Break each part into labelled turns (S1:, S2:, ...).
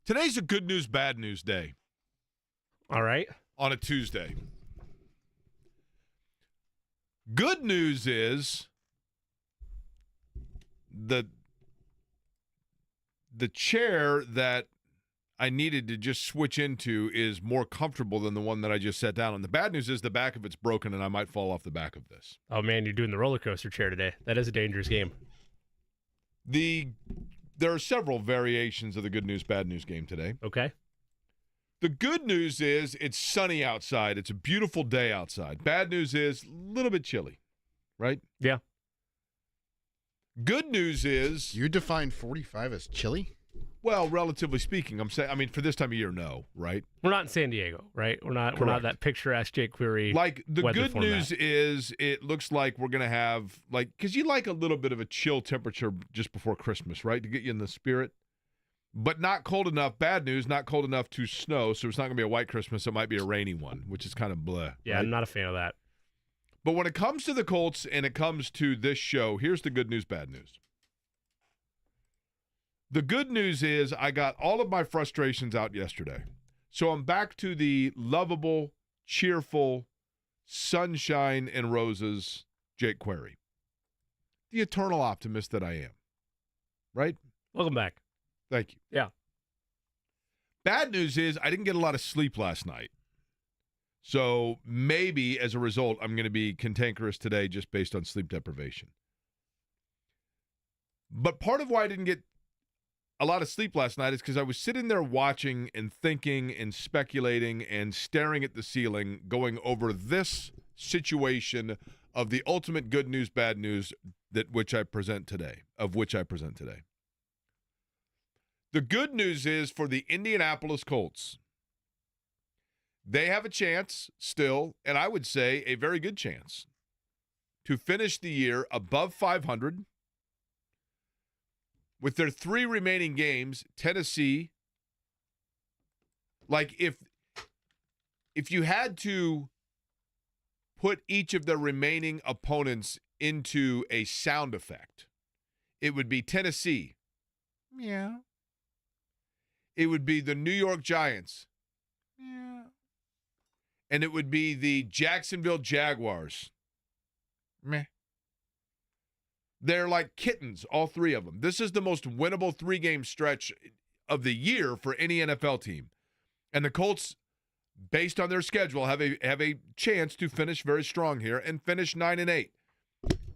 S1: Today's a good news, bad news day.
S2: All right.
S1: On a Tuesday. Good news is the chair that I needed to just switch into is more comfortable than the one that I just sat down on. The bad news is the back of it's broken and I might fall off the back of this.
S2: Oh, man, you're doing the roller coaster chair today. That is a dangerous game.
S1: There are several variations of the good news, bad news game today.
S2: Okay.
S1: The good news is it's sunny outside. It's a beautiful day outside. Bad news is a little bit chilly, right?
S2: Yeah.
S1: Good news is
S3: You define 45 as chilly?
S1: well, relatively speaking, for this time of year, no, right?
S2: We're not in San Diego, right? We're not that picturesque Jake Query.
S1: Like the
S2: weather
S1: good
S2: format.
S1: news is it looks like we're going to have because you like a little bit of a chill temperature just before Christmas, right? To get you in the spirit. But not cold enough. Bad news, not cold enough to snow. So it's not going to be a white Christmas. It might be a rainy one, which is kind of bleh.
S2: Yeah,
S1: right?
S2: I'm not a fan of that.
S1: But when it comes to the Colts and it comes to this show, here's the good news, bad news. The good news is I got all of my frustrations out yesterday. So I'm back to the lovable, cheerful, sunshine and roses Jake Query. The eternal optimist that I am. Right?
S2: Welcome back.
S1: Thank you.
S2: Yeah.
S1: Bad news is I didn't get a lot of sleep last night. So maybe as a result, I'm going to be cantankerous today just based on sleep deprivation. But part of why I didn't get a lot of sleep last night is because I was sitting there watching and thinking and speculating and staring at the ceiling, going over this situation of the ultimate good news, bad news of which I present today. The good news is for the Indianapolis Colts, they have a chance still, and I would say a very good chance, to finish the year above 500 with their 3 remaining games. Tennessee, like if you had to put each of their remaining opponents into a sound effect, it would be Tennessee. Yeah. It would be the New York Giants. Yeah. And it would be the Jacksonville Jaguars. Meh. They're like kittens, all 3 of them. This is the most winnable 3-game stretch of the year for any NFL team. And the Colts, based on their schedule, have a chance to finish very strong here and finish 9-8.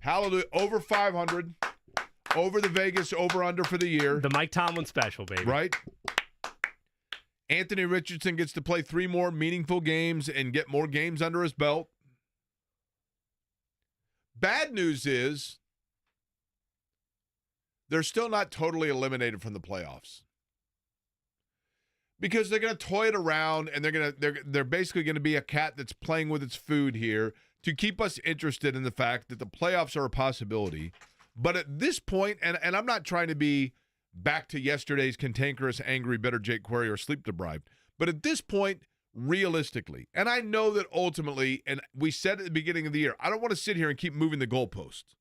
S1: Hallelujah. Over 500. Over the Vegas over-under for the year.
S2: The Mike Tomlin special, baby.
S1: Right? Anthony Richardson gets to play 3 more meaningful games and get more games under his belt. Bad news is they're still not totally eliminated from the playoffs. Because they're going to toy it around and they're basically going to be a cat that's playing with its food here to keep us interested in the fact that the playoffs are a possibility. But at this point, and I'm not trying to be back to yesterday's cantankerous, angry, bitter Jake Query or sleep-deprived. But at this point, realistically, and I know that ultimately, and we said at the beginning of the year, I don't want to sit here and keep moving the goalposts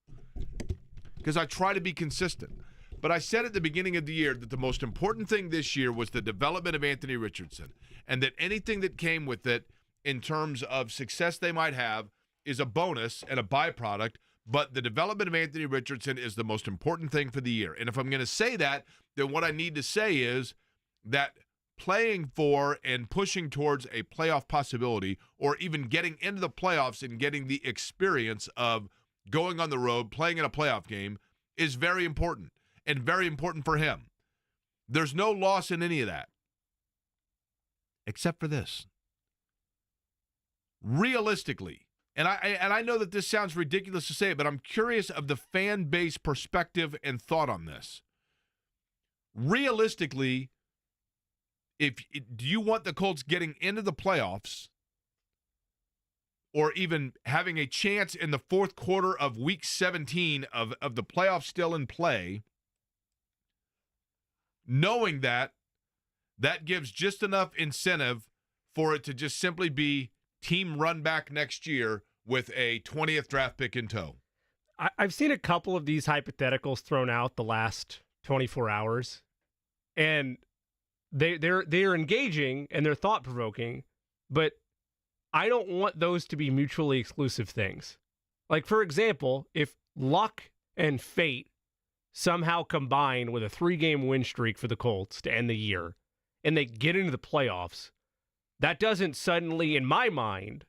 S1: because I try to be consistent. But I said at the beginning of the year that the most important thing this year was the development of Anthony Richardson, and that anything that came with it in terms of success they might have is a bonus and a byproduct. But the development of Anthony Richardson is the most important thing for the year. And if I'm going to say that, then what I need to say is that playing for and pushing towards a playoff possibility, or even getting into the playoffs and getting the experience of going on the road, playing in a playoff game, is very important, and very important for him. There's no loss in any of that, except for this. Realistically, and I know that this sounds ridiculous to say, but I'm curious of the fan base perspective and thought on this. Realistically, do you want the Colts getting into the playoffs or even having a chance in the fourth quarter of week 17 of the playoffs still in play, knowing that gives just enough incentive for it to just simply be team run back next year with a 20th draft pick in tow?
S2: I've seen a couple of these hypotheticals thrown out the last 24 hours. And they're engaging and they're thought-provoking, but I don't want those to be mutually exclusive things. Like, for example, if luck and fate somehow combine with a 3-game win streak for the Colts to end the year, and they get into the playoffs, that doesn't suddenly, in my mind,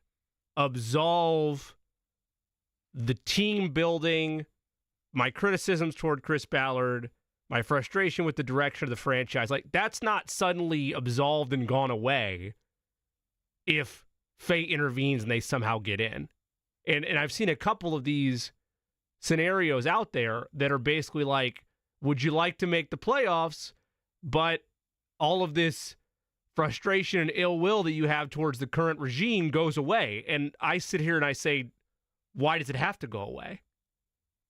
S2: absolve the team building, my criticisms toward Chris Ballard, my frustration with the direction of the franchise. Like, that's not suddenly absolved and gone away if fate intervenes and they somehow get in. And I've seen a couple of these scenarios out there that are basically like, would you like to make the playoffs, but all of this frustration and ill will that you have towards the current regime goes away. And I sit here and I say, why does it have to go away?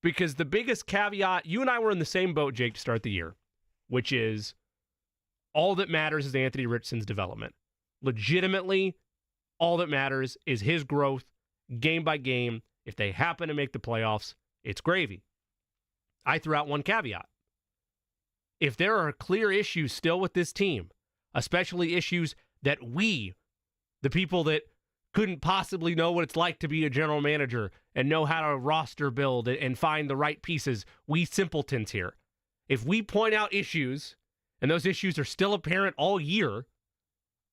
S2: Because the biggest caveat, you and I were in the same boat, Jake, to start the year, which is all that matters is Anthony Richardson's development. Legitimately, all that matters is his growth game by game. If they happen to make the playoffs, it's gravy. I threw out one caveat. If there are clear issues still with this team, especially issues that we, the people that couldn't possibly know what it's like to be a general manager and know how to roster build and find the right pieces, we simpletons here. If we point out issues, and those issues are still apparent all year,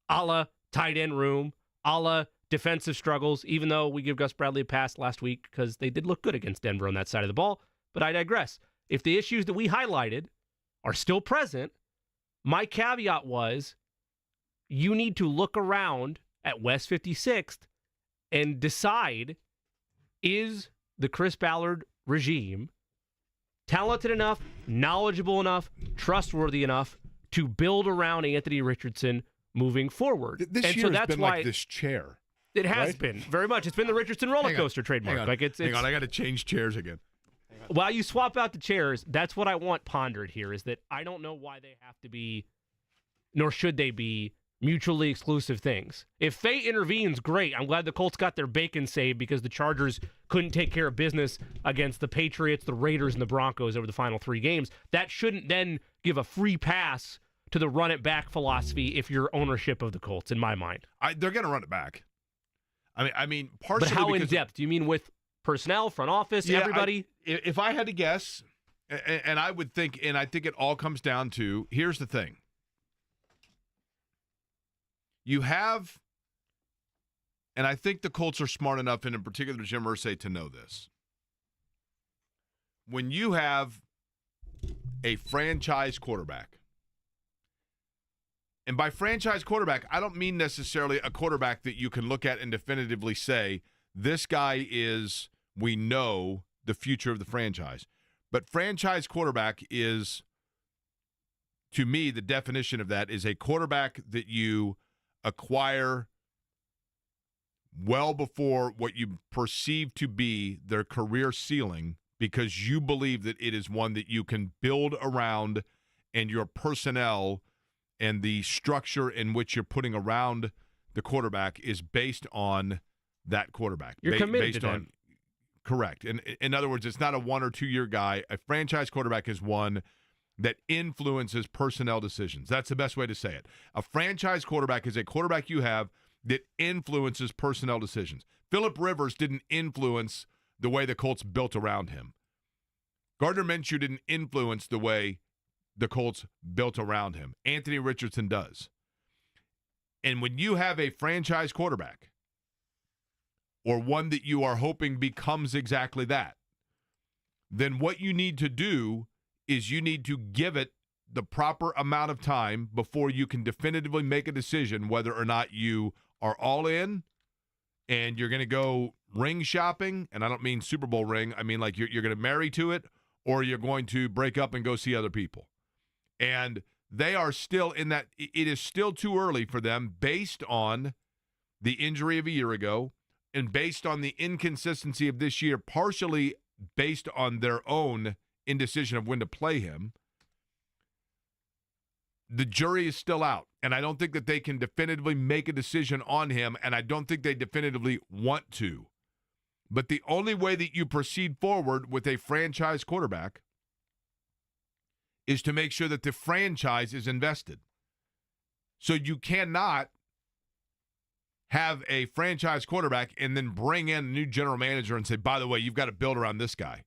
S2: a la tight end room, a la defensive struggles, even though we give Gus Bradley a pass last week because they did look good against Denver on that side of the ball, but I digress. If the issues that we highlighted are still present, my caveat was you need to look around at West 56th and decide, is the Chris Ballard regime talented enough, knowledgeable enough, trustworthy enough to build around Anthony Richardson moving forward?
S1: This year has been like this chair.
S2: It has been, very much. It's been the Richardson roller coaster trademark.
S1: Hang on, I got to change chairs again.
S2: While you swap out the chairs, that's what I want pondered here, is that I don't know why they have to be, nor should they be, mutually exclusive things. If fate intervenes, great. I'm glad the Colts got their bacon saved because the Chargers couldn't take care of business against the Patriots, the Raiders, and the Broncos over the final 3 games. That shouldn't then give a free pass to the run-it-back philosophy if you're ownership of the Colts, in my mind.
S1: They're going to run it back. I mean, partially.
S2: But how in-depth? Do you mean with personnel, front office, everybody?
S1: If I had to guess, and I would think, and I think it all comes down to, here's the thing. You have, and I think the Colts are smart enough, and in particular Jim Irsay, to know this. When you have a franchise quarterback, and by franchise quarterback, I don't mean necessarily a quarterback that you can look at and definitively say, this guy is, we know, the future of the franchise. But franchise quarterback is, to me, the definition of that is a quarterback that you acquire well before what you perceive to be their career ceiling, because you believe that it is one that you can build around, and your personnel and the structure in which you're putting around the quarterback is based on that quarterback.
S2: You're committed to him.
S1: Correct. And in other words, it's not a 1 or 2 year guy. A franchise quarterback is one that influences personnel decisions. That's the best way to say it. A franchise quarterback is a quarterback you have that influences personnel decisions. Phillip Rivers didn't influence the way the Colts built around him. Gardner Minshew didn't influence the way the Colts built around him. Anthony Richardson does. And when you have a franchise quarterback, or one that you are hoping becomes exactly that, then what you need to do is you need to give it the proper amount of time before you can definitively make a decision whether or not you are all in and you're going to go ring shopping. And I don't mean Super Bowl ring. I mean like you're going to marry to it, or you're going to break up and go see other people. And they are still in that. It is still too early for them, based on the injury of a year ago and based on the inconsistency of this year, partially based on their own indecision of when to play him. The jury is still out, and I don't think that they can definitively make a decision on him, and I don't think they definitively want to. But the only way that you proceed forward with a franchise quarterback is to make sure that the franchise is invested. So you cannot have a franchise quarterback and then bring in a new general manager and say, by the way, you've got to build around this guy.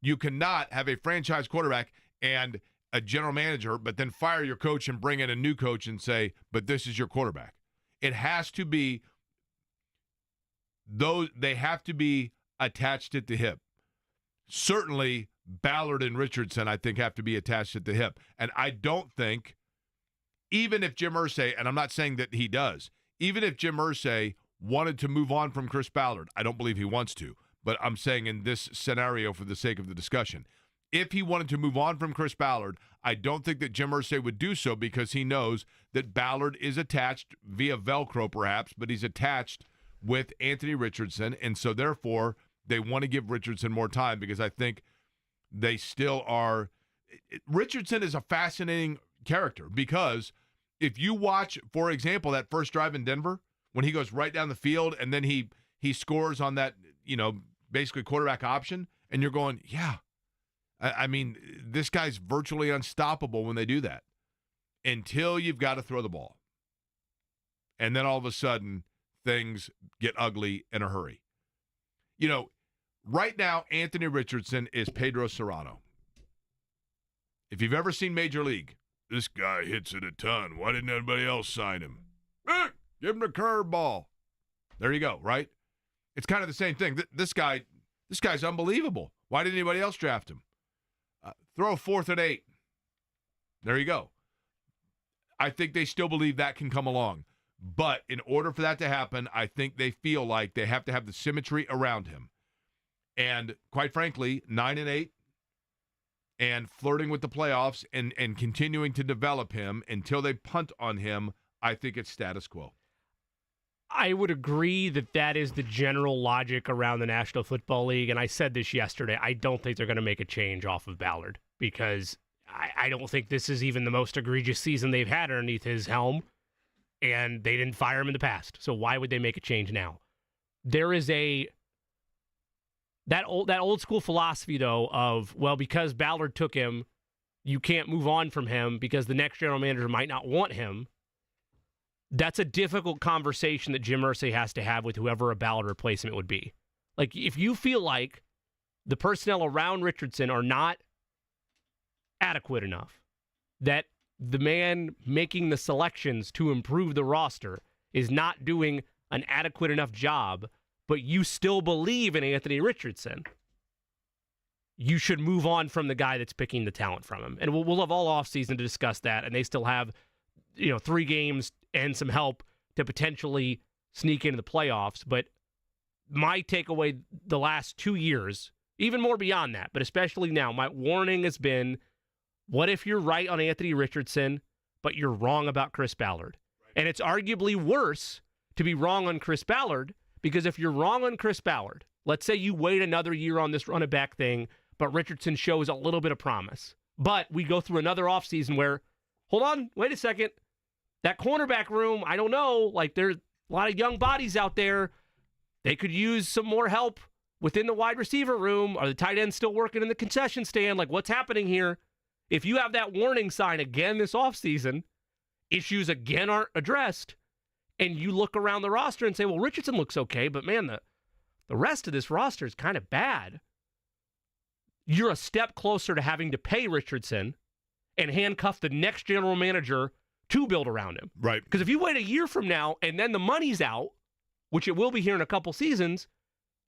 S1: You cannot have a franchise quarterback and a general manager, but then fire your coach and bring in a new coach and say, but this is your quarterback. It has to be they have to be attached at the hip. Certainly, Ballard and Richardson, I think, have to be attached at the hip. And I don't think, even if Jim Irsay, and I'm not saying that he does, even if Jim Irsay wanted to move on from Chris Ballard, I don't believe he wants to, but I'm saying in this scenario for the sake of the discussion, if he wanted to move on from Chris Ballard, I don't think that Jim Irsay would do so because he knows that Ballard is attached via Velcro perhaps, but he's attached with Anthony Richardson, and so therefore they want to give Richardson more time because I think they still are. Richardson is a fascinating character because if you watch, for example, that first drive in Denver when he goes right down the field and then he scores on that, basically quarterback option, and you're going, yeah. I mean, this guy's virtually unstoppable when they do that until you've got to throw the ball. And then all of a sudden, things get ugly in a hurry. Right now, Anthony Richardson is Pedro Serrano. If you've ever seen Major League, this guy hits it a ton. Why didn't anybody else sign him? Give him a curveball. There you go, right? It's kind of the same thing. This guy's unbelievable. Why didn't anybody else draft him? Throw a 4th and 8. There you go. I think they still believe that can come along. But in order for that to happen, I think they feel like they have to have the symmetry around him. And quite frankly, 9-8 and flirting with the playoffs and continuing to develop him until they punt on him, I think it's status quo.
S2: I would agree that is the general logic around the National Football League, and I said this yesterday. I don't think they're going to make a change off of Ballard because I don't think this is even the most egregious season they've had underneath his helm, and they didn't fire him in the past. So why would they make a change now? There is that old school philosophy, though, of, well, because Ballard took him, you can't move on from him because the next general manager might not want him. That's a difficult conversation that Jim Irsay has to have with whoever a Ballard replacement would be. Like, if you feel like the personnel around Richardson are not adequate enough, that the man making the selections to improve the roster is not doing an adequate enough job, but you still believe in Anthony Richardson, you should move on from the guy that's picking the talent from him. And we'll have all offseason to discuss that, and they still have 3 games and some help to potentially sneak into the playoffs. But my takeaway the last 2 years, even more beyond that, but especially now, my warning has been, what if you're right on Anthony Richardson, but you're wrong about Chris Ballard? And it's arguably worse to be wrong on Chris Ballard, because if you're wrong on Chris Ballard, let's say you wait another year on this run it back thing, but Richardson shows a little bit of promise. But we go through another offseason where, hold on, wait a second, that cornerback room, I don't know, like there's a lot of young bodies out there. They could use some more help within the wide receiver room. Are the tight ends still working in the concession stand? Like, what's happening here? If you have that warning sign again this offseason, issues again aren't addressed, and you look around the roster and say, well, Richardson looks okay, but man, the rest of this roster is kind of bad. You're a step closer to having to pay Richardson and handcuff the next general manager to build around him.
S1: Right.
S2: Because if you wait a year from now and then the money's out, which it will be here in a couple seasons,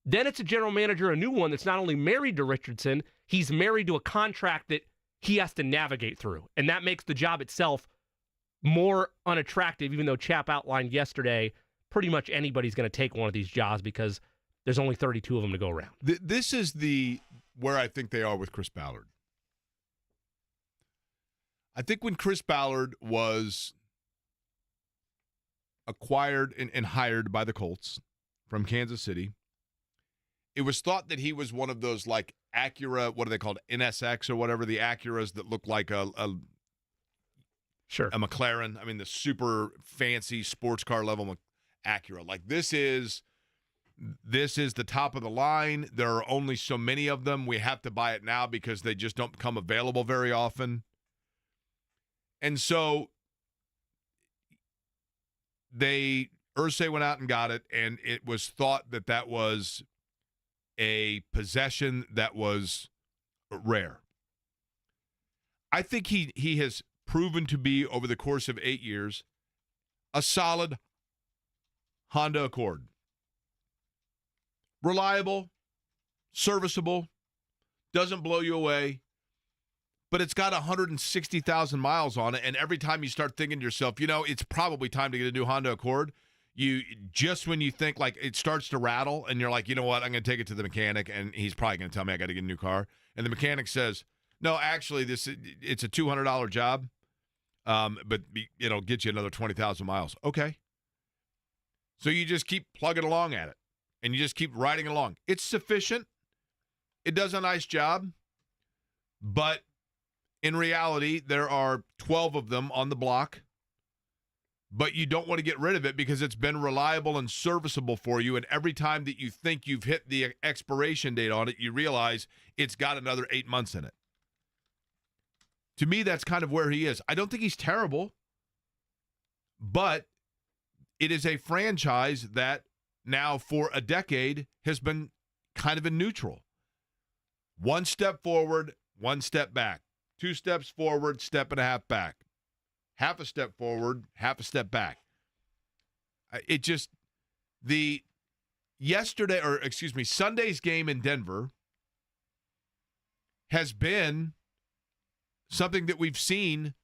S2: then it's a general manager, a new one that's not only married to Richardson, he's married to a contract that he has to navigate through. And that makes the job itself more unattractive, even though Chap outlined yesterday, pretty much anybody's going to take one of these jobs because there's only 32 of them to go around.
S1: This is where I think they are with Chris Ballard. I think when Chris Ballard was acquired and hired by the Colts from Kansas City, it was thought that he was one of those like Acura, what are they called, NSX or whatever, the Acuras that look like a McLaren. I mean, the super fancy sports car level Acura. Like, this is this is the top of the line. There are only so many of them. We have to buy it now because they just don't become available very often. And so Irsay went out and got it, and it was thought that that was a possession that was rare. I think he has proven to be, over the course of 8 years, a solid Honda Accord. Reliable, serviceable, doesn't blow you away, but it's got 160,000 miles on it, and every time you start thinking to yourself, it's probably time to get a new Honda Accord, just when you think like it starts to rattle and you're like, you know what, I'm going to take it to the mechanic and he's probably going to tell me I got to get a new car. And the mechanic says, no, actually it's a $200 job, but it'll get you another 20,000 miles. Okay. So you just keep plugging along at it and you just keep riding along. It's sufficient. It does a nice job, but in reality, there are 12 of them on the block. But you don't want to get rid of it because it's been reliable and serviceable for you. And every time that you think you've hit the expiration date on it, you realize it's got another 8 months in it. To me, that's kind of where he is. I don't think he's terrible, but it is a franchise that now for a decade has been kind of in neutral. One step forward, one step back. 2 steps forward, step and a half back. Half a step forward, half a step back. Sunday's game in Denver has been something that we've seen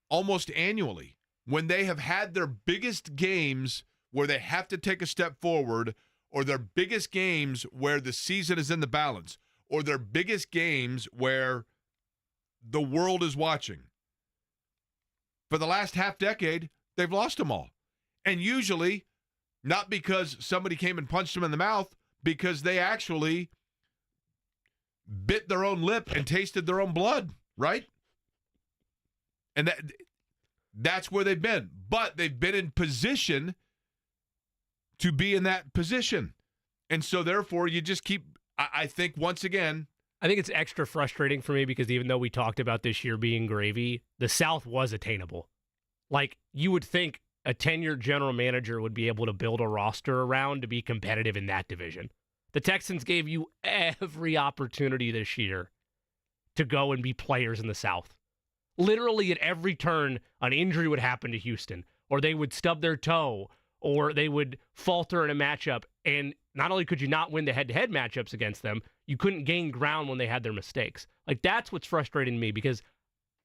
S1: almost annually. When they have had their biggest games where they have to take a step forward, or their biggest games where the season is in the balance, or their biggest games where the world is watching. For the last half decade, they've lost them all. And usually, not because somebody came and punched them in the mouth, because they actually bit their own lip and tasted their own blood, right? And that's where they've been. But they've been in position to be in that position. And so, therefore, you just keep, I think, once again,
S2: I think it's extra frustrating for me because even though we talked about this year being gravy, the South was attainable. Like, you would think a tenured general manager would be able to build a roster around to be competitive in that division. The Texans gave you every opportunity this year to go and be players in the South. Literally at every turn, an injury would happen to Houston, or they would stub their toe, or they would falter in a matchup. And not only could you not win the head-to-head matchups against them, you couldn't gain ground when they had their mistakes. Like, that's what's frustrating me, because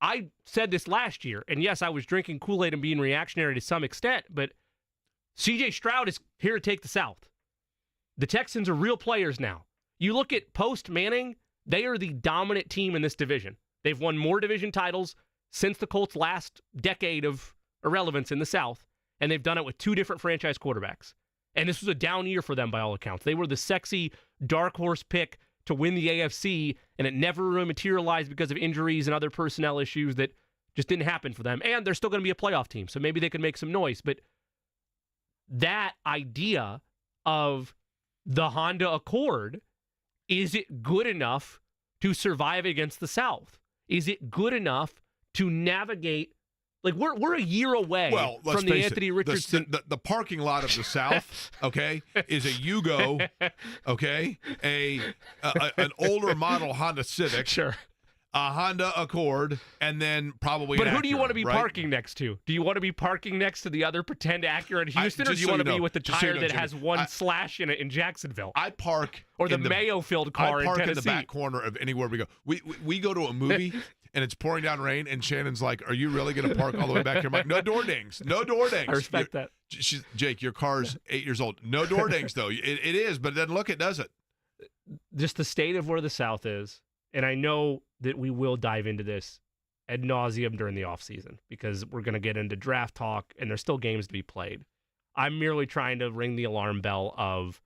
S2: I said this last year, and yes, I was drinking Kool-Aid and being reactionary to some extent, but C.J. Stroud is here to take the South. The Texans are real players now. You look at post-Manning, they are the dominant team in this division. They've won more division titles since the Colts' last decade of irrelevance in the South, and they've done it with 2 different franchise quarterbacks. And this was a down year for them by all accounts. They were the sexy dark horse pick to win the AFC, and it never really materialized because of injuries and other personnel issues that just didn't happen for them. And they're still going to be a playoff team, so maybe they can make some noise. But that idea of the Honda Accord, is it good enough to survive against the South? Is it good enough to navigate? Like, we're a year away from the Anthony Richardson.
S1: The parking lot of the South, okay, is a Yugo, okay, an older model Honda Civic,
S2: sure,
S1: a Honda Accord, and then probably.
S2: But
S1: an
S2: who do you
S1: Acura,
S2: want to be
S1: right?
S2: parking next to? Do you want to be parking next to the other pretend Acura in Houston, or do you want to be with the tire that has one slash in it in Jacksonville?
S1: I park
S2: or the Mayo-filled car in Tennessee.
S1: I park in the back corner of anywhere we go. We go to a movie. And it's pouring down rain, and Shannon's like, "Are you really going to park all the way back here?" I'm like, "No door dings, no door dings."
S2: I respect that.
S1: Jake, your car's 8 years old. No door dings, though. It is, but it doesn't look it, does it?
S2: Just the state of where the South is, and I know that we will dive into this ad nauseum during the offseason because we're going to get into draft talk, and there's still games to be played. I'm merely trying to ring the alarm bell of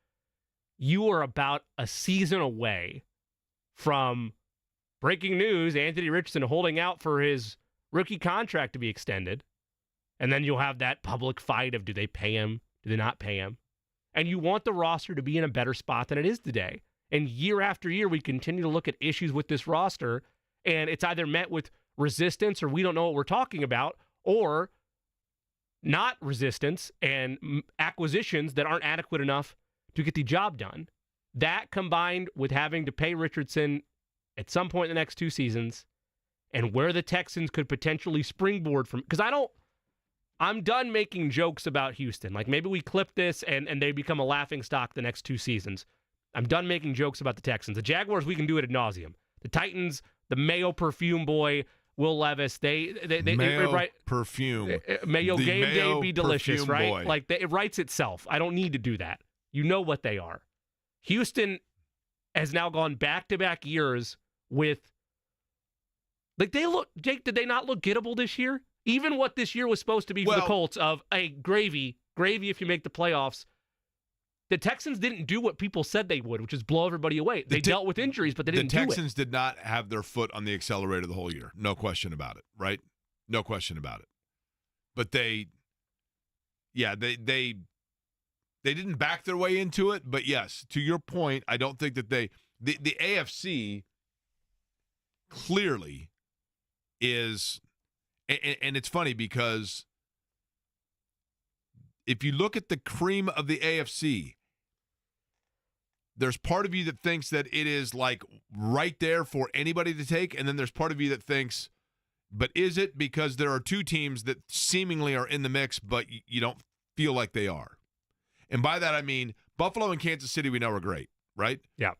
S2: you are about a season away from breaking news, Anthony Richardson holding out for his rookie contract to be extended. And then you'll have that public fight of do they pay him? Do they not pay him? And you want the roster to be in a better spot than it is today. And year after year, we continue to look at issues with this roster, and it's either met with resistance or we don't know what we're talking about, or not resistance and acquisitions that aren't adequate enough to get the job done. That combined with having to pay Richardson at some point in the next 2 seasons, and where the Texans could potentially springboard from, because I'm done making jokes about Houston. Like, maybe we clip this and they become a laughing stock the next 2 seasons. I'm done making jokes about the Texans. The Jaguars, we can do it ad nauseum. The Titans, the Mayo perfume boy, Will Levis,
S1: Mayo perfume.
S2: Mayo
S1: The
S2: game
S1: Mayo
S2: day be delicious,
S1: perfume
S2: right?
S1: boy.
S2: Like, it writes itself. I don't need to do that. You know what they are. Houston has now gone back-to-back years with, like, Jake, did they not look gettable this year? Even what this year was supposed to be for the Colts of, hey, gravy if you make the playoffs. The Texans didn't do what people said they would, which is blow everybody away. They dealt with injuries, but they didn't do it.
S1: The Texans did not have their foot on the accelerator the whole year. No question about it, right? No question about it. But they didn't back their way into it. But yes, to your point, I don't think that the AFC clearly is, and it's funny because if you look at the cream of the AFC, there's part of you that thinks that it is like right there for anybody to take, and then there's part of you that thinks, but is it? Because there are 2 teams that seemingly are in the mix, but you don't feel like they are. And by that I mean Buffalo and Kansas City we know are great, right?
S2: Yeah.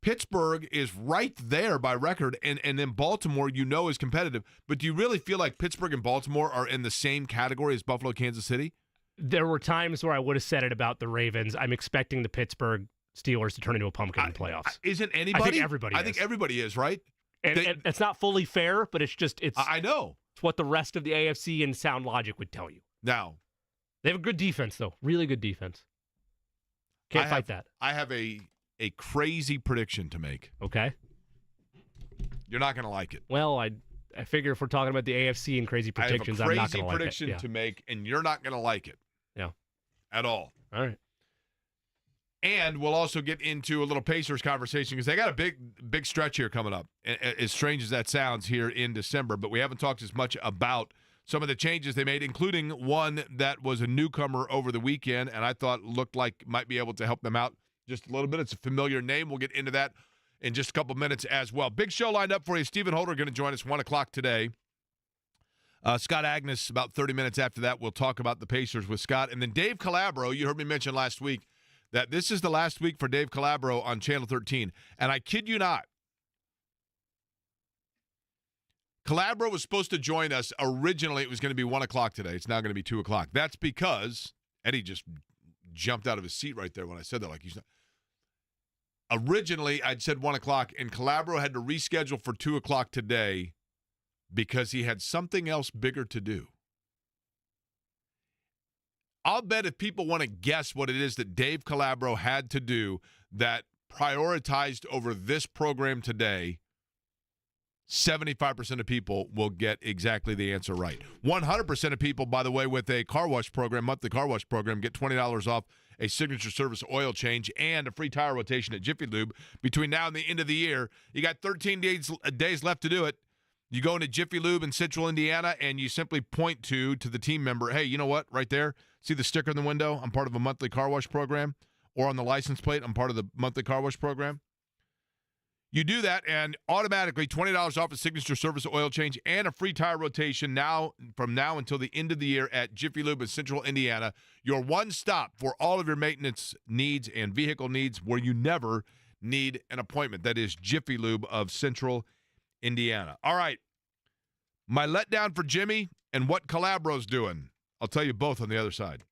S1: Pittsburgh is right there by record, and then Baltimore you know is competitive. But do you really feel like Pittsburgh and Baltimore are in the same category as Buffalo, Kansas City?
S2: There were times where I would have said it about the Ravens. I'm expecting the Pittsburgh Steelers to turn into a pumpkin in the playoffs.
S1: Isn't anybody?
S2: I think everybody is.
S1: I think everybody is, right?
S2: And it's not fully fair, but it's
S1: I know.
S2: It's what the rest of the AFC and sound logic would tell you.
S1: Now,
S2: they have a good defense, though. Really good defense. Can't fight that.
S1: I have a crazy prediction to make.
S2: Okay.
S1: You're not going to like it.
S2: Well, I figure if we're talking about the AFC and crazy predictions, I'm not going to like it.
S1: I have a crazy prediction to make, and you're not going to like it.
S2: Yeah.
S1: At all.
S2: All right.
S1: And we'll also get into a little Pacers conversation because they got a big stretch here coming up, as strange as that sounds, here in December. But we haven't talked as much about some of the changes they made, including one that was a newcomer over the weekend, and I thought looked like might be able to help them out just a little bit. It's a familiar name. We'll get into that in just a couple minutes as well. Big show lined up for you. Stephen Holder going to join us 1 o'clock today. Scott Agness, about 30 minutes after that, we'll talk about the Pacers with Scott. And then Dave Calabro, you heard me mention last week that this is the last week for Dave Calabro on Channel 13. And I kid you not, Calabro was supposed to join us. Originally, it was going to be 1 o'clock today. It's now going to be 2 o'clock. That's because Eddie just jumped out of his seat right there when I said that. Like, he's not. Originally, I'd said 1 o'clock, and Calabro had to reschedule for 2 o'clock today because he had something else bigger to do. I'll bet if people want to guess what it is that Dave Calabro had to do that prioritized over this program today, 75% of people will get exactly the answer right. 100% of people, by the way, with a car wash program, monthly car wash program, get $20 off a signature service oil change and a free tire rotation at Jiffy Lube between now and the end of the year. You got 13 days left to do it. You go into Jiffy Lube in Central Indiana, and you simply point to the team member, hey, you know what, right there, see the sticker in the window? I'm part of a monthly car wash program. Or on the license plate, I'm part of the monthly car wash program. You do that, and automatically $20 off a signature service oil change and a free tire rotation from now until the end of the year at Jiffy Lube in Central Indiana. Your one stop for all of your maintenance needs and vehicle needs where you never need an appointment. That is Jiffy Lube of Central Indiana. All right. My letdown for Jimmy and what Calabro's doing. I'll tell you both on the other side.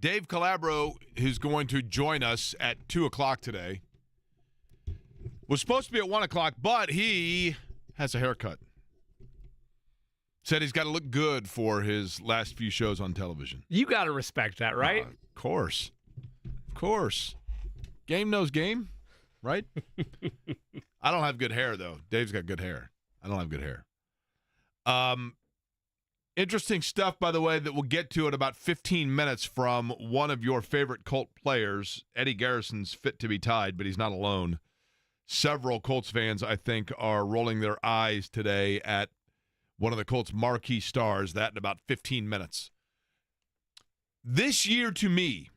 S1: Dave Calabro, who's going to join us at 2 o'clock today, was supposed to be at 1 o'clock, but he has a haircut. Said he's got to look good for his last few shows on television.
S2: You got to respect that, right?
S1: Of course. Of course. Game knows game, right? I don't have good hair, though. Dave's got good hair. I don't have good hair. Interesting stuff, by the way, that we'll get to in about 15 minutes from one of your favorite Colt players. Eddie Garrison's fit to be tied, but he's not alone. Several Colts fans, I think, are rolling their eyes today at one of the Colts' marquee stars. That in about 15 minutes. This year, to me,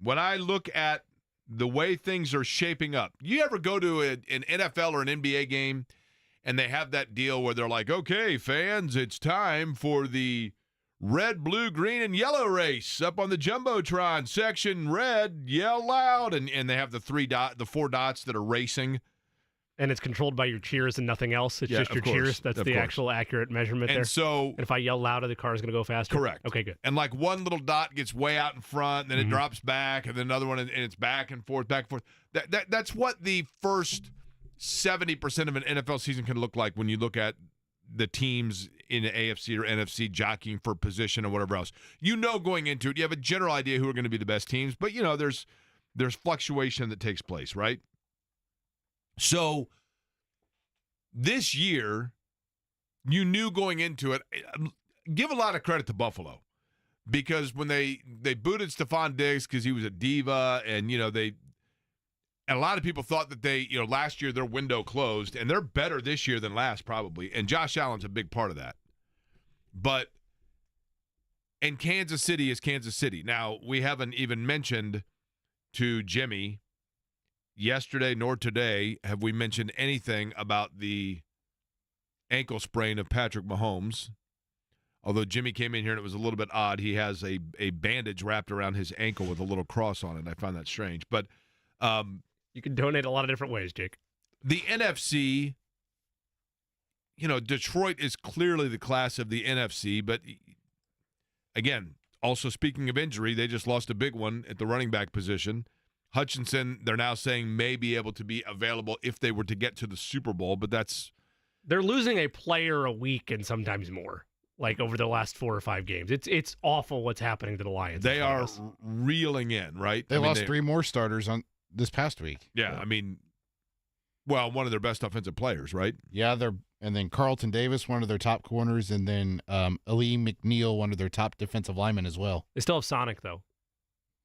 S1: when I look at the way things are shaping up, you ever go to an NFL or an NBA game and they have that deal where they're like, okay, fans, it's time for the red, blue, green, and yellow race up on the Jumbotron. Section red, yell loud. And they have the 4 dots that are racing.
S2: And it's controlled by your cheers and nothing else. It's just your cheers. That's the actual accurate measurement there.
S1: And
S2: if I yell louder, the car is going to go faster?
S1: Correct.
S2: Okay, good.
S1: And like one little dot gets way out in front, then it drops back, and then another one, and it's back and forth, back and forth. That's what the first 70% of an NFL season can look like when you look at the teams in the AFC or NFC jockeying for position or whatever else. You know, going into it, you have a general idea who are going to be the best teams, but you know there's fluctuation that takes place, right? So this year, you knew going into it, give a lot of credit to Buffalo, because when they booted Stephon Diggs because he was a diva, and and a lot of people thought that last year their window closed, and they're better this year than last probably, and Josh Allen's a big part of that. And Kansas City is Kansas City. Now, we haven't even mentioned to Jimmy yesterday nor today have we mentioned anything about the ankle sprain of Patrick Mahomes. Although Jimmy came in here and it was a little bit odd. He has a bandage wrapped around his ankle with a little cross on it. I find that strange. But
S2: you can donate a lot of different ways, Jake.
S1: The NFC, Detroit is clearly the class of the NFC. But, again, also speaking of injury, they just lost a big one at the running back position. Hutchinson, they're now saying, may be able to be available if they were to get to the Super Bowl, but
S2: they're losing a player a week and sometimes more, like over the last 4 or 5 games. It's awful what's happening to the Lions.
S1: They are reeling in, right?
S3: They lost 3 more starters on this past week.
S1: Yeah, one of their best offensive players, right?
S3: Yeah, and then Carlton Davis, one of their top corners, and then Ali McNeil, one of their top defensive linemen as well.
S2: They still have Sonic, though.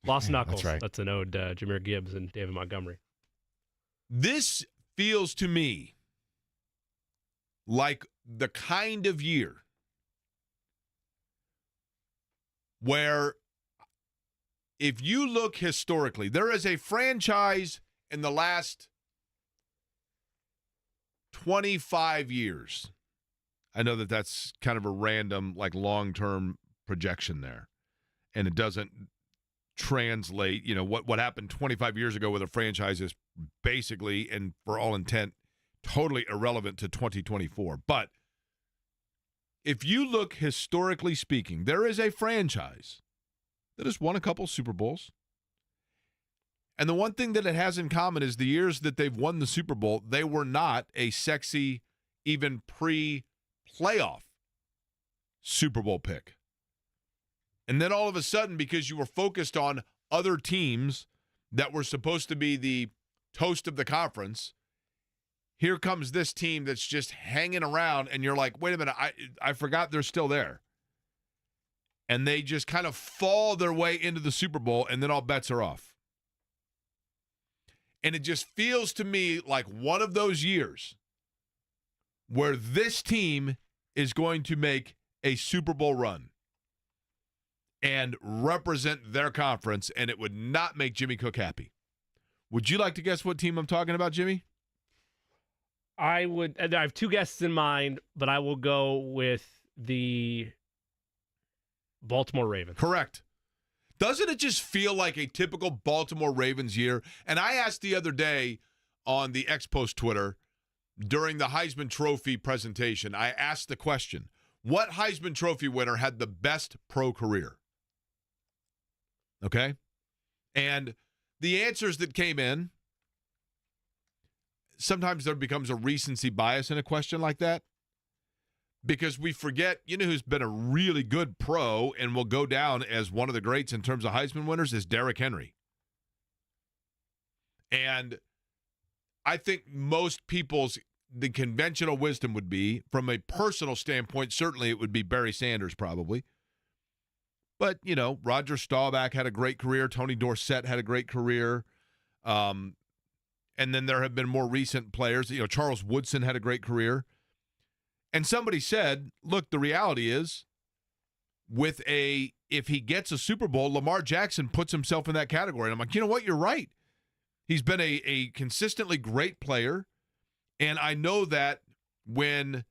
S2: Lost Knuckles.
S3: That's right.
S2: That's an ode to Jahmyr Gibbs and David Montgomery.
S1: This feels to me like the kind of year where, if you look historically, there is a franchise in the last 25 years. I know that that's kind of a random, long-term projection there, and it doesn't translate. What happened 25 years ago with a franchise is basically, and for all intent, totally irrelevant to 2024. But if you look historically speaking, there is a franchise that has won a couple Super Bowls. And the one thing that it has in common is the years that they've won the Super Bowl, they were not a sexy, even pre-playoff Super Bowl pick. And then all of a sudden, because you were focused on other teams that were supposed to be the toast of the conference, here comes this team that's just hanging around, and you're like, wait a minute, I forgot they're still there. And they just kind of fall their way into the Super Bowl, and then all bets are off. And it just feels to me like one of those years where this team is going to make a Super Bowl run and represent their conference, and it would not make Jimmy Cook happy. Would you like to guess what team I'm talking about, Jimmy?
S2: I have 2 guesses in mind, but I will go with the Baltimore Ravens.
S1: Correct. Doesn't it just feel like a typical Baltimore Ravens year? And I asked the other day on the X-Post Twitter during the Heisman Trophy presentation, I asked the question, what Heisman Trophy winner had the best pro career? Okay? And the answers that came in, sometimes there becomes a recency bias in a question like that because we forget, you know who's been a really good pro and will go down as one of the greats in terms of Heisman winners is Derrick Henry. And I think most people's, the conventional wisdom would be, from a personal standpoint, certainly it would be Barry Sanders probably. But, you know, Roger Staubach had a great career. Tony Dorsett had a great career. And then there have been more recent players. You know, Charles Woodson had a great career. And somebody said, look, the reality is, if he gets a Super Bowl, Lamar Jackson puts himself in that category. And I'm like, you know what? You're right. He's been a consistently great player. And I know that when,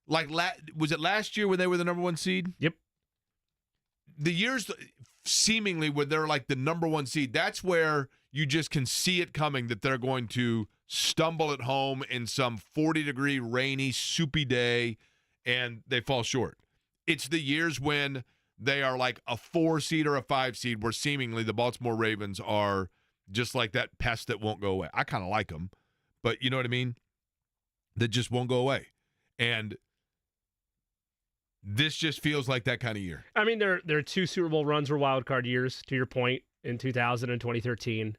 S1: like, was it last year when they were the number 1 seed?
S2: Yep.
S1: The years seemingly where they're like the number 1 seed, that's where you just can see it coming that they're going to stumble at home in some 40-degree, rainy, soupy day, and they fall short. It's the years when they are like a 4 seed or a 5 seed where seemingly the Baltimore Ravens are just like that pest that won't go away. I kind of like them, but you know what I mean? That just won't go away. And this just feels like that kind of year.
S2: I mean, their 2 Super Bowl runs were wild card years, to your point, in 2000 and 2013.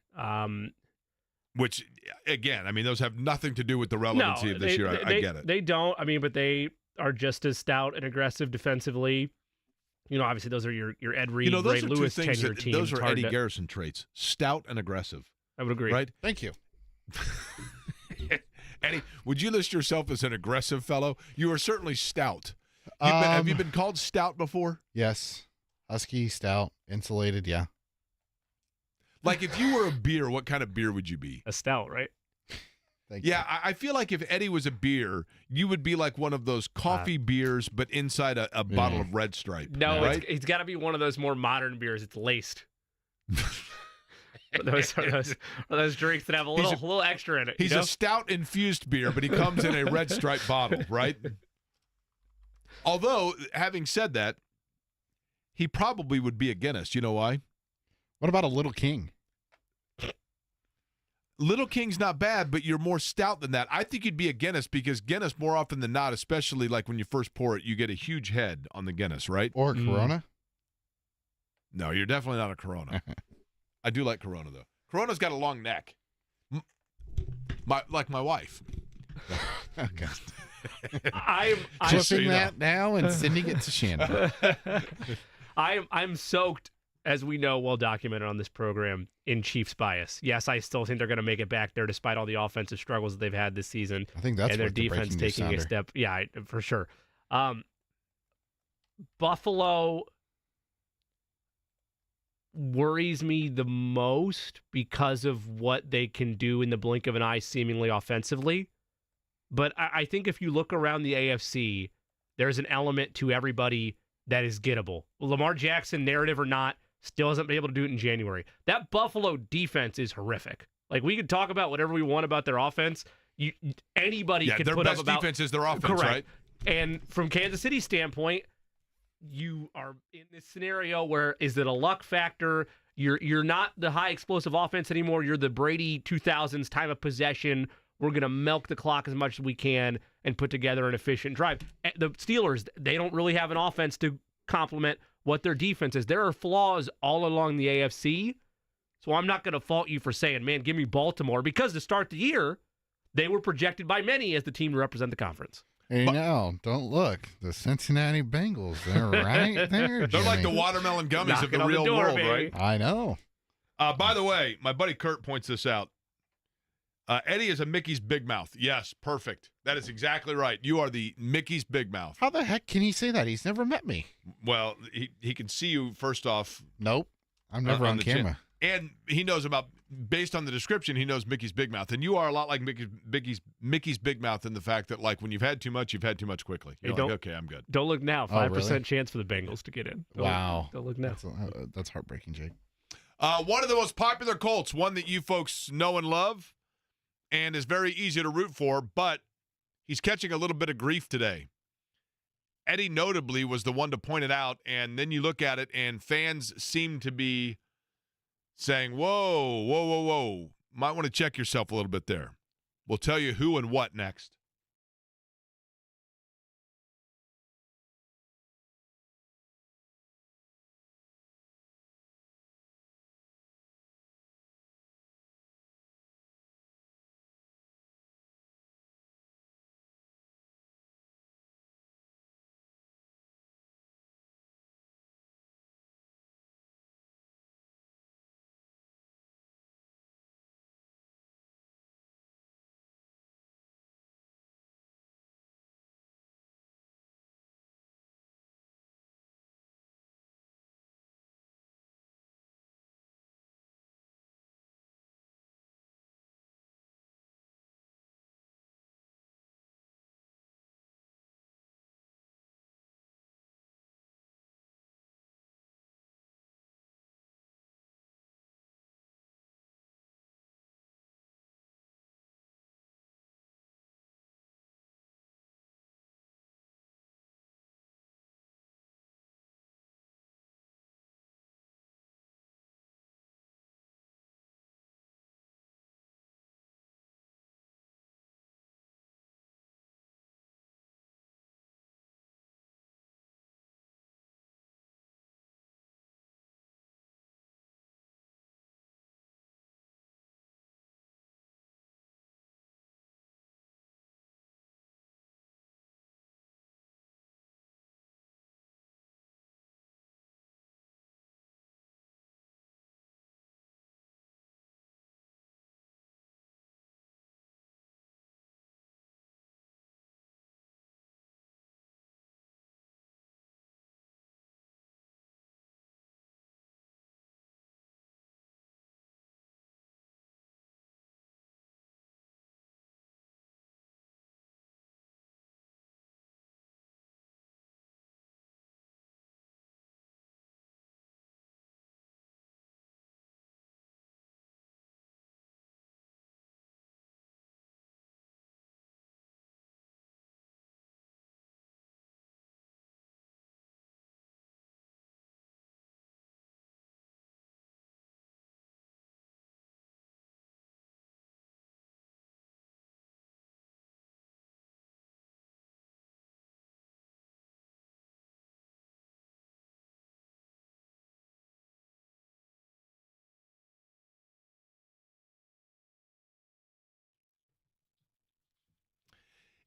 S1: Which, again, I mean, those have nothing to do with the relevancy of this year. I get it.
S2: They don't. I mean, but they are just as stout and aggressive defensively. You know, obviously, those are your Ed Reed, Ray Lewis tenure teams.
S1: Those are Eddie Garrison traits: stout and aggressive.
S2: I would agree.
S1: Right?
S3: Thank you.
S1: Eddie, would you list yourself as an aggressive fellow? You are certainly stout. Have you been called stout before?
S3: Yes. Husky, stout, insulated, yeah.
S1: Like, if you were a beer, what kind of beer would you be?
S2: A stout, right?
S3: Thank you.
S1: Yeah, I feel like if Eddie was a beer, you would be like one of those coffee beers, but inside a bottle of Red Stripe.
S2: No,
S1: right?
S2: it's got to be one of those more modern beers. It's laced. those drinks that have a little extra in it.
S1: He's
S2: a
S1: stout-infused beer, but he comes in a Red Stripe bottle, right? Although, having said that, he probably would be a Guinness. You know why?
S3: What about a Little King?
S1: Little King's not bad, but you're more stout than that. I think you'd be a Guinness because Guinness, more often than not, especially like when you first pour it, you get a huge head on the Guinness, right?
S3: Or a Corona?
S1: No, you're definitely not a Corona. I do like Corona, though. Corona's got a long neck. Like my wife.
S3: Oh, God.
S2: I'm
S3: flipping that now and sending it to Shannon.
S2: I'm soaked, as we know, well documented on this program, in Chiefs bias. Yes, I still think they're going to make it back there despite all the offensive struggles that they've had this season.
S3: I think that's
S2: and their defense taking a step. Yeah, for sure. Buffalo worries me the most because of what they can do in the blink of an eye, seemingly offensively. But I think if you look around the AFC, there's an element to everybody that is gettable. Lamar Jackson, narrative or not, still hasn't been able to do it in January. That Buffalo defense is horrific. Like, we could talk about whatever we want about their offense. Anybody could put up about...
S1: their best defense is their offense,
S2: correct.
S1: Right?
S2: And from Kansas City's standpoint, you are in this scenario where, is it a luck factor? You're not the high explosive offense anymore. You're the Brady 2000s time of possession. We're going to milk the clock as much as we can and put together an efficient drive. The Steelers, they don't really have an offense to complement what their defense is. There are flaws all along the AFC, so I'm not going to fault you for saying, man, give me Baltimore, because to start the year, they were projected by many as the team to represent the conference.
S3: Hey, now, don't look. The Cincinnati Bengals, they're right there,
S1: They're like the watermelon gummies of the real world,
S2: baby.
S1: right?
S3: I know.
S1: By the way, my buddy Kurt points this out. Eddie is a Mickey's Big Mouth. Yes, perfect. That is exactly right. You are the Mickey's Big Mouth.
S3: How the heck can he say that? He's never met me.
S1: Well, he can see you, first off.
S3: Nope. I'm never on camera.
S1: And he knows based on the description, he knows Mickey's Big Mouth. And you are a lot like Mickey's Big Mouth in the fact that, like, when you've had too much, you've had too much quickly. You're like, okay, I'm good.
S2: Don't look now. 5%
S3: really?
S2: chance for the Bengals to get in. Don't look now.
S3: That's heartbreaking, Jake.
S1: One of the most popular Colts, one that you folks know and love, and is very easy to root for, but he's catching a little bit of grief today. Eddie notably was the one to point it out, and then you look at it, and fans seem to be saying, whoa, whoa, whoa, whoa. Might want to check yourself a little bit there. We'll tell you who and what next.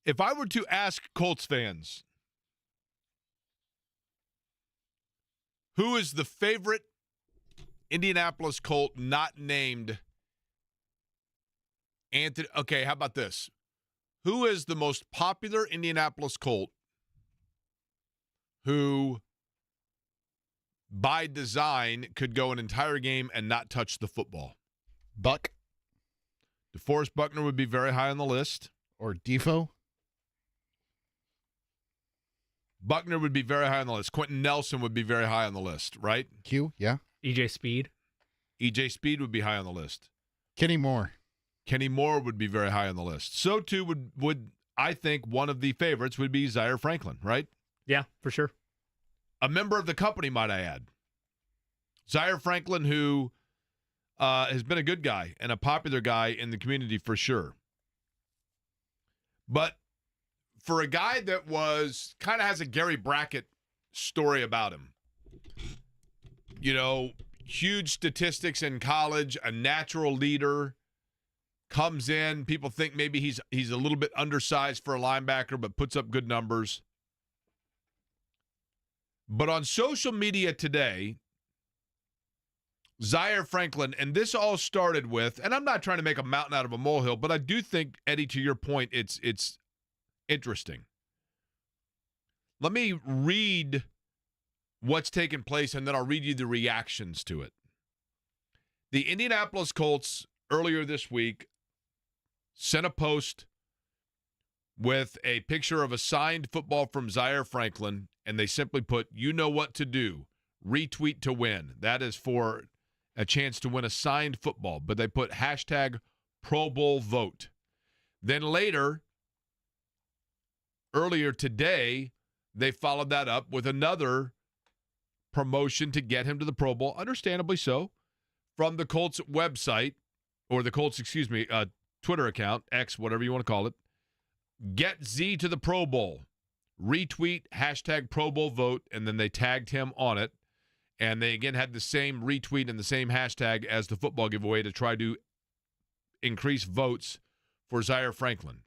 S1: If I were to ask Colts fans, who is the favorite Indianapolis Colt not named Anthony? Okay, how about this? Who is the most popular Indianapolis Colt who, by design, could go an entire game and not touch the football?
S3: Buck
S1: DeForest Buckner would be very high on the list.
S3: or Defoe?
S1: Buckner would be very high on the list. Quentin Nelson would be very high on the list, right?
S3: Q, yeah.
S2: EJ Speed.
S1: EJ Speed would be high on the list.
S3: Kenny Moore.
S1: Kenny Moore would be very high on the list. So, too, would I think one of the favorites would be Zaire Franklin, right?
S2: Yeah, for sure.
S1: A member of the company, might I add. Zaire Franklin, who has been a good guy and a popular guy in the community for sure. But for a guy that was kind of has a Gary Brackett story about him, you know, huge statistics in college, a natural leader, comes in, people think maybe he's a little bit undersized for a linebacker, but puts up good numbers. But on social media today, Zaire Franklin, and this all started with, and I'm not trying to make a mountain out of a molehill, but I do think, Eddie, to your point, it's interesting. Let me read what's taken place, and then I'll read you the reactions to it. The Indianapolis Colts earlier this week sent a post with a picture of a signed football from Zaire Franklin, and they simply put, "You know what to do. Retweet to win." That is for a chance to win a signed football, but they put hashtag Pro Bowl vote. Then later, earlier today, they followed that up with another promotion to get him to the Pro Bowl, understandably so, from the Colts website, or the Colts, Twitter account, X, whatever you want to call it. Get Z to the Pro Bowl. Retweet, hashtag Pro Bowl vote, and then they tagged him on it. And they, again, had the same retweet and the same hashtag as the football giveaway to try to increase votes for Zaire Franklin.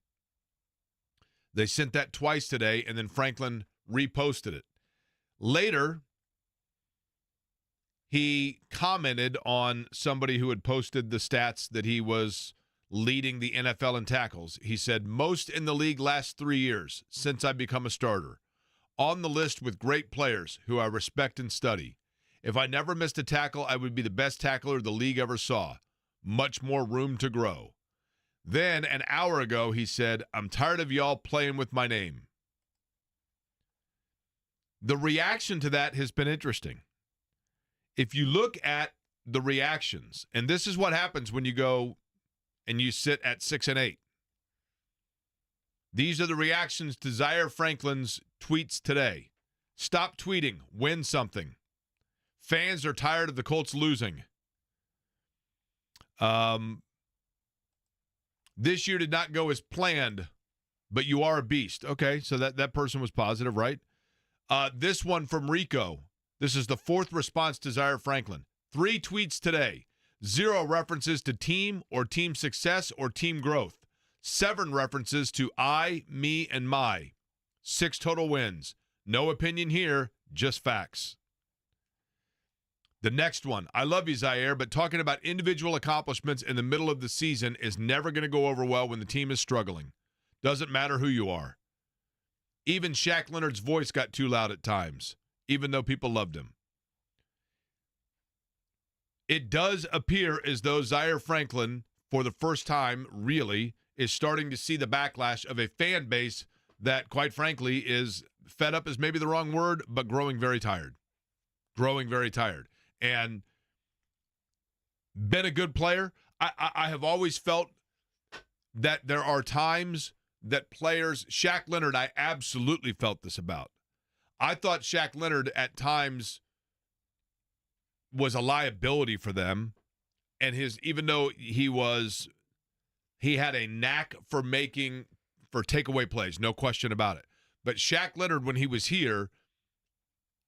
S1: They sent that twice today, and then Franklin reposted it. Later, he commented on somebody who had posted the stats that he was leading the NFL in tackles. He said, most in the league last 3 years since I've become a starter. On the list with great players who I respect and study. If I never missed a tackle, I would be the best tackler the league ever saw. Much more room to grow. Then, an hour ago, he said, I'm tired of y'all playing with my name. The reaction to that has been interesting. If you look at the reactions, and this is what happens when you go and you sit at 6-8. These are the reactions to Zaire Franklin's tweets today. Stop tweeting. Win something. Fans are tired of the Colts losing. This year did not go as planned, but you are a beast. Okay, so that person was positive, right? This one from Rico. This is the fourth response to Zaire Franklin. 3 tweets today. 0 references to team or team success or team growth. 7 references to I, me, and my. 6 total wins. No opinion here, just facts. The next one. I love you, Zaire, but talking about individual accomplishments in the middle of the season is never going to go over well when the team is struggling. Doesn't matter who you are. Even Shaq Leonard's voice got too loud at times, even though people loved him. It does appear as though Zaire Franklin, for the first time, really, is starting to see the backlash of a fan base that, quite frankly, is fed up is maybe the wrong word, but growing very tired. Growing very tired. And been a good player. I have always felt that there are times that players, Shaq Leonard, I absolutely felt this about. I thought Shaq Leonard at times was a liability for them, and even though he had a knack for takeaway plays, no question about it. But Shaq Leonard, when he was here,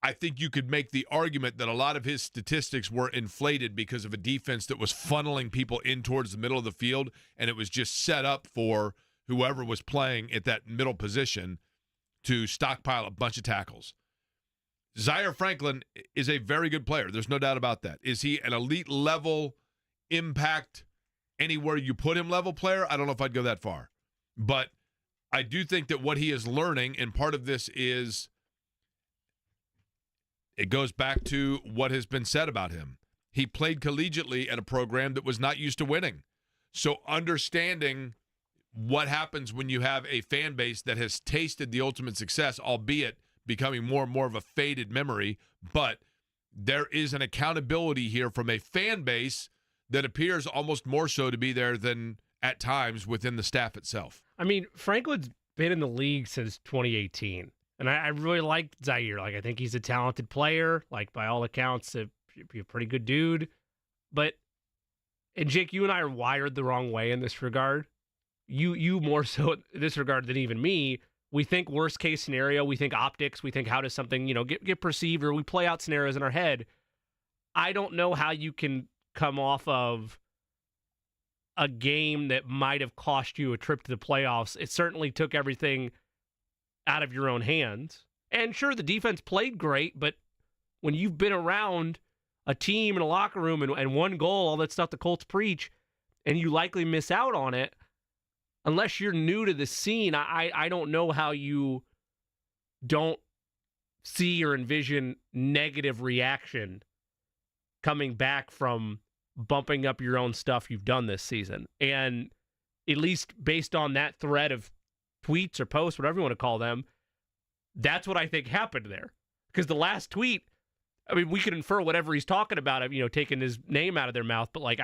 S1: I think you could make the argument that a lot of his statistics were inflated because of a defense that was funneling people in towards the middle of the field, and it was just set up for whoever was playing at that middle position to stockpile a bunch of tackles. Zaire Franklin is a very good player. There's no doubt about that. Is he an elite level impact anywhere you put him level player? I don't know if I'd go that far. But I do think that what he is learning, and part of this is it goes back to what has been said about him. He played collegiately at a program that was not used to winning. So understanding what happens when you have a fan base that has tasted the ultimate success, albeit becoming more and more of a faded memory, but there is an accountability here from a fan base that appears almost more so to be there than at times within the staff itself.
S2: I mean, Franklin's been in the league since 2018, and I really like Zaire. Like, I think he's a talented player. Like, by all accounts, a pretty good dude. But, and Jake, you and I are wired the wrong way in this regard. You more so in this regard than even me. We think worst case scenario. We think optics. We think how does something get perceived, or we play out scenarios in our head. I don't know how you can come off of a game that might have cost you a trip to the playoffs. It certainly took everything out of your own hands. And sure, the defense played great, but when you've been around a team in a locker room and one goal, all that stuff the Colts preach, and you likely miss out on it, unless you're new to the scene, I don't know how you don't see or envision negative reaction coming back from bumping up your own stuff you've done this season. And at least based on that thread of tweets or posts, whatever you want to call them, that's what I think happened there. Because the last tweet, I mean, we could infer whatever he's talking about, taking his name out of their mouth, but like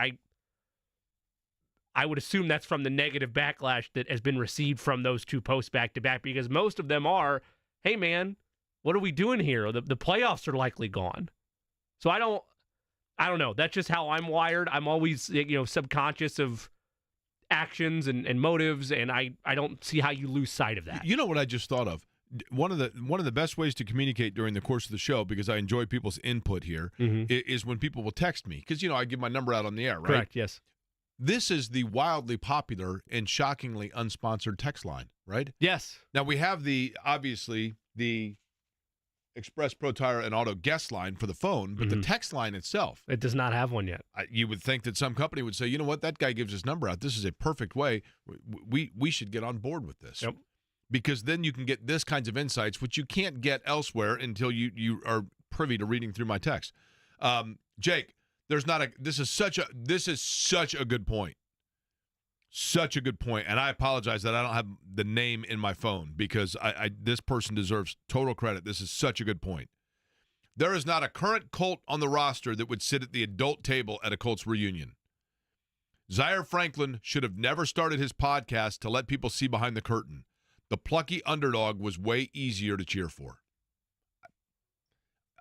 S2: I would assume that's from the negative backlash that has been received from those two posts back to back, because most of them are, hey, man, what are we doing here? The playoffs are likely gone. So I don't know. That's just how I'm wired. I'm always, subconscious of actions and motives, and I don't see how you lose sight of that.
S1: You know what I just thought of? One of the best ways to communicate during the course of the show, because I enjoy people's input here, is when people will text me. Because, I give my number out on the air, right?
S2: Correct, yes.
S1: This is the wildly popular and shockingly unsponsored text line, right?
S2: Yes.
S1: Now, we have obviously the Express Pro Tire and Auto guest line for the phone, but the text line itself.
S2: It does not have one yet.
S1: You would think that some company would say, you know what, that guy gives his number out. This is a perfect way. We should get on board with this.
S2: Yep. Because
S1: then you can get this kinds of insights, which you can't get elsewhere until you are privy to reading through my text. Jake, this is such a good point. Such a good point. And I apologize that I don't have the name in my phone, because this person deserves total credit. This is such a good point. There is not a current Colt on the roster that would sit at the adult table at a Colts reunion. Zaire Franklin should have never started his podcast to let people see behind the curtain. The plucky underdog was way easier to cheer for.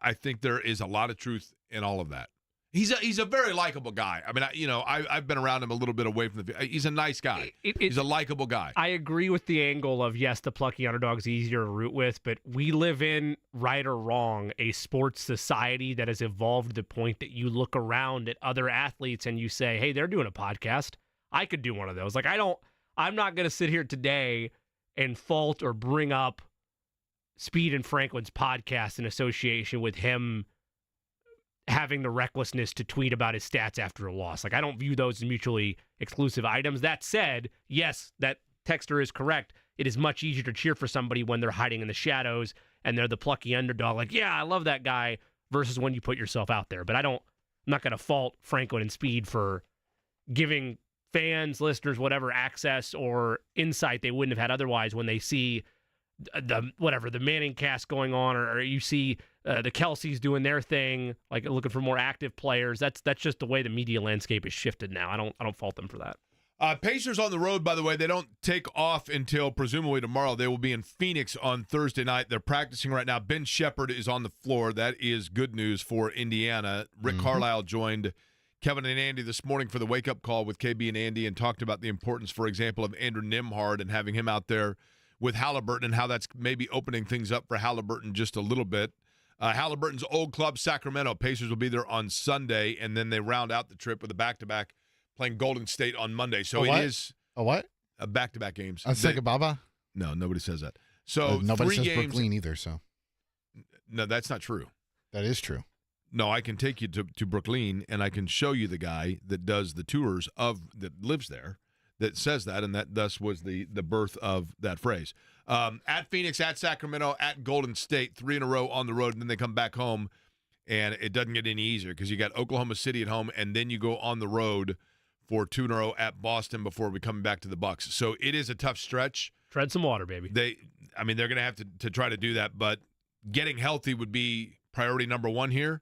S1: I think there is a lot of truth in all of that. He's a very likable guy. I mean, I've been around him a little bit away from the. He's a nice guy. He's a likable guy.
S2: I agree with the angle of, yes, the plucky underdog's easier to root with, but we live in, right or wrong, a sports society that has evolved to the point that you look around at other athletes and you say, hey, they're doing a podcast. I could do one of those. I'm not going to sit here today and fault or bring up Speed and Franklin's podcast in association with him having the recklessness to tweet about his stats after a loss. I don't view those as mutually exclusive items. That said, yes, that texter is correct. It is much easier to cheer for somebody when they're hiding in the shadows and they're the plucky underdog. Yeah, I love that guy, versus when you put yourself out there. But I'm not going to fault Franklin and Speed for giving fans, listeners, whatever, access or insight they wouldn't have had otherwise when they see the Manning cast going on, or you see the Kelce's doing their thing, looking for more active players. That's just the way the media landscape is shifted now. I don't fault them for that.
S1: Pacers on the road, by the way. They don't take off until presumably tomorrow. They will be in Phoenix on Thursday night. They're practicing right now. Ben Shepherd is on the floor. That is good news for Indiana. Rick Carlisle joined Kevin and Andy this morning for the wake-up call with KB and Andy and talked about the importance, for example, of Andrew Nembhard and having him out there with Halliburton and how that's maybe opening things up for Halliburton just a little bit. Halliburton's old club, Sacramento. Pacers will be there on Sunday, and then they round out the trip with a back-to-back playing Golden State on Monday. So it is
S3: a what?
S1: A back-to-back games.
S3: A Baba?
S1: No, nobody says that. So
S3: nobody
S1: 3
S3: says
S1: games.
S3: Brooklyn either. So
S1: no, that's not true.
S3: That is true.
S1: No, I can take you to Brooklyn, and I can show you the guy that does the tours that lives there, that says that, and that thus was the birth of that phrase. At Phoenix, at Sacramento, at Golden State, 3 in a row on the road, and then they come back home, and it doesn't get any easier because you got Oklahoma City at home, and then you go on the road for 2 in a row at Boston before we come back to the Bucks. So it is a tough stretch.
S2: Tread some water, baby.
S1: They're going to have to try to do that, but getting healthy would be priority number one here.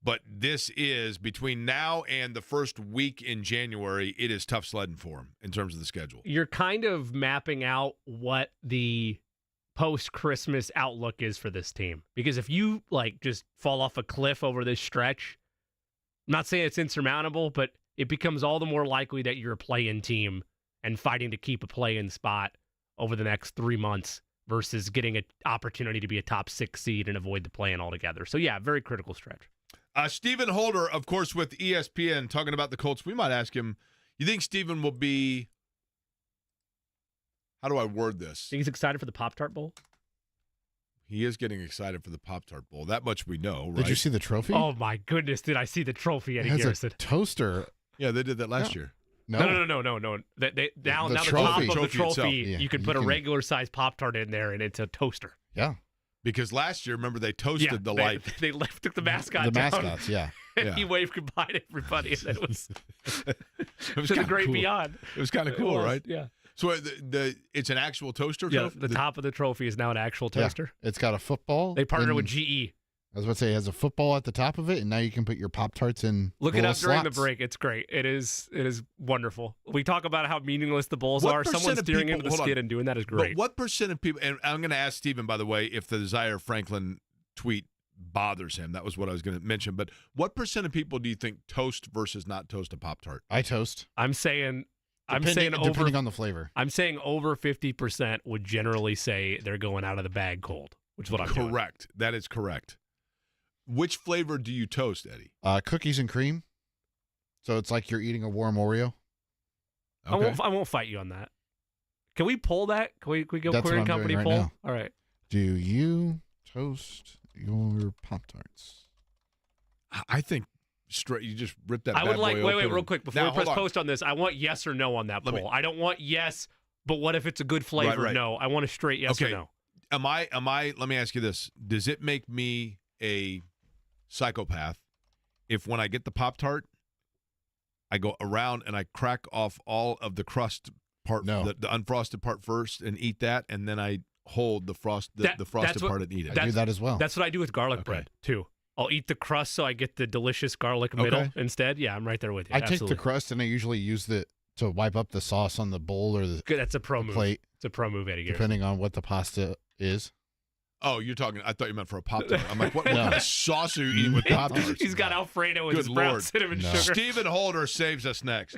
S1: But this is, between now and the first week in January, it is tough sledding for them in terms of the schedule.
S2: You're kind of mapping out what the post-Christmas outlook is for this team. Because if you, just fall off a cliff over this stretch, I'm not saying it's insurmountable, but it becomes all the more likely that you're a play-in team and fighting to keep a play-in spot over the next 3 months versus getting an opportunity to be a top 6 seed and avoid the play-in altogether. So, yeah, very critical stretch.
S1: Stephen Holder, of course, with ESPN, talking about the Colts. We might ask him, you think Stephen will be, how do I word this?
S2: Think he's excited for the Pop-Tart Bowl?
S1: He is getting excited for the Pop-Tart Bowl. That much we know, right?
S3: Did you see the trophy?
S2: Oh, my goodness, did I see the trophy, Eddie Garrison?
S3: It has a toaster.
S1: Yeah, they did that last year.
S2: No. Now the top
S3: trophy.
S2: of the trophy,
S1: itself.
S2: you can put a regular-sized Pop-Tart in there, and it's a toaster.
S3: Yeah.
S1: Because last year, remember, they toasted the light.
S2: They took the mascot
S3: The
S2: down.
S3: mascots, yeah.
S2: And he waved goodbye to everybody, and then it was
S1: it was
S2: to the great
S1: cool.
S2: beyond.
S1: It was kind of cool, right?
S2: Yeah.
S1: So it's an actual toaster?
S2: Yeah, the top of the trophy is now an actual toaster.
S3: Yeah. It's got a football.
S2: They partnered with GE.
S3: I was about to say it has a football at the top of it, and now you can put your Pop-Tarts in.
S2: Look it
S3: little
S2: up during the
S3: slots.
S2: break. It's great. It is wonderful. We talk about how meaningless the bowls
S1: What
S2: are.
S1: percent
S2: Someone
S1: of
S2: steering
S1: people-
S2: into the
S1: hold on.
S2: skid and doing that is great.
S1: But what percent of people, and I'm going to ask Stephen, by the way, if the Zaire Franklin tweet bothers him. That was what I was going to mention. But what percent of people do you think toast versus not toast a Pop-Tart?
S3: I toast.
S2: I'm saying
S3: Depending
S2: over
S3: on the flavor.
S2: I'm saying over 50% would generally say they're going out of the bag cold, which is what I'm doing.
S1: Correct. That is correct. Which flavor do you toast, Eddie?
S3: Cookies and cream. So it's like you're eating a warm Oreo.
S1: Okay.
S2: I won't fight you on that. Can we pull that? Can we go
S3: That's
S2: Queer
S3: what
S2: and
S3: I'm
S2: Company
S3: doing
S2: poll?
S3: right now.
S2: All right.
S3: Do you toast your Pop-Tarts?
S1: I think straight. You just rip that.
S2: I would
S1: bad
S2: like
S1: boy
S2: wait
S1: open.
S2: real quick before
S1: Now,
S2: we press
S1: hold on.
S2: post on this. I want yes or no on that
S1: Let me-
S2: poll. I don't want yes, but what if it's a good flavor?
S1: Right.
S2: No, I want a straight yes or
S1: Okay.
S2: no.
S1: Am I? Let me ask you this: does it make me a psychopath if when I get the Pop-Tart, I go around and I crack off all of the crust part,
S3: No.
S1: the unfrosted part first, and eat that, and then I hold the frosted
S2: that's
S1: part
S2: what-
S1: and eat it?
S3: I do that as well.
S2: That's what I do with garlic
S1: Okay.
S2: bread too. I'll eat the crust so I get the delicious garlic middle
S1: Okay.
S2: instead. Yeah, I'm right there with you.
S3: I take
S2: Absolutely.
S3: the crust and I usually use it to wipe up the sauce on the bowl or the
S2: Good. That's a pro move.
S3: plate,
S2: It's a pro move, Eddie Garrison.
S3: depending on what the pasta is.
S1: Oh, you're talking. I thought you meant for a Pop-Tart. I'm like, what
S3: No.
S1: kind of sauce are you eating with Pop-Tarts?
S2: He's got Alfredo with
S1: Good
S2: his brown
S1: Lord.
S2: cinnamon
S3: No.
S2: sugar.
S1: Stephen Holder saves us next.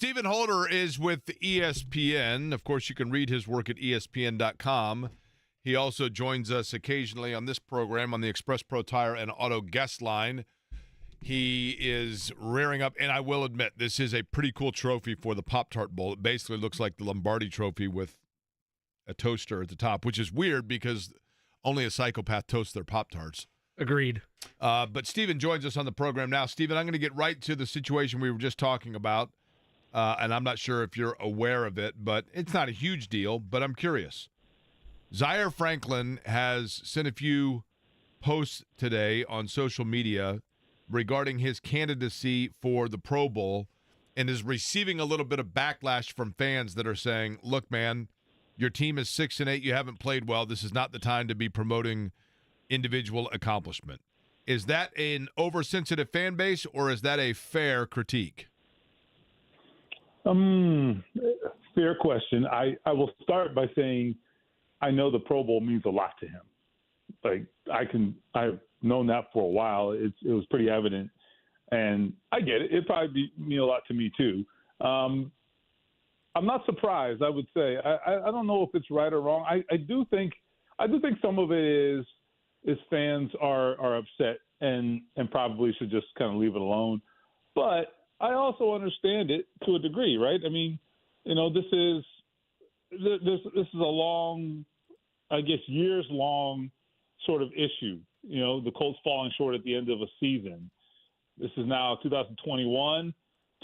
S1: Stephen Holder is with ESPN. Of course, you can read his work at ESPN.com. He also joins us occasionally on this program on the Express Pro Tire and Auto Guest Line. He is rearing up, and I will admit, this is a pretty cool trophy for the Pop-Tart Bowl. It basically looks like the Lombardi Trophy with a toaster at the top, which is weird because only a psychopath toasts their Pop-Tarts.
S2: Agreed.
S1: But Stephen joins us on the program now. Stephen, I'm going to get right to the situation we were just talking about, and I'm not sure if you're aware of it, but it's not a huge deal, but I'm curious. Zaire Franklin has sent a few posts today on social media regarding his candidacy for the Pro Bowl and is receiving a little bit of backlash from fans that are saying, look, man, your team is 6-8. You haven't played well. This is not the time to be promoting individual accomplishment. Is that an oversensitive fan base, or is that a fair critique?
S4: Fair question. I will start by saying I know the Pro Bowl means a lot to him. Like I've known that for a while. It was pretty evident, and I get it. It probably mean a lot to me too. I'm not surprised. I would say I don't know if it's right or wrong. I do think some of it is fans are upset and probably should just kind of leave it alone. But I also understand it to a degree, right? I mean, this is a long, I guess, years long sort of issue. The Colts falling short at the end of a season. This is now 2021,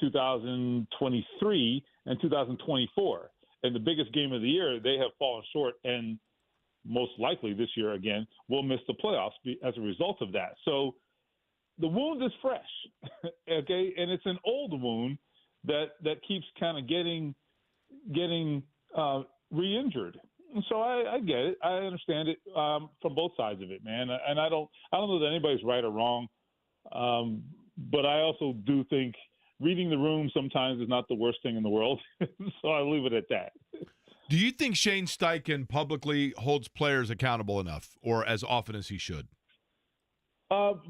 S4: 2023, and 2024. And the biggest game of the year, they have fallen short, and most likely this year again will miss the playoffs as a result of that. So the wound is fresh, okay, and it's an old wound that keeps kind of getting re-injured. And so I get it. I understand it from both sides of it, man. And I don't know that anybody's right or wrong, but I also do think reading the room sometimes is not the worst thing in the world. So I'll leave it at that.
S1: Do you think Shane Steichen publicly holds players accountable enough, or as often as he should?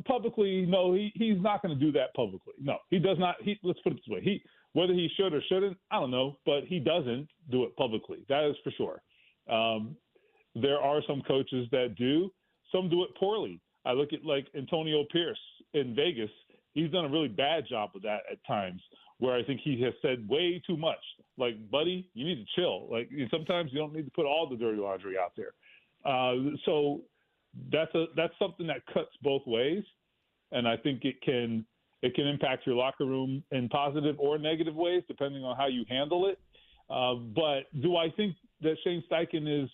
S4: Publicly, no. He's not going to do that publicly. No, he does not. Let's put it this way. Whether he should or shouldn't, I don't know, but he doesn't do it publicly. That is for sure. There are some coaches that do. Some do it poorly. I look at like Antonio Pierce in Vegas. He's done a really bad job of that at times, where I think he has said way too much. Like, buddy, you need to chill. Like, sometimes you don't need to put all the dirty laundry out there. So that's something that cuts both ways, and I think it can impact your locker room in positive or negative ways, depending on how you handle it. But do I think that Shane Steichen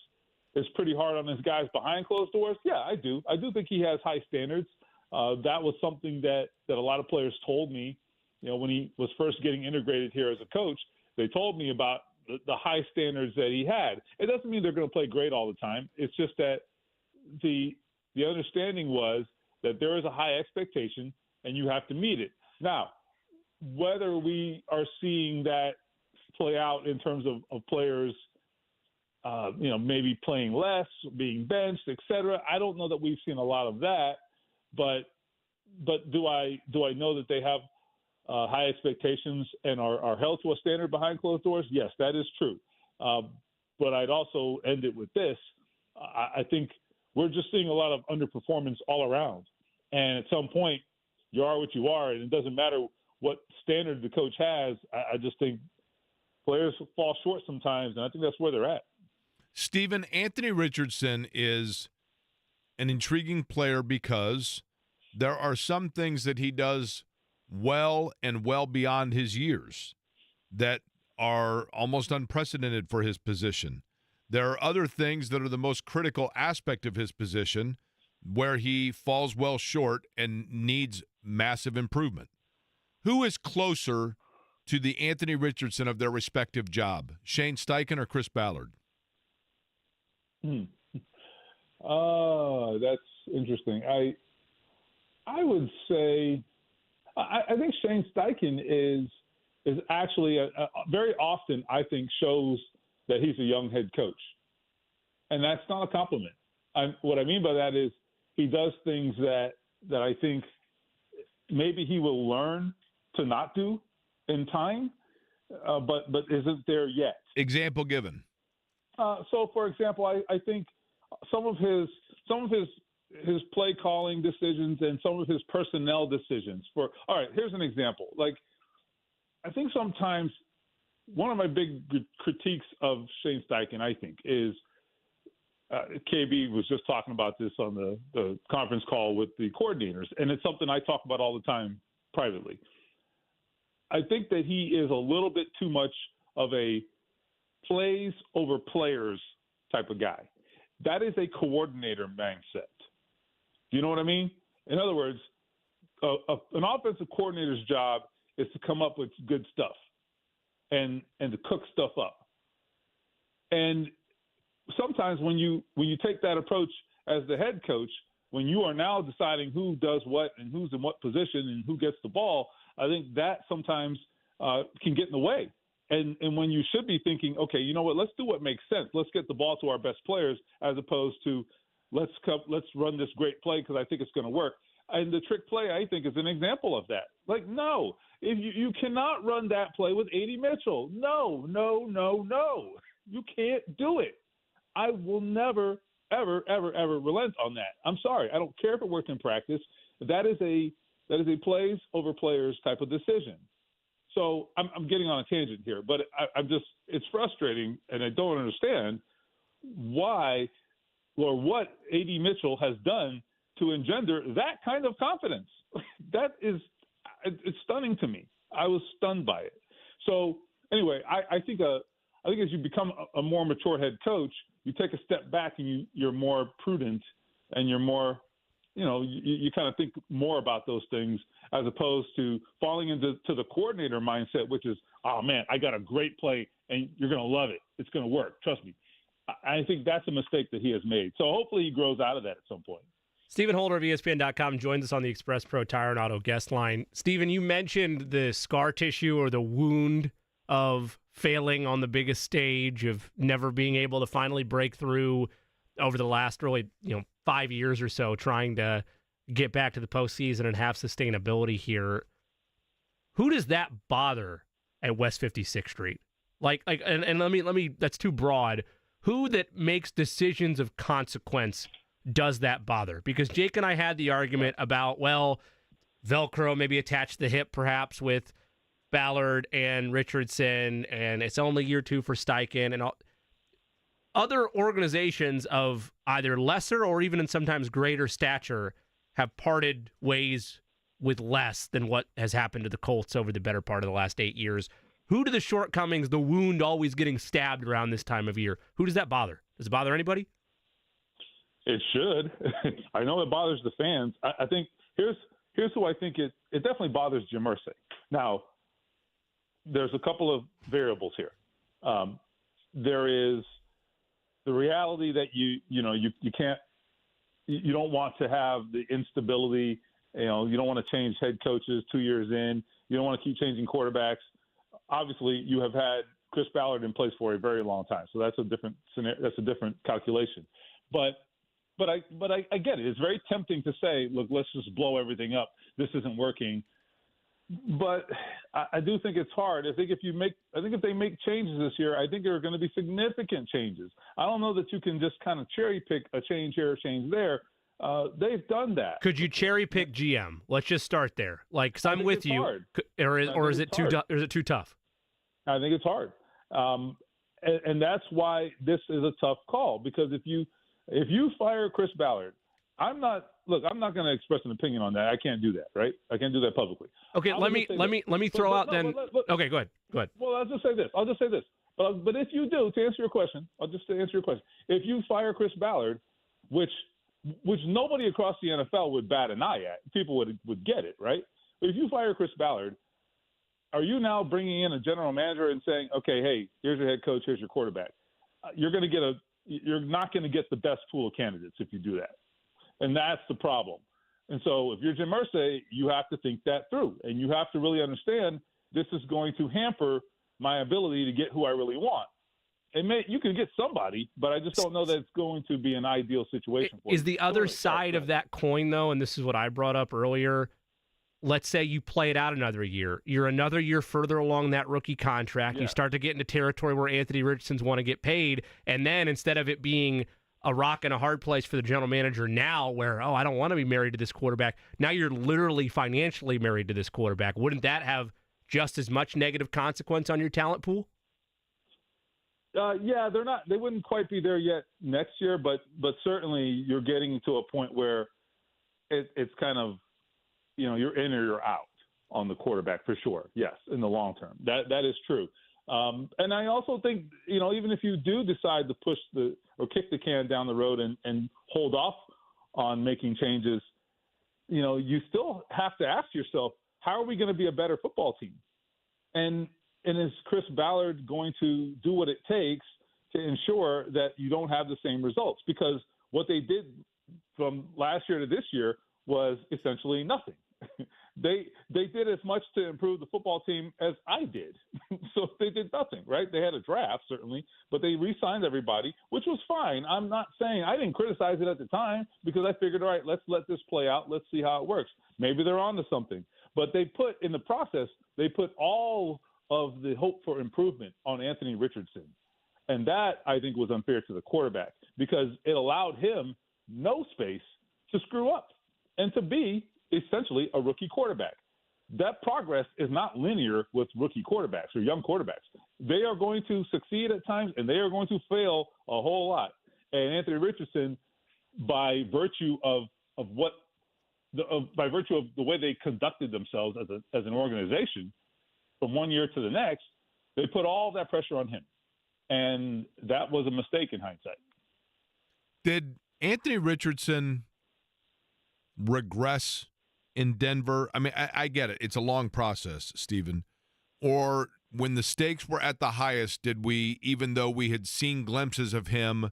S4: is pretty hard on his guys behind closed doors? Yeah, I do. I do think he has high standards. That was something that a lot of players told me, when he was first getting integrated here as a coach. They told me about the high standards that he had. It doesn't mean they're going to play great all the time. It's just that the understanding was that there is a high expectation and you have to meet it. Now, whether we are seeing that play out in terms of players, maybe playing less, being benched, et cetera, I don't know that we've seen a lot of that. But do I know that they have high expectations and are held to a standard behind closed doors? Yes, that is true. But I'd also end it with this. I think we're just seeing a lot of underperformance all around. And at some point, you are what you are, and it doesn't matter what standard the coach has. I just think players fall short sometimes, and I think that's where they're at.
S1: Stephen, Anthony Richardson is an intriguing player because there are some things that he does well and well beyond his years that are almost unprecedented for his position. There are other things that are the most critical aspect of his position where he falls well short and needs massive improvement. Who is closer to the Anthony Richardson of their respective job, Shane Steichen or Chris Ballard?
S4: Oh, that's interesting. I would say I think Shane Steichen is actually very often, I think, shows that he's a young head coach. And that's not a compliment. What I mean by that is he does things that I think maybe he will learn to not do in time. but isn't there yet.
S1: Example given.
S4: So, for example, I think some of his play calling decisions and some of his personnel decisions. All right, here's an example. Like, I think sometimes one of my big critiques of Shane Steichen, I think, is KB was just talking about this on the conference call with the coordinators, and it's something I talk about all the time privately. I think that he is a little bit too much of a plays over players type of guy. That is a coordinator mindset. Do you know what I mean? In other words, an offensive coordinator's job is to come up with good stuff and to cook stuff up. And sometimes when you take that approach as the head coach, when you are now deciding who does what and who's in what position and who gets the ball, I think that sometimes can get in the way. And when you should be thinking, okay, you know what, let's do what makes sense. Let's get the ball to our best players as opposed to let's run this great play because I think it's going to work. And the trick play, I think, is an example of that. Like, no, if you cannot run that play with A.D. Mitchell. No. You can't do it. I will never, ever, ever, ever relent on that. I'm sorry. I don't care if it worked in practice. That is a plays over players type of decision. So I'm getting on a tangent here, but it's frustrating, and I don't understand why or what A.D. Mitchell has done to engender that kind of confidence. It's stunning to me. I was stunned by it. So anyway, I think as you become a more mature head coach, you take a step back and you're more prudent and you're more, you kind of think more about those things as opposed to falling into the coordinator mindset, which is, oh man, I got a great play and you're going to love it. It's going to work. Trust me. I think that's a mistake that he has made. So hopefully he grows out of that at some point.
S2: Stephen Holder of ESPN.com joins us on the Express Pro Tire and Auto guest line. Stephen, you mentioned the scar tissue or the wound of failing on the biggest stage, of never being able to finally break through over the last really 5 years or so, trying to get back to the postseason and have sustainability here. Who does that bother at West 56th Street? And let me that's too broad. Who that makes decisions of consequence does that bother? Because Jake and I had the argument about, well, Velcro maybe attached to the hip perhaps with Ballard and Richardson, and it's only year 2 for Steichen, and all. Other organizations of either lesser or even in sometimes greater stature have parted ways with less than what has happened to the Colts over the better part of the last 8 years. Who do the shortcomings, the wound always getting stabbed around this time of year, who does that bother? Does it bother anybody?
S4: It should. I know it bothers the fans. I think here's who I think it definitely bothers Jim Irsay. Now, there's a couple of variables here. There is the reality that you don't want to have the instability. You don't want to change head coaches 2 years in. You don't want to keep changing quarterbacks. Obviously, you have had Chris Ballard in place for a very long time, so that's a different scenario. That's a different calculation. But I get it. It's very tempting to say, look, let's just blow everything up. This isn't working. But I do think it's hard. I think if they make changes this year, I think there are going to be significant changes. I don't know that you can just kind of cherry pick a change here, a change there. They've done that.
S2: Could you cherry pick GM? Let's just start there. Because I'm with you.
S4: Hard.
S2: Or is it too tough?
S4: I think it's hard. And that's why this is a tough call, because if you fire Chris Ballard, I'm not going to express an opinion on that. I can't do that, right? I can't do that publicly.
S2: Okay, let me throw out then. Okay, go ahead.
S4: Well, I'll just say this. But if you do, to answer your question, if you fire Chris Ballard, which nobody across the NFL would bat an eye at, people would get it, right? But if you fire Chris Ballard, are you now bringing in a general manager and saying, okay, hey, here's your head coach, here's your quarterback? You're not going to get the best pool of candidates if you do that. And that's the problem. And so if you're Jim Irsay, you have to think that through. And you have to really understand this is going to hamper my ability to get who I really want. You can get somebody, but I just don't know that it's going to be an ideal situation for you.
S2: Is the other side of that coin, though, and this is what I brought up earlier, let's say you play it out another year. You're another year further along that rookie contract.
S4: Yeah.
S2: You start to get into territory where Anthony Richardson's want to get paid. And then instead of it being a rock and a hard place for the general manager now where, I don't want to be married to this quarterback. Now you're literally financially married to this quarterback. Wouldn't that have just as much negative consequence on your talent pool?
S4: Yeah, they wouldn't quite be there yet next year, but certainly you're getting to a point where it's kind of, you're in or you're out on the quarterback for sure. Yes, in the long term. That is true. And I also think, even if you do decide to push or kick the can down the road and hold off on making changes, you still have to ask yourself, how are we going to be a better football team? And is Chris Ballard going to do what it takes to ensure that you don't have the same results? Because what they did from last year to this year was essentially nothing. They did as much to improve the football team as I did. So they did nothing, right? They had a draft, certainly, but they re-signed everybody, which was fine. I'm not saying – I didn't criticize it at the time because I figured, all right, let's let this play out. Let's see how it works. Maybe they're on to something. But they put – in the process, they put all of the hope for improvement on Anthony Richardson. And that, I think, was unfair to the quarterback because it allowed him no space to screw up and to be essentially a rookie quarterback. That progress is not linear with rookie quarterbacks or young quarterbacks. They are going to succeed at times and they are going to fail a whole lot. And Anthony Richardson, by virtue of the way they conducted themselves as an organization from one year to the next, they put all that pressure on him. And that was a mistake in hindsight.
S1: Did Anthony Richardson regress in Denver? I mean, I get it. It's a long process, Stephen. Or when the stakes were at the highest, did we, even though we had seen glimpses of him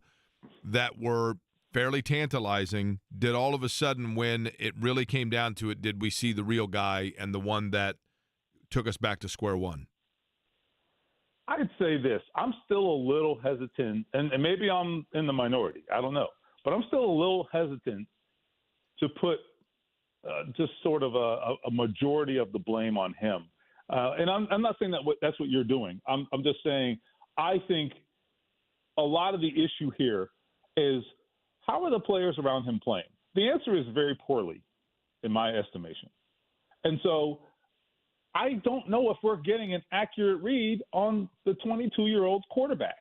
S1: that were fairly tantalizing, did all of a sudden when it really came down to it, did we see the real guy and the one that took us back to square one?
S4: I'd say this. I'm still a little hesitant, and maybe I'm in the minority. I don't know. But I'm still a little hesitant to put just sort of a majority of the blame on him. And I'm not saying that's what you're doing. I'm just saying I think a lot of the issue here is how are the players around him playing? The answer is very poorly, in my estimation. And so I don't know if we're getting an accurate read on the 22-year-old quarterback.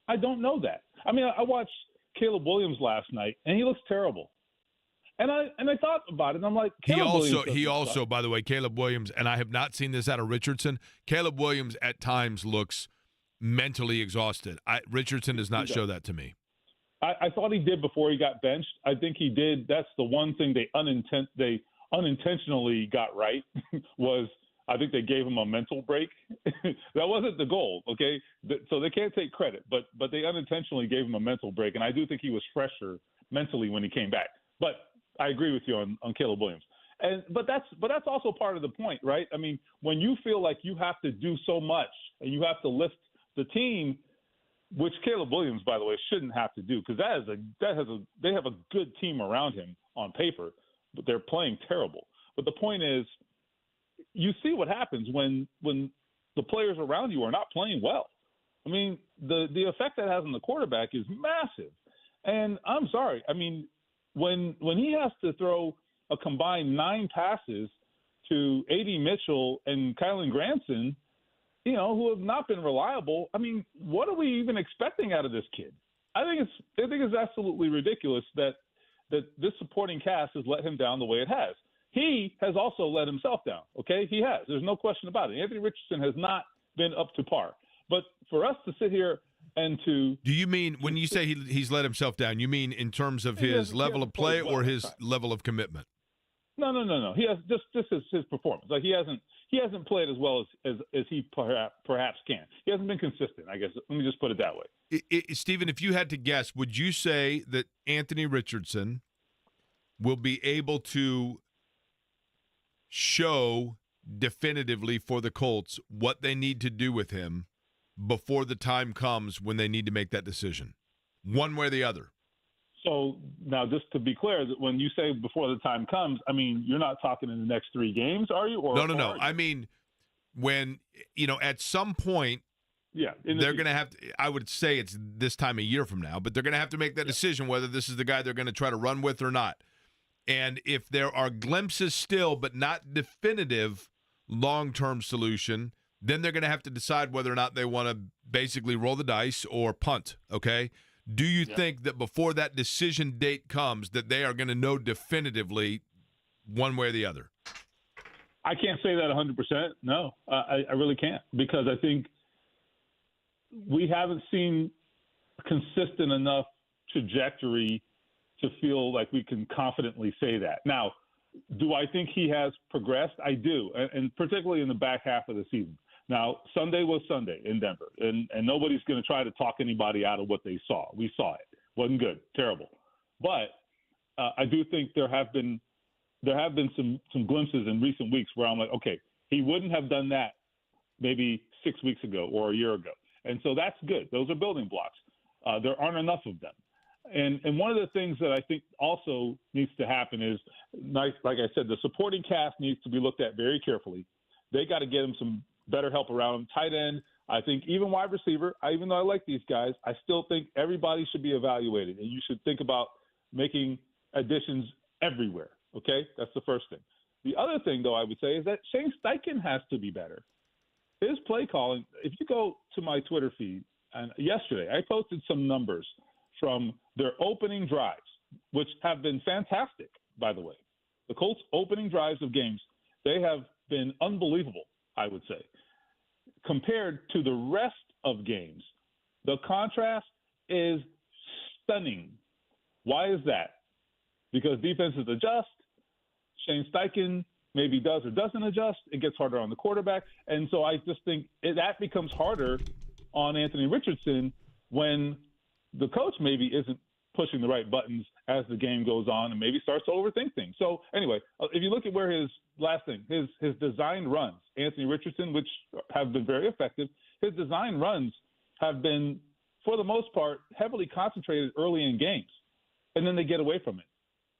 S4: I don't know that. I mean, I watched Caleb Williams last night, and he looks terrible. And I thought about it, and I'm like,
S1: he also, by the way, Caleb Williams, and I have not seen this out of Richardson. Caleb Williams at times looks mentally exhausted. Richardson does not show that to me.
S4: I thought he did before he got benched. I think he did. That's the one thing they unintentionally got right was I think they gave him a mental break. That wasn't the goal, okay? So they can't take credit, but they unintentionally gave him a mental break, and I do think he was fresher mentally when he came back. But I agree with you on Caleb Williams. But that's also part of the point, right? I mean, when you feel like you have to do so much and you have to lift the team, which Caleb Williams, by the way, shouldn't have to do because they have a good team around him on paper, but they're playing terrible. But the point is, you see what happens when the players around you are not playing well. I mean, the effect that has on the quarterback is massive. And I'm sorry, I mean, when he has to throw a combined 9 passes to A.D. Mitchell and Kylan Granson, who have not been reliable, I mean, what are we even expecting out of this kid? I think it's absolutely ridiculous that this supporting cast has let him down the way it has. He has also let himself down, okay? He has. There's no question about it. Anthony Richardson has not been up to par. But for us to sit here and to –
S1: Do you mean when you say he's let himself down, you mean in terms of his level of play or his level of commitment?
S4: No. He has just his performance. Like he hasn't played as well as he perhaps can. He hasn't been consistent, I guess. Let me just put it that way.
S1: Stephen, if you had to guess, would you say that Anthony Richardson will be able to show definitively for the Colts what they need to do with him before the time comes when they need to make that decision, one way or the other?
S4: So now, just to be clear, that when you say before the time comes, I mean, you're not talking in the next 3 games, are you? Or,
S1: No. I mean, when, at some point, they're going to have to, I would say it's this time a year from now, but they're going to have to make that decision whether this is the guy they're going to try to run with or not. And if there are glimpses still, but not definitive long-term solution, then they're going to have to decide whether or not they want to basically roll the dice or punt, okay? Do you think that before that decision date comes that they are going to know definitively one way or the other?
S4: I can't say that 100%. No, I really can't, because I think we haven't seen consistent enough trajectory to feel like we can confidently say that. Now, do I think he has progressed? I do, and particularly in the back half of the season. Now, Sunday was Sunday in Denver, and nobody's going to try to talk anybody out of what they saw. We saw it. Wasn't good. Terrible. But I do think there have been some glimpses in recent weeks where I'm like, okay, he wouldn't have done that maybe 6 weeks ago or a year ago. And so that's good. Those are building blocks. There aren't enough of them. And one of the things that I think also needs to happen is, like I said, the supporting cast needs to be looked at very carefully. They got to get him some better help around him. Tight end, I think even wide receiver, even though I like these guys, I still think everybody should be evaluated. And you should think about making additions everywhere, okay? That's the first thing. The other thing, though, I would say is that Shane Steichen has to be better. His play calling, if you go to my Twitter feed, and yesterday I posted some numbers from their opening drives, which have been fantastic, by the way. The Colts' opening drives of games, they have been unbelievable, I would say. Compared to the rest of games, the contrast is stunning. Why is that? Because defenses adjust. Shane Steichen maybe does or doesn't adjust. It gets harder on the quarterback. And so I just think that becomes harder on Anthony Richardson when the coach maybe isn't pushing the right buttons as the game goes on and maybe starts to overthink things. So anyway, if you look at where his designed runs, Anthony Richardson, which have been very effective, his design runs have been, for the most part, heavily concentrated early in games. And then they get away from it.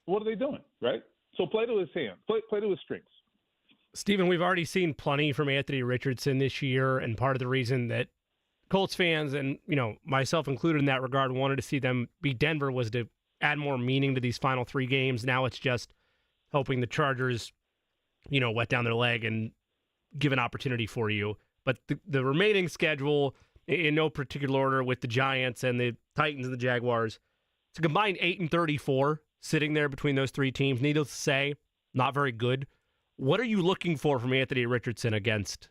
S4: What are they doing, right? So play to his hand, play to his strengths.
S2: Stephen, we've already seen plenty from Anthony Richardson this year, and part of the reason that Colts fans, and myself included in that regard, wanted to see them beat Denver was to add more meaning to these final 3 games. Now it's just hoping the Chargers, wet down their leg and give an opportunity for you. But the remaining schedule, in no particular order, with the Giants and the Titans and the Jaguars, it's a combined 8-34 sitting there between those 3 teams. Needless to say, not very good. What are you looking for from Anthony Richardson against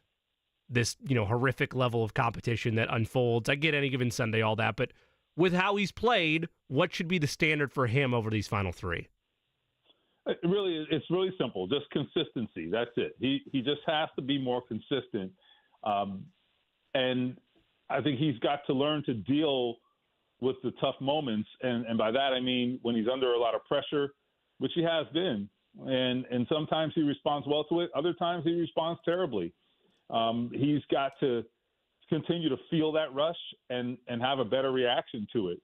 S2: this, horrific level of competition that unfolds? I get any given Sunday, all that, but with how he's played, what should be the standard for him over these final 3?
S4: It's really simple. Just consistency. That's it. He just has to be more consistent. And I think he's got to learn to deal with the tough moments. And by that, I mean, when he's under a lot of pressure, which he has been, and sometimes he responds well to it. Other times he responds terribly. He's got to continue to feel that rush and have a better reaction to it.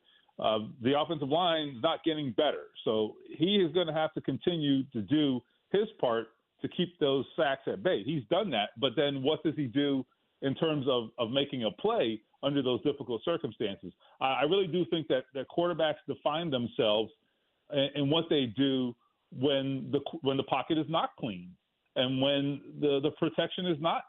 S4: The offensive line is not getting better. So he is going to have to continue to do his part to keep those sacks at bay. He's done that, but then what does he do in terms of making a play under those difficult circumstances? I really do think that quarterbacks define themselves in what they do when the pocket is not clean and when the protection is not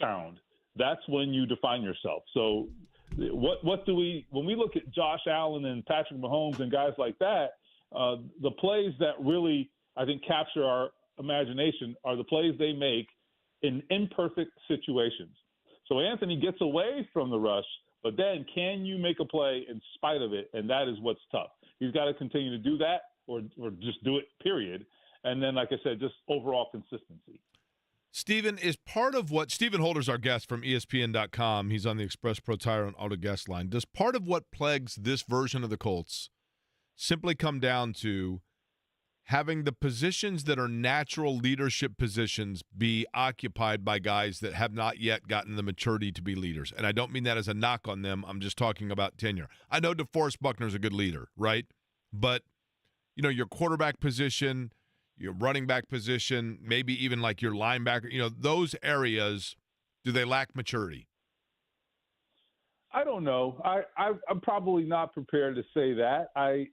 S4: sound. That's when you define yourself. So what do we, when we look at Josh Allen and Patrick Mahomes and guys like that, the plays that really, I think, capture our imagination are the plays they make in imperfect situations. So Anthony gets away from the rush, but then can you make a play in spite of it? And that is what's tough. He's got to continue to do that or just do it, period. And then, like I said, just overall consistency.
S1: Stephen, is part of what – Stephen Holder's our guest from ESPN.com. He's on the Express Pro Tire and Auto guest line. Does part of what plagues this version of the Colts simply come down to having the positions that are natural leadership positions be occupied by guys that have not yet gotten the maturity to be leaders? And I don't mean that as a knock on them. I'm just talking about tenure. I know DeForest Buckner's a good leader, right? but your quarterback position, your running back position, maybe even like your linebacker, those areas, do they lack maturity?
S4: I don't know. I'm probably not prepared to say that. I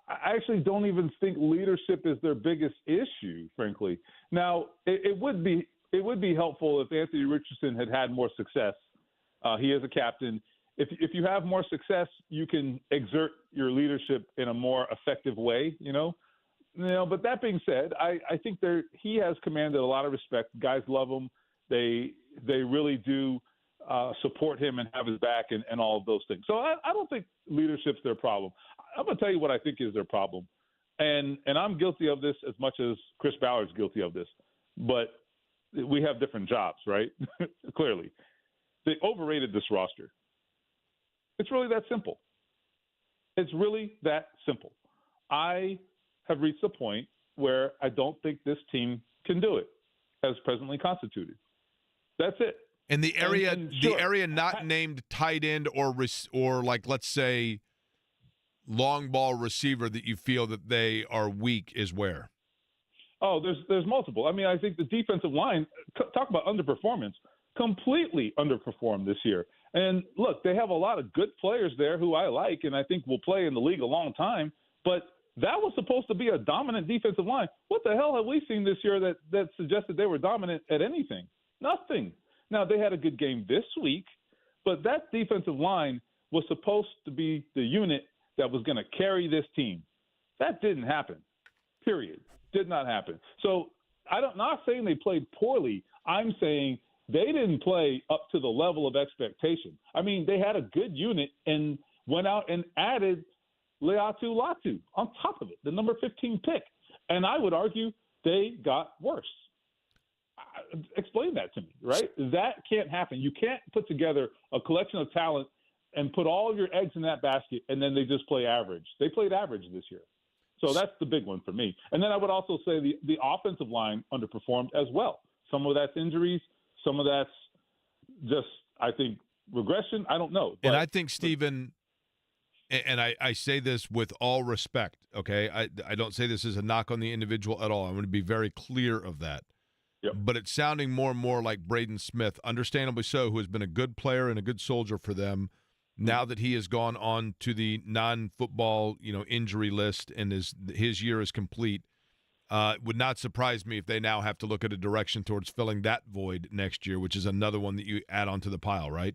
S4: actually don't even think leadership is their biggest issue, frankly. Now, it would be helpful if Anthony Richardson had more success. He is a captain. If you have more success, you can exert your leadership in a more effective way, But that being said, I think he has commanded a lot of respect. Guys love him. They really do support him and have his back and all of those things. So I don't think leadership's their problem. I'm going to tell you what I think is their problem. And I'm guilty of this as much as Chris Ballard's guilty of this. But we have different jobs, right? Clearly. They overrated this roster. It's really that simple. It's really that simple. I have reached a point where I don't think this team can do it as presently constituted. That's it.
S1: And the area,
S4: sure,
S1: the area not named tight end or like, let's say, long ball receiver that you feel that they are weak is where?
S4: Oh, there's multiple. I mean, I think the defensive line, talk about underperformance, completely underperformed this year. And look, they have a lot of good players there who I like and I think will play in the league a long time. But that was supposed to be a dominant defensive line. What the hell have we seen this year that suggested they were dominant at anything? Nothing. Now, they had a good game this week, but that defensive line was supposed to be the unit that was going to carry this team. That didn't happen, period. Did not happen. So I'm not saying they played poorly. I'm saying they didn't play up to the level of expectation. I mean, they had a good unit and went out and added Leatu Latu on top of it, the number 15 pick. And I would argue they got worse. Explain that to me, right? That can't happen. You can't put together a collection of talent and put all of your eggs in that basket and then they just play average. They played average this year. So that's the big one for me. And then I would also say the offensive line underperformed as well. Some of that's injuries. Some of that's just, I think, regression. I don't know.
S1: And I think, Stephen, and I say this with all respect, okay? I don't say this as a knock on the individual at all. I'm going to be very clear of that.
S4: Yep.
S1: But it's sounding more and more like Braden Smith, understandably so, who has been a good player and a good soldier for them. Now that he has gone on to the non-football, injury list and his year is complete, would not surprise me if they now have to look at a direction towards filling that void next year, which is another one that you add onto the pile, right?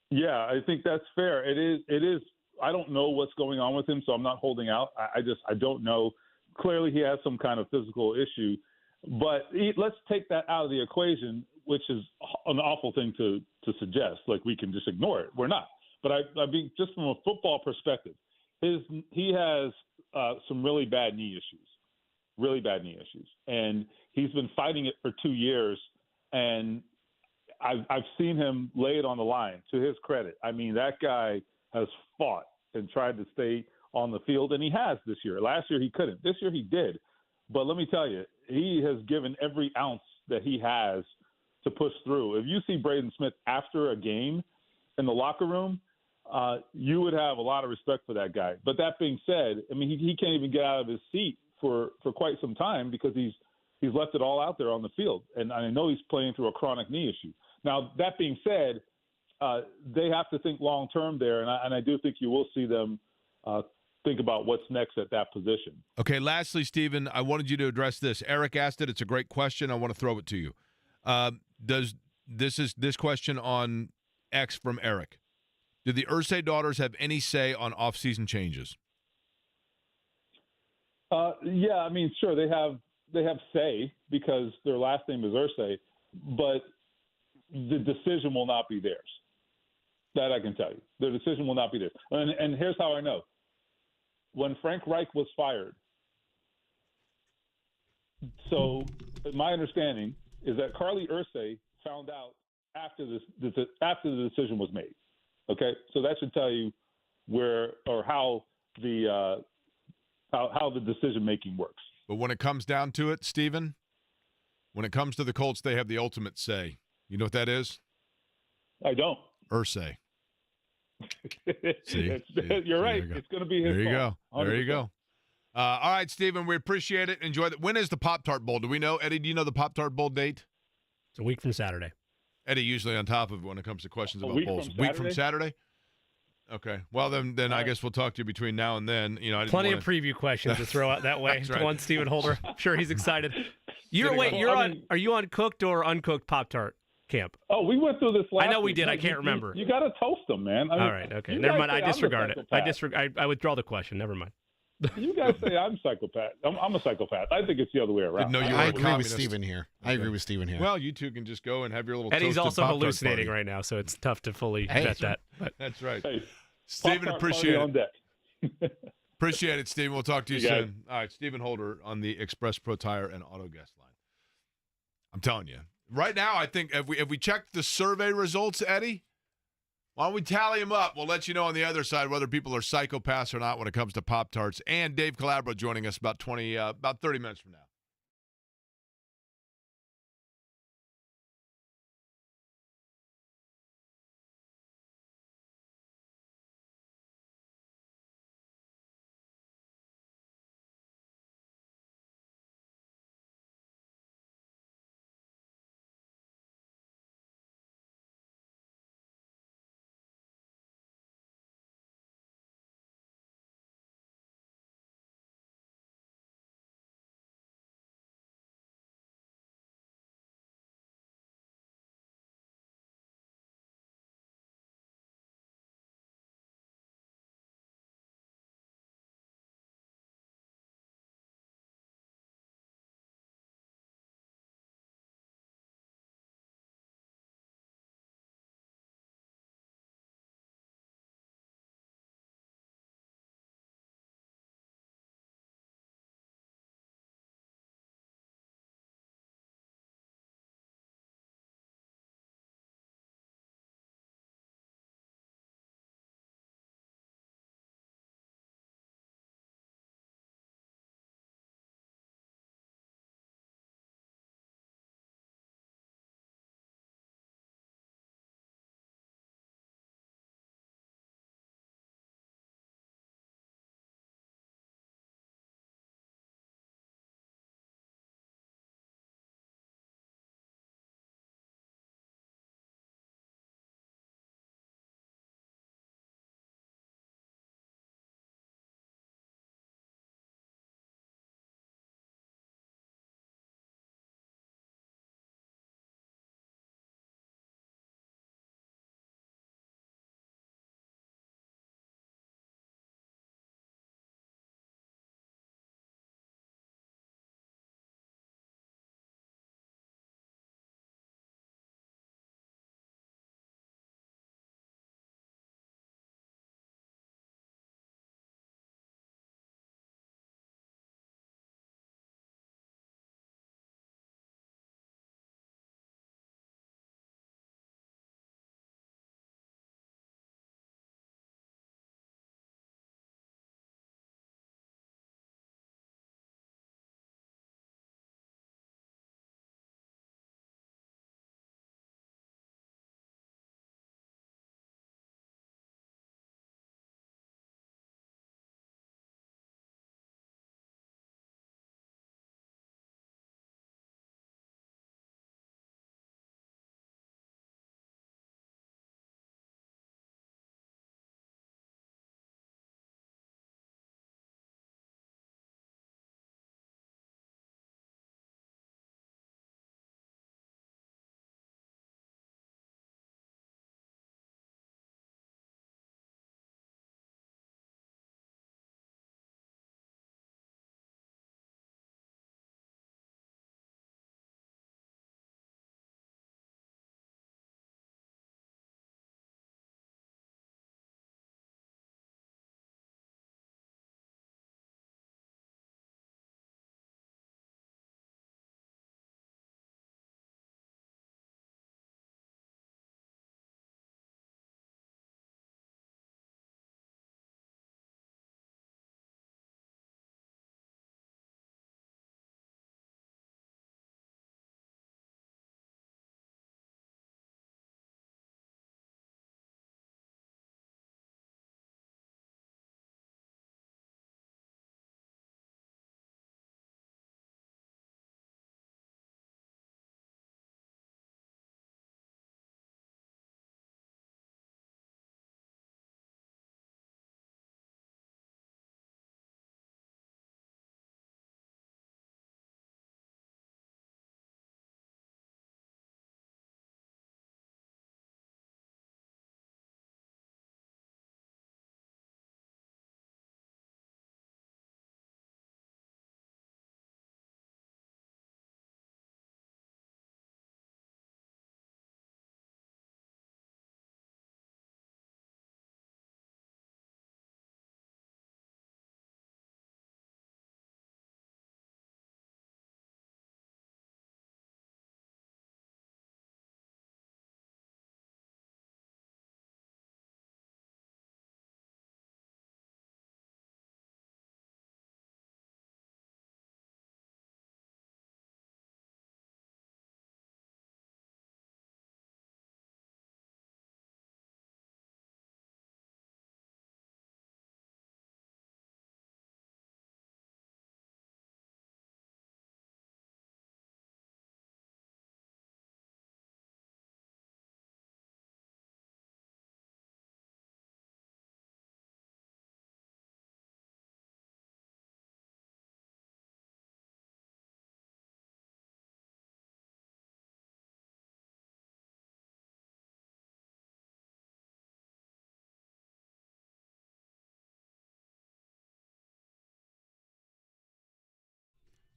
S4: Yeah, I think that's fair. It is. I don't know what's going on with him, so I'm not holding out. I don't know. Clearly, he has some kind of physical issue, but let's take that out of the equation, which is an awful thing to suggest. Like we can just ignore it. We're not. But I mean, just from a football perspective, he has some really bad knee issues, and he's been fighting it for 2 years. And I've seen him lay it on the line. To his credit, I mean, that guy has fought and tried to stay on the field, and he has this year. Last year he couldn't. This year he did. But let me tell you, he has given every ounce that he has to push through. If you see Braden Smith after a game in the locker room, you would have a lot of respect for that guy. But that being said, I mean, he can't even get out of his seat for quite some time because he's left it all out there on the field. And I know he's playing through a chronic knee issue. Now, that being said, they have to think long term there, and I do think you will see them think about what's next at that position.
S1: Okay, lastly, Stephen, I wanted you to address this. Eric asked it. It's a great question. I want to throw it to you. This question on X from Eric. Do the Irsay daughters have any say on off-season changes?
S4: Yeah, I mean, sure, they have say because their last name is Irsay, but the decision will not be theirs. That I can tell you. Their decision will not be theirs. And here's how I know. When Frank Reich was fired, so my understanding is that Carly Irsay found out after the decision was made. Okay, so that should tell you how the decision making works.
S1: But when it comes down to it, Stephen, when it comes to the Colts, they have the ultimate say. You know what that is?
S4: I don't.
S1: Irsay.
S4: You're right. It's going to be his
S1: There you
S4: fault.
S1: go.
S4: 100%.
S1: There you go. All right, Stephen, we appreciate it. Enjoy it. When is the Pop-Tart Bowl? Do we know? Eddie, do you know the Pop-Tart Bowl date?
S2: It's a week from Saturday.
S1: Eddie usually on top of it when it comes to questions
S4: A
S1: about
S4: week
S1: bowls.
S4: from
S1: Week from Saturday? Okay. Well, then I guess we'll talk to you between now and then. You know, I didn't
S2: Plenty
S1: wanna...
S2: of preview questions to throw out that way.
S1: That's right.
S2: One Stephen Holder. I'm sure he's excited. Are you on cooked or uncooked Pop-Tart camp?
S4: Oh, we went through this last
S2: I know we
S4: week.
S2: did. I can't remember.
S4: You got to toast them, man. I mean,
S2: All right. Okay.
S4: you
S2: Never
S4: guys
S2: mind.
S4: say
S2: I
S4: I'm the
S2: disregard it.
S4: psychopath.
S2: I withdraw the question. Never mind.
S4: You guys say I'm psychopath. I'm a psychopath. I think it's the other way around.
S1: Didn't know you
S3: I
S1: were a
S3: agree with
S1: communist.
S3: Stephen here. I agree with Stephen here.
S1: Well, you two can just go and have your little
S2: Eddie's
S1: toasted
S2: also
S1: Pop-Tart
S2: hallucinating
S1: party.
S2: right now, so it's tough to fully
S3: Hey.
S2: vet that. But
S1: That's right.
S4: Hey,
S1: Stephen,
S4: Pop-Tart
S1: appreciate
S4: party
S1: it.
S4: on deck.
S1: Appreciate it, Stephen. We'll talk to you
S4: You got
S1: soon. All right, Stephen Holder on the Express Pro Tire and Auto Guest line. I'm telling you, right now, I think if we check the survey results, Eddie, why don't we tally them up? We'll let you know on the other side whether people are psychopaths or not when it comes to Pop-Tarts. And Dave Calabro joining us about 30 minutes from now.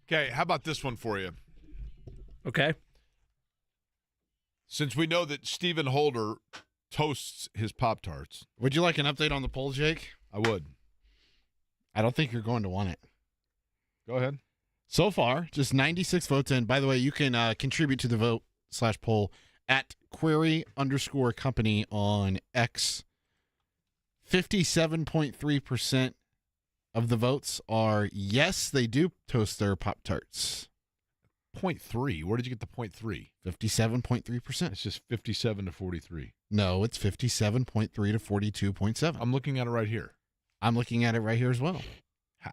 S1: Okay, how about this one for you?
S2: Okay.
S1: Since we know that Stephen Holder toasts his Pop-Tarts,
S3: Would you like an update on the poll, Jake?
S1: I would.
S3: I don't think you're going to want it.
S1: Go ahead.
S3: So far, just 96 votes in. By the way, you can contribute to the vote/poll at @query_company on X. 57.3% of the votes are yes, they do toast their Pop-Tarts.
S1: 0.3. Where did you get the 0.3?
S3: 57.3%.
S1: It's just 57 to 43.
S3: No, it's 57.3 to 42.7.
S1: I'm looking at it right here.
S3: I'm looking at it right here as well.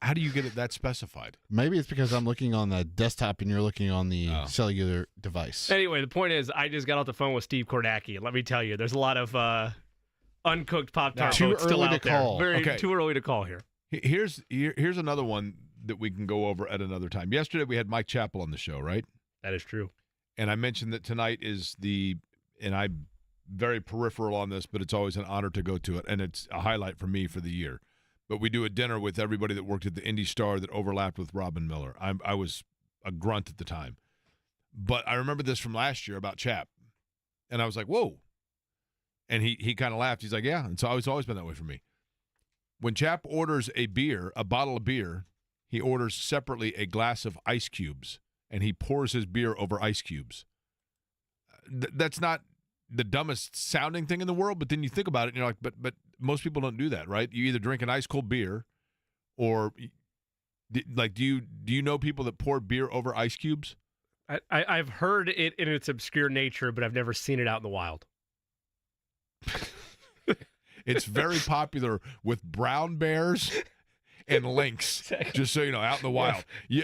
S1: How do you get it that specified?
S3: Maybe it's because I'm looking on the desktop and you're looking on the cellular device.
S2: Anyway, the point is, I just got off the phone with Steve Kordacki. Let me tell you, there's a lot of uncooked Pop-Tart
S3: Too
S2: votes still
S3: early
S2: out
S3: to
S2: there.
S3: call.
S2: Too early to call here.
S1: Here's another one that we can go over at another time. Yesterday we had Mike Chappell on the show, right?
S2: That is true.
S1: And I mentioned that tonight is and I'm very peripheral on this, but it's always an honor to go to it, and it's a highlight for me for the year. But we do a dinner with everybody that worked at the Indy Star that overlapped with Robin Miller. I was a grunt at the time. But I remember this from last year about Chap. And I was like, whoa. And he kind of laughed. He's like, yeah. And so it's always been that way for me. When Chap orders a bottle of beer, he orders separately a glass of ice cubes, and he pours his beer over ice cubes. That's not the dumbest sounding thing in the world, but then you think about it, and you're like, but most people don't do that, right? You either drink an ice cold beer, or like, do you know people that pour beer over ice cubes?
S2: I've heard it in its obscure nature, but I've never seen it out in the wild.
S1: It's very popular with brown bears and lynx, just so you know, out in the wild. Yeah,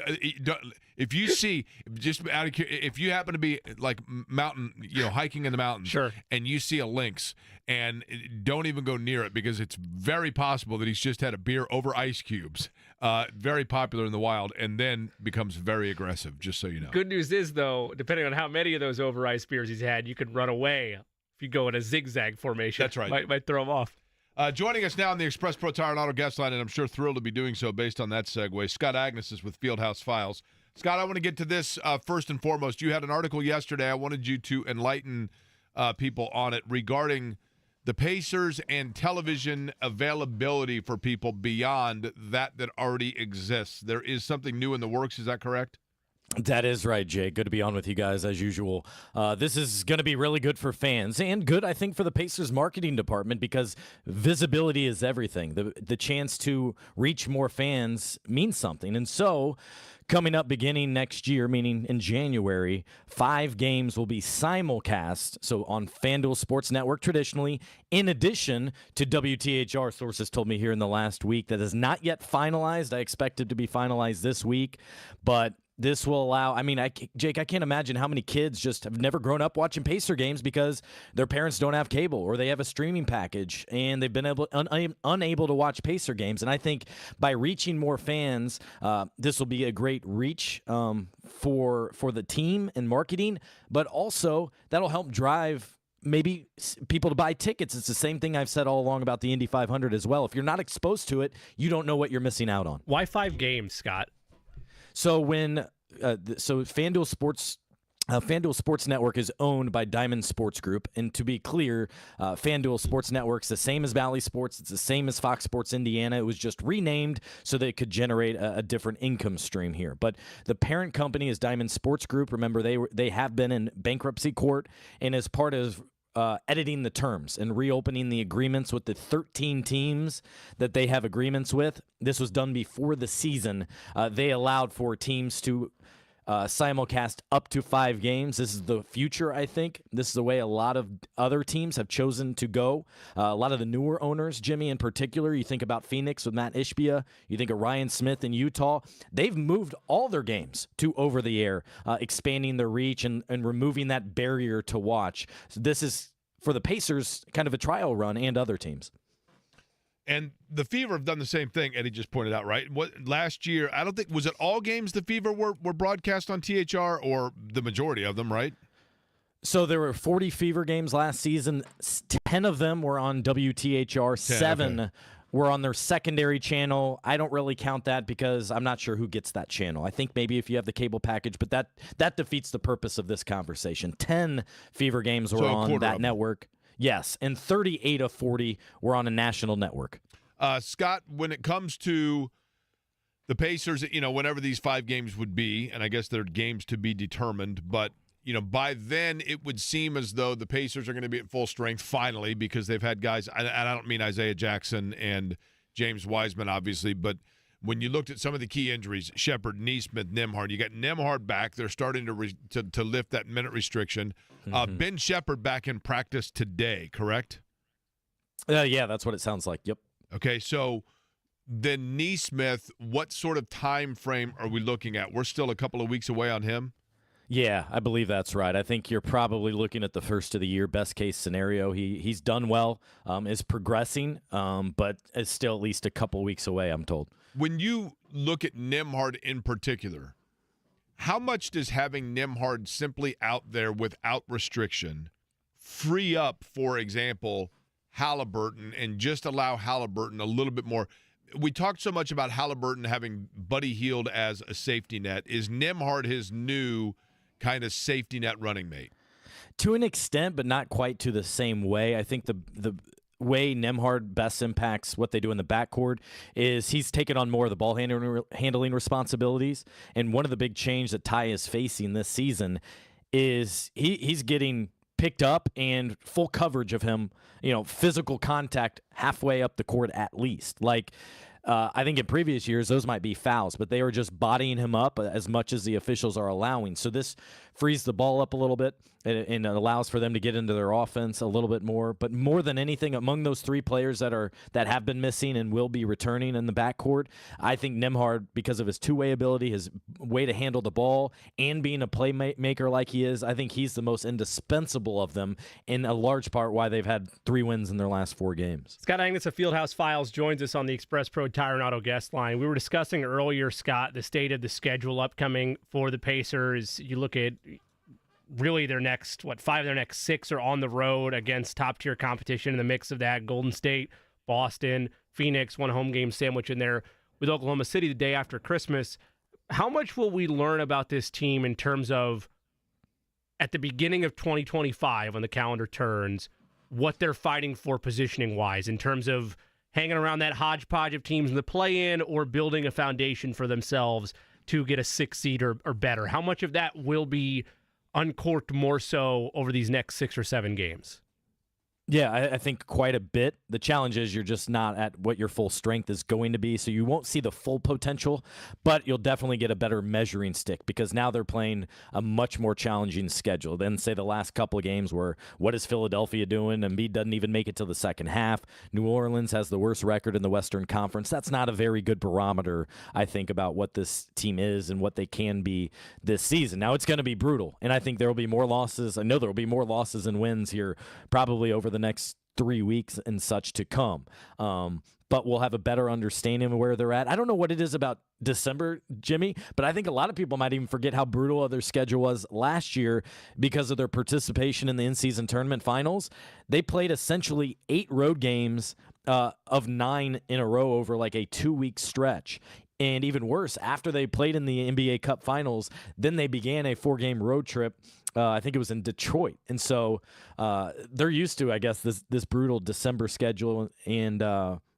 S1: if you see, just out of if you happen to be like mountain, hiking in the mountains,
S2: sure,
S1: and you see a lynx, and don't even go near it because it's very possible that he's just had a beer over ice cubes. Very popular in the wild, and then becomes very aggressive. Just so you know.
S2: Good news is, though, depending on how many of those over ice beers he's had, you can run away. If you go in a zigzag formation.
S1: That's right.
S2: Might throw him off.
S1: Joining us now on the Express Pro Tire and Auto Guest Line, and I'm sure thrilled to be doing so based on that segue, Scott Agness is with Fieldhouse Files. Scott, I want to get to this first and foremost. You had an article yesterday. I wanted you to enlighten people on it regarding the Pacers and television availability for people beyond that already exists. There is something new in the works. Is that correct?
S5: That is right, Jake. Good to be on with you guys as usual. This is going to be really good for fans and good, I think, for the Pacers marketing department because visibility is everything. The chance to reach more fans means something. And so coming up beginning next year, meaning in January, 5 games will be simulcast, so on FanDuel Sports Network traditionally, in addition to WTHR. Sources told me here in the last week that is not yet finalized. I expect it to be finalized this week, but this will allow, Jake, I can't imagine how many kids just have never grown up watching Pacer games because their parents don't have cable or they have a streaming package and they've been unable to watch Pacer games. And I think by reaching more fans, this will be a great reach for the team and marketing, but also that'll help drive maybe people to buy tickets. It's the same thing I've said all along about the Indy 500 as well. If you're not exposed to it, you don't know what you're missing out on.
S2: Why 5 games, Scott?
S5: So FanDuel Sports Network is owned by Diamond Sports Group, and to be clear, FanDuel Sports Network's the same as Valley Sports. It's the same as Fox Sports Indiana. It was just renamed so that it could generate a different income stream here. But the parent company is Diamond Sports Group. Remember, they have been in bankruptcy court, and as part of editing the terms and reopening the agreements with the 13 teams that they have agreements with. This was done before the season. They allowed for teams to simulcast up to 5 games. This is the future, I think. This is the way a lot of other teams have chosen to go. A lot of the newer owners, Jimmy in particular, you think about Phoenix with Matt Ishbia, you think of Ryan Smith in Utah, they've moved all their games to over-the-air, expanding their reach and removing that barrier to watch. So this is, for the Pacers, kind of a trial run and other teams.
S1: And the Fever have done the same thing, Eddie just pointed out, right? Last year, I don't think, was it all games the Fever were broadcast on THR or the majority of them, right?
S5: So there were 40 Fever games last season. 10 of them were on WTHR. 7 We're on their secondary channel. I don't really count that because I'm not sure who gets that channel. I think maybe if you have the cable package, but that defeats the purpose of this conversation. 10 Fever games were on that network. Yes, and 38 of 40 were on a national network.
S1: Scott, when it comes to the Pacers, whenever these 5 games would be, and I guess they're games to be determined, but by then it would seem as though the Pacers are going to be at full strength finally because they've had guys, and I don't mean Isaiah Jackson and James Wiseman, obviously, but when you looked at some of the key injuries, Shepard, Nesmith, Nembhard, you got Nembhard back. They're starting to lift that minute restriction. Ben Shepard back in practice today, correct?
S5: Yeah, that's what it sounds like. Yep.
S1: Okay, so then Nesmith, what sort of time frame are we looking at? We're still a couple of weeks away on him?
S5: Yeah, I believe that's right. I think you're probably looking at the first of the year, best case scenario. He's done well, is progressing, but is still at least a couple weeks away, I'm told.
S1: When you look at Nembhard in particular, how much does having Nembhard simply out there without restriction free up, for example, Halliburton and just allow Halliburton a little bit more? We talked so much about Halliburton having Buddy Hield as a safety net. Is Nembhard his new kind of safety net running mate?
S5: To an extent, but not quite to the same way. I think the way Nembhard best impacts what they do in the backcourt is he's taken on more of the ball handling responsibilities. And one of the big change that Ty is facing this season is he's getting picked up and full coverage of him, physical contact halfway up the court at least. Like, I think in previous years, those might be fouls, but they were just bodying him up as much as the officials are allowing. So this frees the ball up a little bit, and it allows for them to get into their offense a little bit more. But more than anything, among those 3 players that have been missing and will be returning in the backcourt, I think Nembhard, because of his two-way ability, his way to handle the ball, and being a playmaker like he is, I think he's the most indispensable of them, in a large part why they've had 3 wins in their last 4 games.
S2: Scott Agness of Fieldhouse Files joins us on the Express Pro Tire and Auto guest line. We were discussing earlier, Scott, the state of the schedule upcoming for the Pacers. You look at really their next, 5 of their next 6 are on the road against top-tier competition. In the mix of that, Golden State, Boston, Phoenix, 1 home game sandwich in there with Oklahoma City the day after Christmas. How much will we learn about this team in terms of, at the beginning of 2025, when the calendar turns, what they're fighting for positioning-wise, in terms of hanging around that hodgepodge of teams in the play-in or building a foundation for themselves to get a 6 seed or better? How much of that will be uncorked more so over these next 6 or 7 games?
S5: Yeah, I think quite a bit. The challenge is you're just not at what your full strength is going to be, so you won't see the full potential, but you'll definitely get a better measuring stick because now they're playing a much more challenging schedule than, say, the last couple of games where what is Philadelphia doing? Embiid doesn't even make it to the second half. New Orleans has the worst record in the Western Conference. That's not a very good barometer, I think, about what this team is and what they can be this season. Now, it's going to be brutal, and I think there will be more losses. I know there will be more losses and wins here probably over the next 3 weeks and such to come. But we'll have a better understanding of where they're at. I don't know what it is about December, Jimmy, but I think a lot of people might even forget how brutal their schedule was last year because of their participation in the in-season tournament finals. They played essentially 8 road games of 9 in a row over like a 2-week stretch. And even worse, after they played in the NBA Cup Finals, then they began a 4-game road trip. I think it was in Detroit. And so they're used to, I guess, this brutal December schedule. And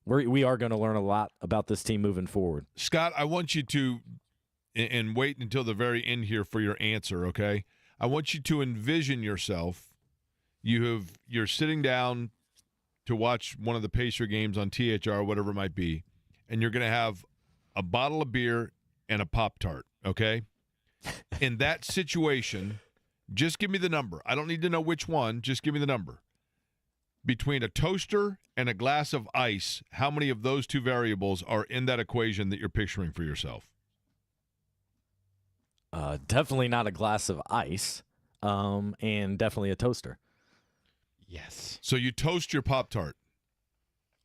S5: we are going to learn a lot about this team moving forward.
S1: Scott, I want you to, and wait until the very end here for your answer, okay? I want you to envision yourself. You're sitting down to watch one of the Pacer games on THR, or whatever it might be, and you're going to have a bottle of beer and a Pop-Tart, okay? In that situation, just give me the number. I don't need to know which one. Just give me the number. Between a toaster and a glass of ice, how many of those 2 variables are in that equation that you're picturing for yourself?
S5: Definitely not a glass of ice, and definitely a toaster.
S3: Yes.
S1: So you toast your Pop-Tart.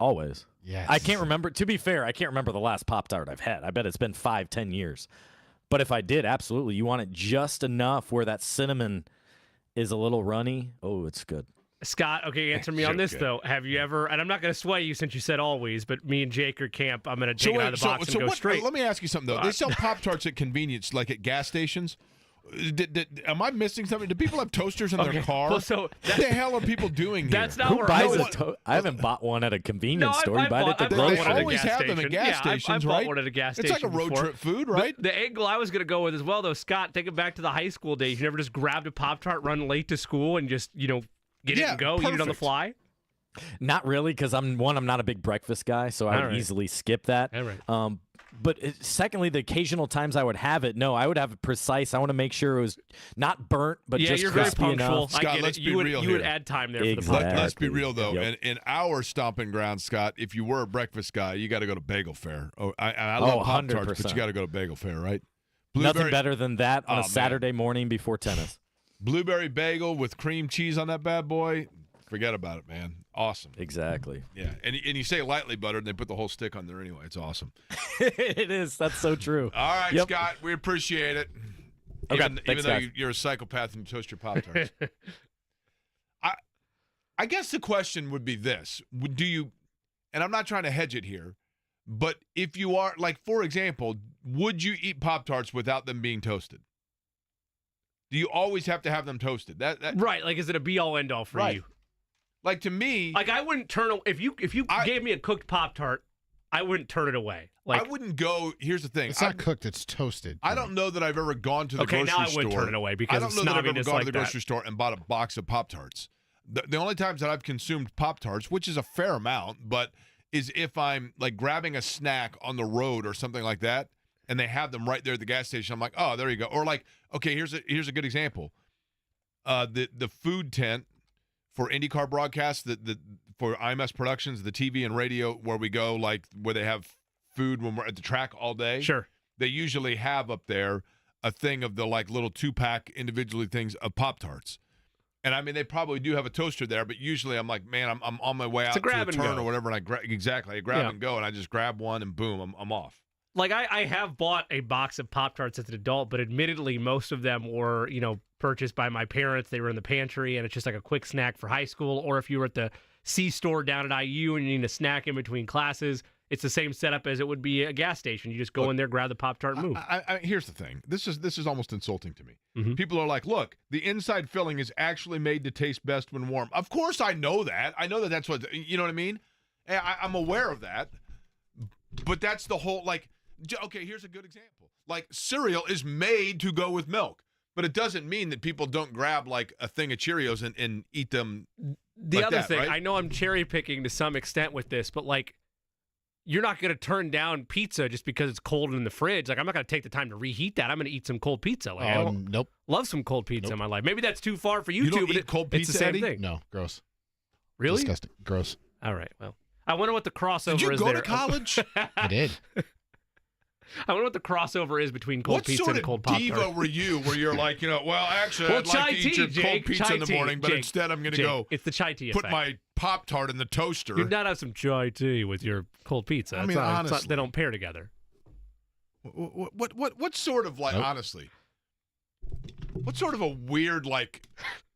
S5: Always.
S3: Yes.
S5: I can't remember. To be fair, I can't remember the last Pop-Tart I've had. I bet it's been 5-10 years. But if I did, absolutely. You want it just enough where that cinnamon is a little runny. Oh, it's good.
S2: Scott, okay, answer me on this,
S1: Okay.
S2: though. Have you ever, and I'm not going to sway you sinch you said always, but me and Jake are camp. I'm going to take it out of the box and go straight.
S1: Let me ask you something, though. They sell Pop-Tarts at convenience, like at gas stations. Am I missing something? Do people have toasters in their car?
S2: Well, so
S1: what the hell are people doing here?
S2: that's not
S5: Who
S2: where
S5: buys
S2: I
S5: I haven't bought one at a convenience store. You buy it at the
S2: I bought
S1: They
S2: one at a
S1: always
S2: gas
S1: have them at
S2: station.
S1: gas
S2: Yeah,
S1: stations,
S2: I bought
S1: right?
S2: one at a gas
S1: It's
S2: station
S1: like a road
S2: before.
S1: trip food, right?
S2: The angle I was going to go with as well, though, Scott, take it back to the high school days. You never just grabbed a Pop-Tart, run late to school, and just, get it and go, eat it on the
S1: perfect.
S2: fly?
S5: Not really, because I'm not a big breakfast guy, so I
S2: All
S5: would
S2: right.
S5: easily skip that.
S2: All right.
S5: But secondly, the occasional times I would have it, no, I would have it precise. I want to make sure it was not burnt, but
S2: Yeah,
S5: just
S2: you're very
S5: crispy
S2: punctual.
S5: enough.
S1: Scott,
S2: I get
S1: let's
S2: it.
S1: be
S2: You would,
S1: real
S2: you would
S1: here.
S2: add time there for
S5: Exactly.
S2: the Pop-Tart.
S1: Let's be real, though.
S5: Yep.
S1: In our stomping ground, Scott, if you were a breakfast guy, you got to go to Bagel Fair. I
S5: Oh,
S1: love Pop-Tarts, but
S5: 100%.
S1: you got to go to Bagel Fair, right?
S5: Nothing better than that on
S1: Oh,
S5: a
S1: man.
S5: Saturday morning before tennis.
S1: Blueberry bagel with cream cheese on that bad boy. Forget about it, man. Awesome.
S5: Exactly.
S1: Yeah, and you say lightly buttered, and they put the whole stick on there anyway. It's awesome.
S5: It is. That's so true.
S1: All right,
S5: Yep.
S1: Scott, we appreciate it.
S5: Okay,
S1: Even
S5: thanks,
S1: though
S5: guys.
S1: you're a psychopath and you toast your Pop-Tarts. I guess the question would be this. Do you, and I'm not trying to hedge it here, but if you are, like, for example, would you eat Pop-Tarts without them being toasted? Do you always have to have them toasted? That
S2: Right, like, is it a be-all, end-all for
S1: Right.
S2: you?
S1: Like, to me,
S2: Like, I wouldn't turn if you gave me a cooked Pop-Tart, I wouldn't turn it away. Like,
S1: I wouldn't go. Here's the thing.
S3: It's not cooked, it's toasted.
S1: I don't know that I've ever gone to the
S2: okay,
S1: grocery
S2: now I
S1: store.
S2: would turn it away because
S1: I don't
S2: of
S1: know that I've ever
S2: snobiness
S1: gone
S2: like
S1: to the grocery store and bought a box of Pop-Tarts. The only times that I've consumed Pop-Tarts, which is a fair amount, but is if I'm like grabbing a snack on the road or something like that, and they have them right there at the gas station. I'm like, oh, there you go. Or like, okay, here's a good example. The food tent for IndyCar broadcasts, for IMS Productions, the TV and radio where we go, like where they have food when we're at the track all day.
S2: Sure.
S1: They usually have up there a thing of the like little 2-pack individually things of Pop-Tarts. And I mean, they probably do have a toaster there, but usually I'm like, man, I'm on my way out
S2: It's a grab
S1: to a
S2: and
S1: turn
S2: go.
S1: or whatever, and I grab
S2: Yeah.
S1: and go, and I just grab one, and boom, I'm off.
S2: Like, I have bought a box of Pop-Tarts as an adult, but admittedly, most of them were, purchased by my parents. They were in the pantry, and it's just like a quick snack for high school. Or if you were at the C-store down at IU and you need a snack in between classes, it's the same setup as it would be a gas station. You just go in there, grab the Pop-Tart, and move.
S1: Here's the thing. This is almost insulting to me.
S2: Mhm.
S1: People are like, look, the inside filling is actually made to taste best when warm. Of course I know that. I know that that's what, you know what I mean? I'm aware of that. But that's the whole, like, okay, here's a good example. Like, cereal is made to go with milk. But it doesn't mean that people don't grab, like, a thing of Cheerios and eat them.
S2: The
S1: like
S2: other
S1: that,
S2: thing,
S1: right?
S2: I know I'm cherry picking to some extent with this, but like, you're not going to turn down pizza just because it's cold in the fridge. Like, I'm not going to take the time to reheat that. I'm going to eat some cold pizza. Like, I don't
S3: Nope.
S2: love some cold pizza in my life. Maybe that's too far for you,
S1: You don't
S2: two, but
S1: eat cold
S2: it's the
S1: pizza,
S2: same
S1: Eddie?
S2: thing.
S3: No, gross.
S2: Really?
S3: Disgusting. Gross.
S2: All right. Well, I wonder what the crossover
S1: Did you
S2: is
S1: go
S2: there.
S1: to college?
S3: I did.
S2: I wonder what the crossover is between cold
S1: What
S2: pizza
S1: sort
S2: and
S1: of
S2: cold
S1: diva
S2: Pop-Tart.
S1: were you where you're like, well, actually,
S2: Well,
S1: I'd like
S2: chai
S1: to eat
S2: tea,
S1: your
S2: Jake,
S1: cold pizza
S2: chai
S1: in the
S2: tea,
S1: morning, but
S2: Jake,
S1: instead I'm going to
S2: Jake,
S1: go
S2: it's the chai tea
S1: put
S2: effect.
S1: my Pop-Tart in the toaster.
S2: You'd not have some chai tea with your cold pizza.
S1: I
S2: It's
S1: mean,
S2: not-
S1: honestly.
S2: they don't pair together.
S1: What sort of, like,
S3: Nope.
S1: honestly, what sort of a weird, like,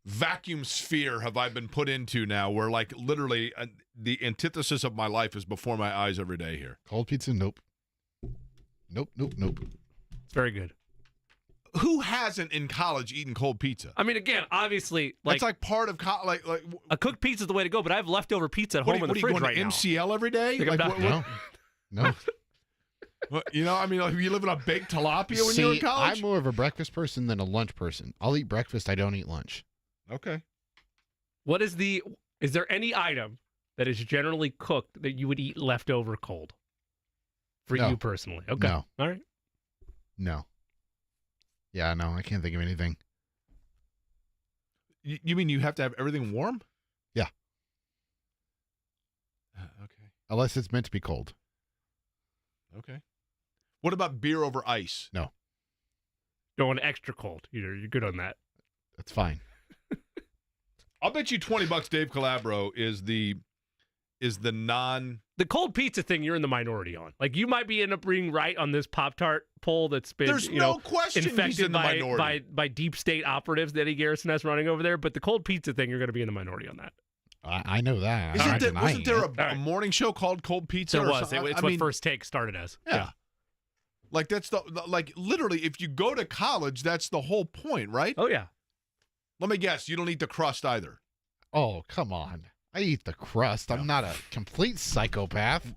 S1: vacuum sphere have I been put into now where, like, literally the antithesis of my life is before my eyes every day here?
S3: Cold pizza? Nope. Nope.
S2: It's very good.
S1: Who hasn't in college eaten cold pizza?
S2: I mean, again, obviously, like,
S1: That's like part of like
S2: a cooked pizza is the way to go, but I have leftover pizza at
S1: what,
S2: home in
S1: are
S2: the
S1: you
S2: fridge
S1: going
S2: right
S1: to
S2: now.
S1: MCL every day?
S2: Like, I'm
S1: Like,
S2: not-
S3: No.
S1: you know, I mean, like, you live in a baked tilapia when
S3: See,
S1: you're in college?
S3: I'm more of a breakfast person than a lunch person. I'll eat breakfast. I don't eat lunch.
S1: Okay.
S2: What is there any item that is generally cooked that you would eat leftover cold? For
S3: No.
S2: you personally. Okay.
S3: No.
S2: All right.
S3: No. Yeah, no, I can't think of anything.
S1: You mean you have to have everything warm?
S3: Yeah.
S1: Okay.
S3: Unless it's meant to be cold.
S1: Okay. What about beer over ice?
S2: Don't want extra cold. You're good on that.
S3: That's fine.
S1: I'll bet you $20 Dave Calabro is the is the non.
S2: The cold pizza thing, you're in the minority on. Like, you might be end up being right on this Pop-Tart poll that's been,
S1: There's no question he's
S2: infected
S1: in the
S2: by,
S1: minority.
S2: by deep state operatives that Eddie Garrison has running over there. But the cold pizza thing, you're going to be in the minority on that.
S3: I know that. I'm not denying
S1: Wasn't there
S3: it.
S1: a morning show called Cold Pizza?
S2: There
S1: or
S2: was.
S1: something?
S2: It's
S1: I
S2: what
S1: mean,
S2: First Take started as.
S1: Yeah. Like, that's like, literally, if you go to college, that's the whole point, right?
S2: Oh, yeah.
S1: Let me guess, you don't eat the crust either.
S3: Oh, come on. I eat the crust. I'm not a complete psychopath.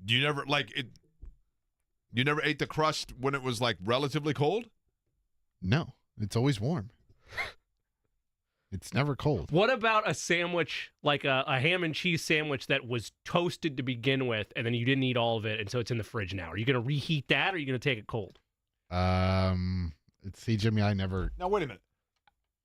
S1: You never, like, it. You never ate the crust when it was, like, relatively cold?
S3: No, it's always warm. It's never cold.
S2: What about a sandwich, like a ham and cheese sandwich that was toasted to begin with, and then you didn't eat all of it, and so it's in the fridge now? Are you going to reheat that, or are you going to take it cold?
S3: See, Jimmy, I never.
S1: Now, wait a minute.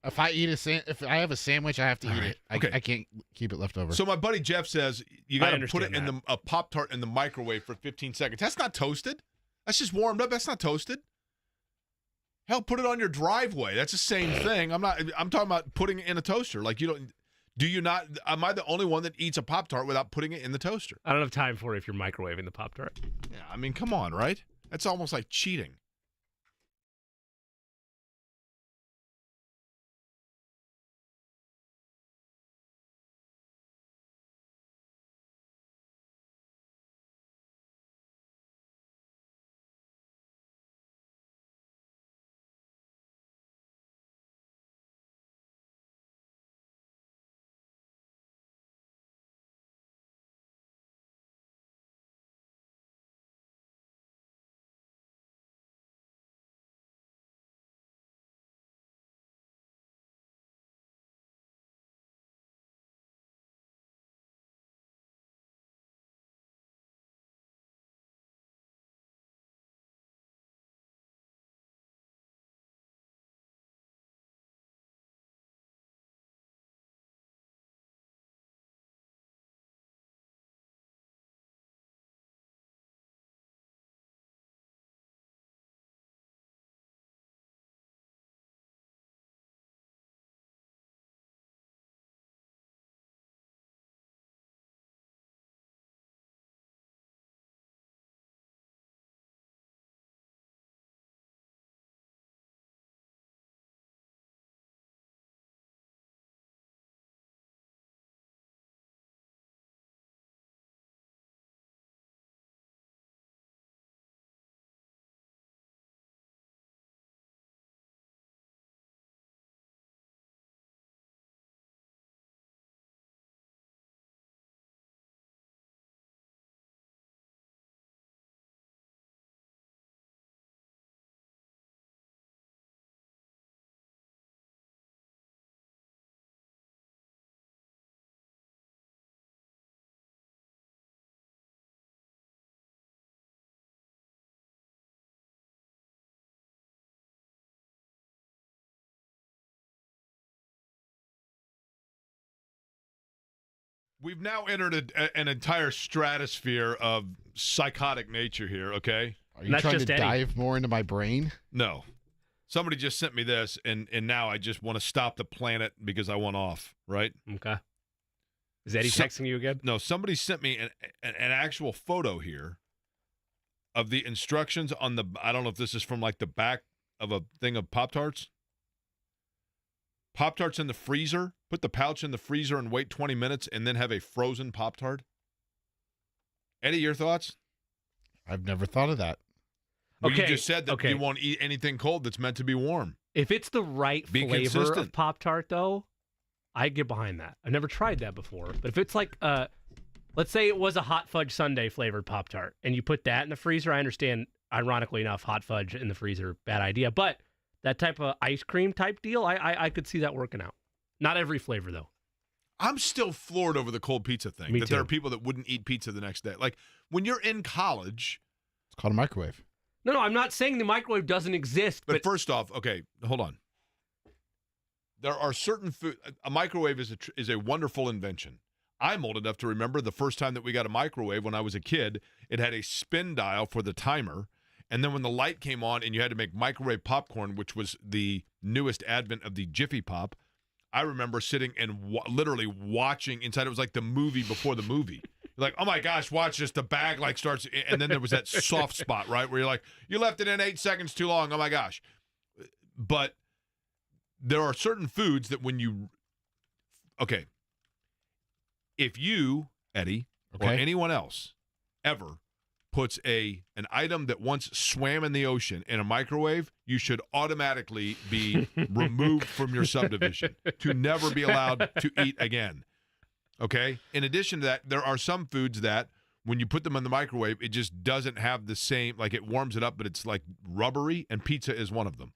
S3: If I eat if I have a sandwich, I have to
S1: All
S3: eat
S1: right.
S3: it.
S1: Okay.
S3: I can't keep it left over.
S1: So my buddy Jeff says you got to put
S2: understand
S1: it in a Pop-Tart in the microwave for 15 seconds. That's not toasted. That's just warmed up. That's not toasted. Hell, put it on your driveway. That's the same thing. I'm talking about putting it in a toaster. Like, you don't. Do you not? Am I the only one that eats a Pop-Tart without putting it in the toaster?
S2: I don't have time for it if you're microwaving the Pop-Tart.
S1: Yeah, I mean, come on, right? That's almost like cheating. We've now entered an entire stratosphere of psychotic nature here, okay?
S3: Are you
S2: That's
S3: trying
S2: just
S3: to
S2: Eddie.
S3: dive more into my brain?
S1: No. Somebody just sent me this, and now I just want to stop the planet because I want off, right?
S2: Okay. Is Eddie texting you again?
S1: No, somebody sent me an actual photo here of the instructions on the, I don't know if this is from like the back of a thing of Pop-Tarts. Pop-Tarts in the freezer. Put the pouch in the freezer and wait 20 minutes and then have a frozen Pop-Tart. Eddie, your thoughts?
S3: I've never thought of that.
S1: Well, you
S2: Okay,
S1: just said that
S2: okay.
S1: you won't eat anything cold that's meant to be warm.
S2: If it's the right
S1: Be
S2: flavor
S1: consistent.
S2: of Pop-Tart, though, I'd get behind that. I've never tried that before. But if it's like, let's say it was a hot fudge sundae flavored Pop-Tart, and you put that in the freezer, I understand, ironically enough, hot fudge in the freezer, bad idea. But that type of ice cream type deal, I could see that working out. Not every flavor, though.
S1: I'm still floored over the cold pizza thing.
S2: Me
S1: that there
S2: too.
S1: are people that wouldn't eat pizza the next day. Like, when you're in college,
S3: It's called a microwave.
S2: No, I'm not saying the microwave doesn't exist,
S1: but
S2: but
S1: first off, okay, hold on. There are certain food. A microwave is a wonderful invention. I'm old enough to remember the first time that we got a microwave when I was a kid. It had a spin dial for the timer, and then when the light came on and you had to make microwave popcorn, which was the newest advent of the Jiffy Pop, I remember sitting and literally watching inside. It was like the movie before the movie. Like, oh my gosh, watch this. The bag like starts, and then there was that soft spot, right, where you're like, you left it in 8 seconds too long. Oh my gosh. But there are certain foods that when you, okay, if you, Eddie, or anyone else ever puts an item that once swam in the ocean in a microwave, you should automatically be removed from your subdivision to never be allowed to eat again. Okay? In addition to that, there are some foods that when you put them in the microwave, it just doesn't have the same, like it warms it up, but it's like rubbery, and pizza is one of them.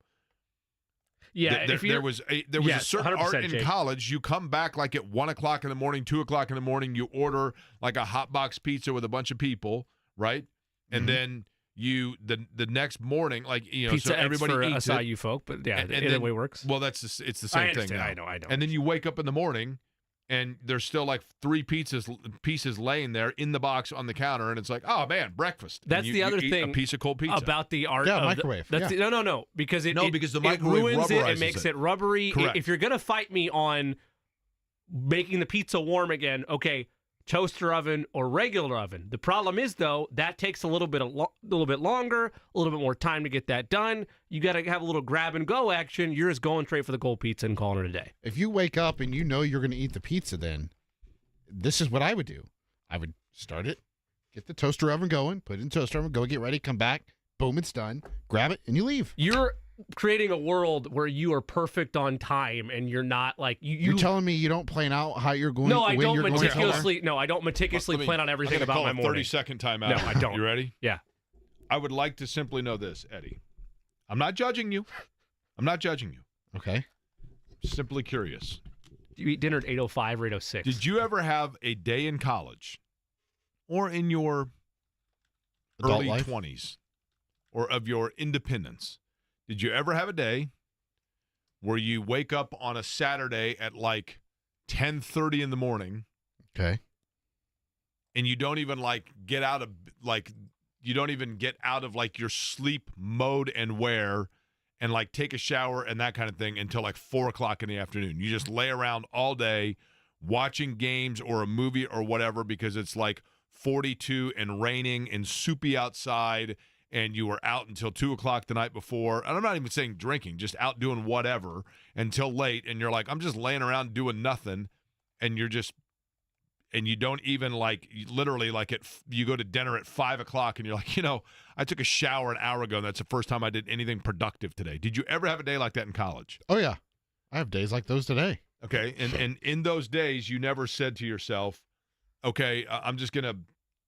S2: Yeah,
S1: there was a certain art in
S2: Jake.
S1: college. You come back like at 1 o'clock in the morning, 2 o'clock in the morning. You order like a hot box pizza with a bunch of people, right? And then the next morning, like
S2: pizza
S1: so everybody
S2: for
S1: eats
S2: us
S1: it.
S2: IU folk, but yeah,
S1: and
S2: either
S1: then,
S2: way works.
S1: Well, it's the same thing. Now.
S2: I know.
S1: And then you wake up in the morning, and there's still like 3 pieces laying there in the box on the counter, and it's like, oh man, breakfast.
S2: That's the other
S1: eat
S2: thing
S1: a piece of cold pizza
S2: about the art of
S3: microwave.
S2: no, because
S1: because the
S2: it
S1: microwave
S2: ruins it. It
S1: rubberizes
S2: makes
S1: it.
S2: it rubbery.
S1: Correct.
S2: If you're gonna fight me on making the pizza warm again, okay, toaster oven or regular oven. The problem is though that takes a little bit longer, a little bit more time to get that done. You got to have a little grab and go action. You're just going straight for the cold pizza and calling it a day.
S3: If you wake up and you know you're going to eat the pizza, then this is what I would do. I would start it, get the toaster oven going, put it in the toaster oven, go get ready, come back, boom, it's done. Grab it, and you leave.
S2: You're creating a world where you are perfect on time, and you're not like
S3: You're telling me you don't plan out how you're going.
S2: No, I
S3: when
S2: don't
S3: you're going
S2: meticulously. No, I don't meticulously plan on everything about my morning.
S1: 30-second timeout.
S2: No, I don't.
S1: You ready?
S2: Yeah.
S1: I would like to simply know this, Eddie. I'm not judging you.
S3: Okay.
S1: Simply curious.
S2: You eat dinner at 8:05 or 8:06.
S1: Did you ever have a day in college or in your
S3: Adult
S1: early
S3: life?
S1: 20s or of your independence? Did you ever have a day where you wake up on a Saturday at like 10:30 in the morning?
S3: Okay.
S1: And you don't even get out of your sleep mode and wear and like take a shower and that kind of thing until like 4 o'clock in the afternoon. You just lay around all day watching games or a movie or whatever because it's like 42 and raining and soupy outside, and you were out until 2 o'clock the night before. And I'm not even saying drinking, just out doing whatever until late. And you're like, I'm just laying around doing nothing. And you don't even literally you go to dinner at 5 o'clock and you're like, I took a shower an hour ago and that's the first time I did anything productive today. Did you ever have a day like that in college?
S3: Oh, yeah. I have days like those today.
S1: Okay. And in those days, you never said to yourself, okay, I'm just going to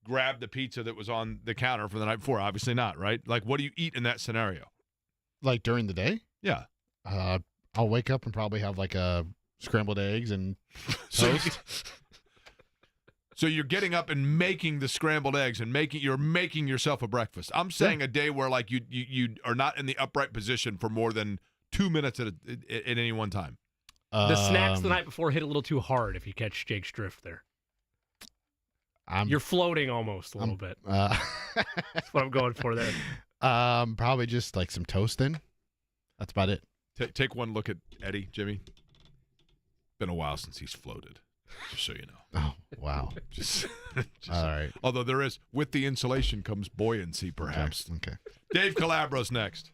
S1: grab the pizza that was on the counter from the night before. Obviously not, right? Like, what do you eat in that scenario?
S3: Like during the day?
S1: Yeah.
S3: I'll wake up and probably have like scrambled eggs and toast.
S1: So you're getting up and making the scrambled eggs and you're making yourself a breakfast. I'm saying a day where like you are not in the upright position for more than 2 minutes at any one time.
S2: The snacks the night before hit a little too hard if you catch Jake's drift there. You're floating almost a little bit. That's what I'm going for there.
S3: Probably just like some toasting. That's about it.
S1: Take one look at Eddie, Jimmy. Been a while since he's floated, just so you know.
S3: Oh, wow.
S1: just
S3: All right.
S1: Although there is, with the insulation comes buoyancy, perhaps.
S3: Okay.
S1: Dave Calabro's next.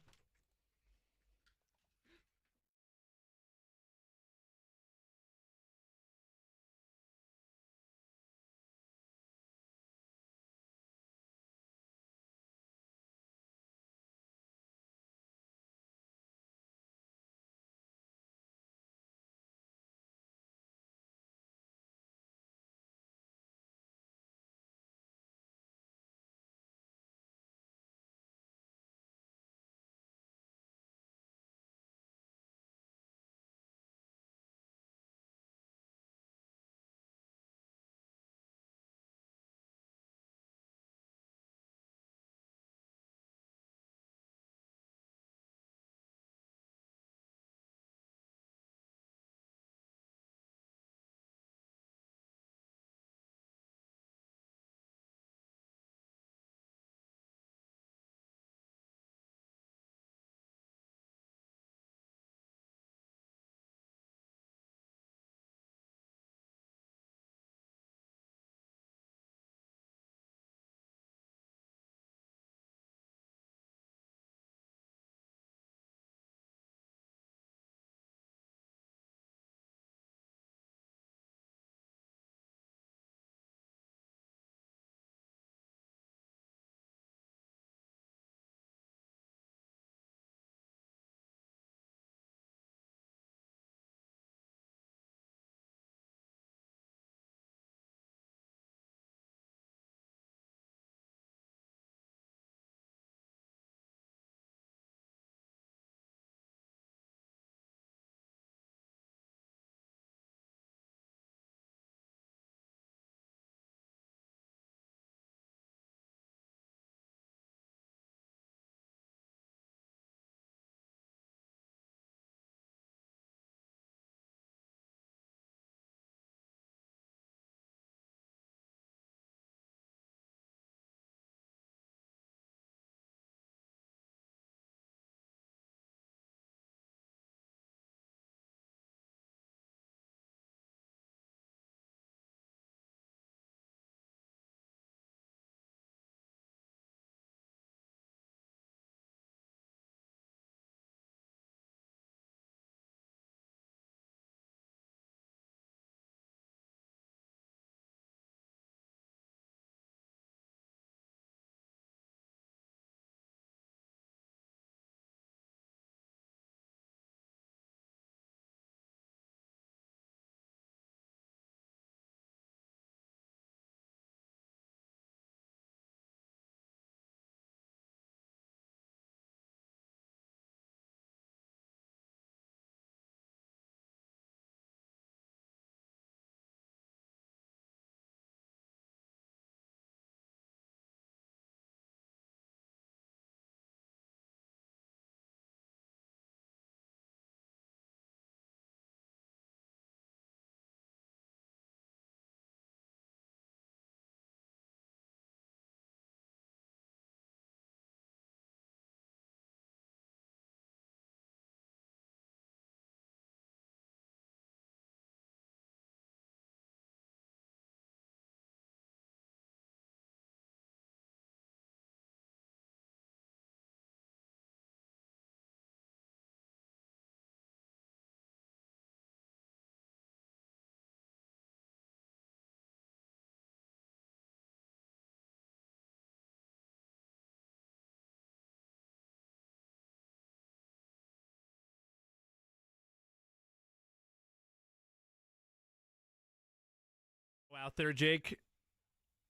S2: Out there, Jake,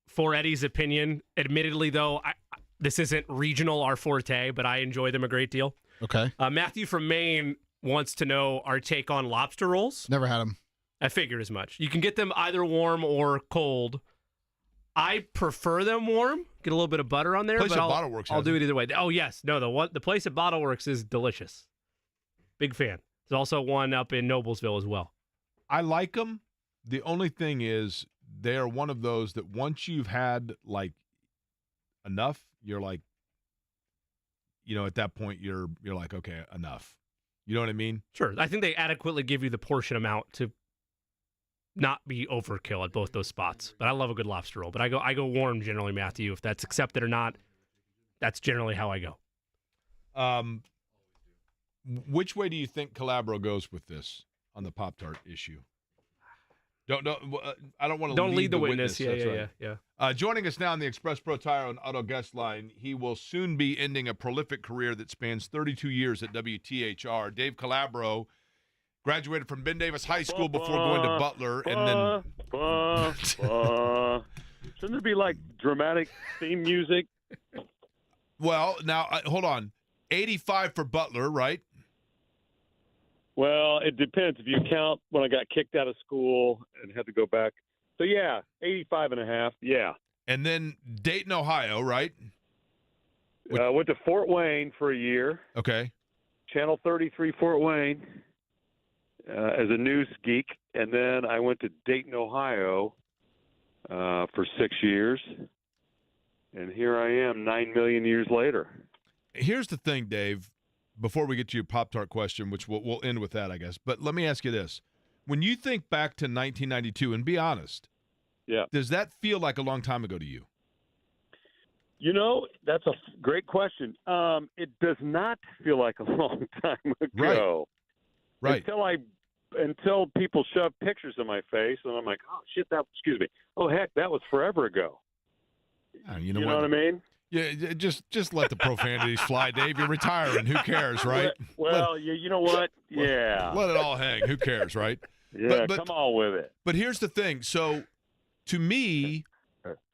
S2: for Eddie's opinion. Admittedly, though, this isn't regional our forte, but I enjoy them a great deal.
S3: Okay.
S2: Matthew from Maine wants to know our take on lobster rolls.
S3: Never had them.
S2: I figured as much. You can get them either warm or cold. I prefer them warm. Get a little bit of butter on there,
S1: Place
S2: but
S1: at
S2: I'll
S1: Bottle-Works
S2: do
S1: has
S2: it either way. Oh yes, no, the place at Bottle-Works is delicious. Big fan. There's also one up in Noblesville as well.
S1: I like them. The only thing is, they are one of those that once you've had like enough, you're like, at that point you're like, okay, enough. You know what I mean?
S2: Sure. I think they adequately give you the portion amount to not be overkill at both those spots. But I love a good lobster roll. But I go warm generally, Matthew. If that's accepted or not, that's generally how I go.
S1: Which way do you think Calabro goes with this on the Pop-Tart issue? Don't I don't want to
S2: lead the witness. Yeah.
S1: Joining us now on the Express Pro Tire and Auto Guest Line, he will soon be ending a prolific career that spans 32 years at WTHR. Dave Calabro graduated from Ben Davis High School before going to Butler, and then
S6: shouldn't there be like dramatic theme music?
S1: Well, now hold on, 85 for Butler, right?
S6: Well, it depends. If you count when I got kicked out of school and had to go back. So, yeah, 85.5, yeah.
S1: And then Dayton, Ohio, right?
S6: Went to Fort Wayne for a year.
S1: Okay.
S6: Channel 33 Fort Wayne as a news geek. And then I went to Dayton, Ohio for 6 years. And here I am 9 million years later.
S1: Here's the thing, Dave. Before we get to your Pop-Tart question, which we'll end with that, I guess. But let me ask you this. When you think back to 1992, and be honest, does that feel like a long time ago to you?
S6: That's a great question. It does not feel like a long time ago.
S1: Right.
S6: Until people shove pictures in my face, and I'm like, oh, shit, excuse me. Oh, heck, that was forever ago.
S1: You
S6: know what I mean?
S1: Yeah, just let the profanities fly, Dave. You're retiring. Who cares, right?
S6: Well, you know what? Yeah.
S1: Let it all hang. Who cares, right?
S6: Yeah, come on with it.
S1: But here's the thing. So, to me,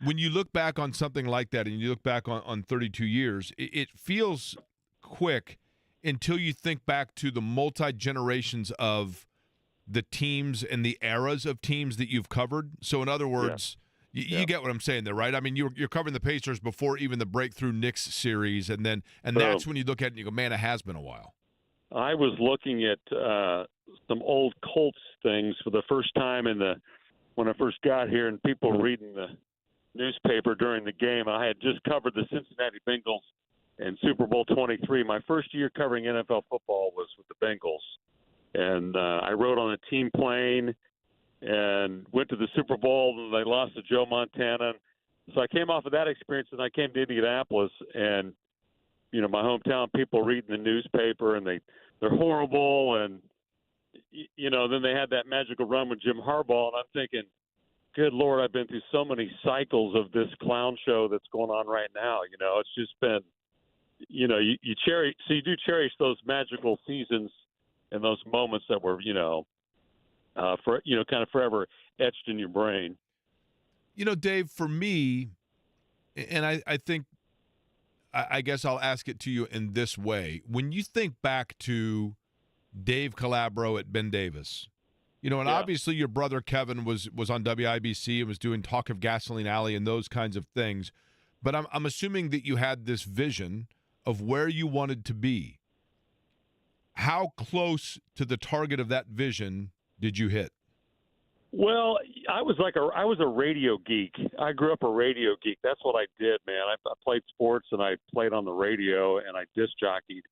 S1: when you look back on something like that and you look back on 32 years, it feels quick until you think back to the multi-generations of the teams and the eras of teams that you've covered. So, in other words, you get what I'm saying there, right? I mean, you're covering the Pacers before even the breakthrough Knicks series, and that's when you look at it and you go, man, it has been a while.
S6: I was looking at some old Colts things for the first time when I first got here, and people reading the newspaper during the game. I had just covered the Cincinnati Bengals in Super Bowl 23. My first year covering NFL football was with the Bengals, and I rode on a team plane and went to the Super Bowl, and they lost to Joe Montana. So I came off of that experience, and I came to Indianapolis, and my hometown people reading the newspaper, and they're horrible, and then they had that magical run with Jim Harbaugh, and I'm thinking, good Lord, I've been through so many cycles of this clown show that's going on right now. It's just been, you cherish. So you do cherish those magical seasons and those moments that were, kind of forever etched in your brain.
S1: Dave, for me, and I think, I guess I'll ask it to you in this way. When you think back to Dave Calabro at Ben Davis, and obviously your brother Kevin was on WIBC and was doing Talk of Gasoline Alley and those kinds of things, but I'm assuming that you had this vision of where you wanted to be. How close to the target of that vision did you hit?
S6: Well, I was a radio geek. I grew up a radio geek. That's what I did, man. I played sports, and I played on the radio, and I disc jockeyed,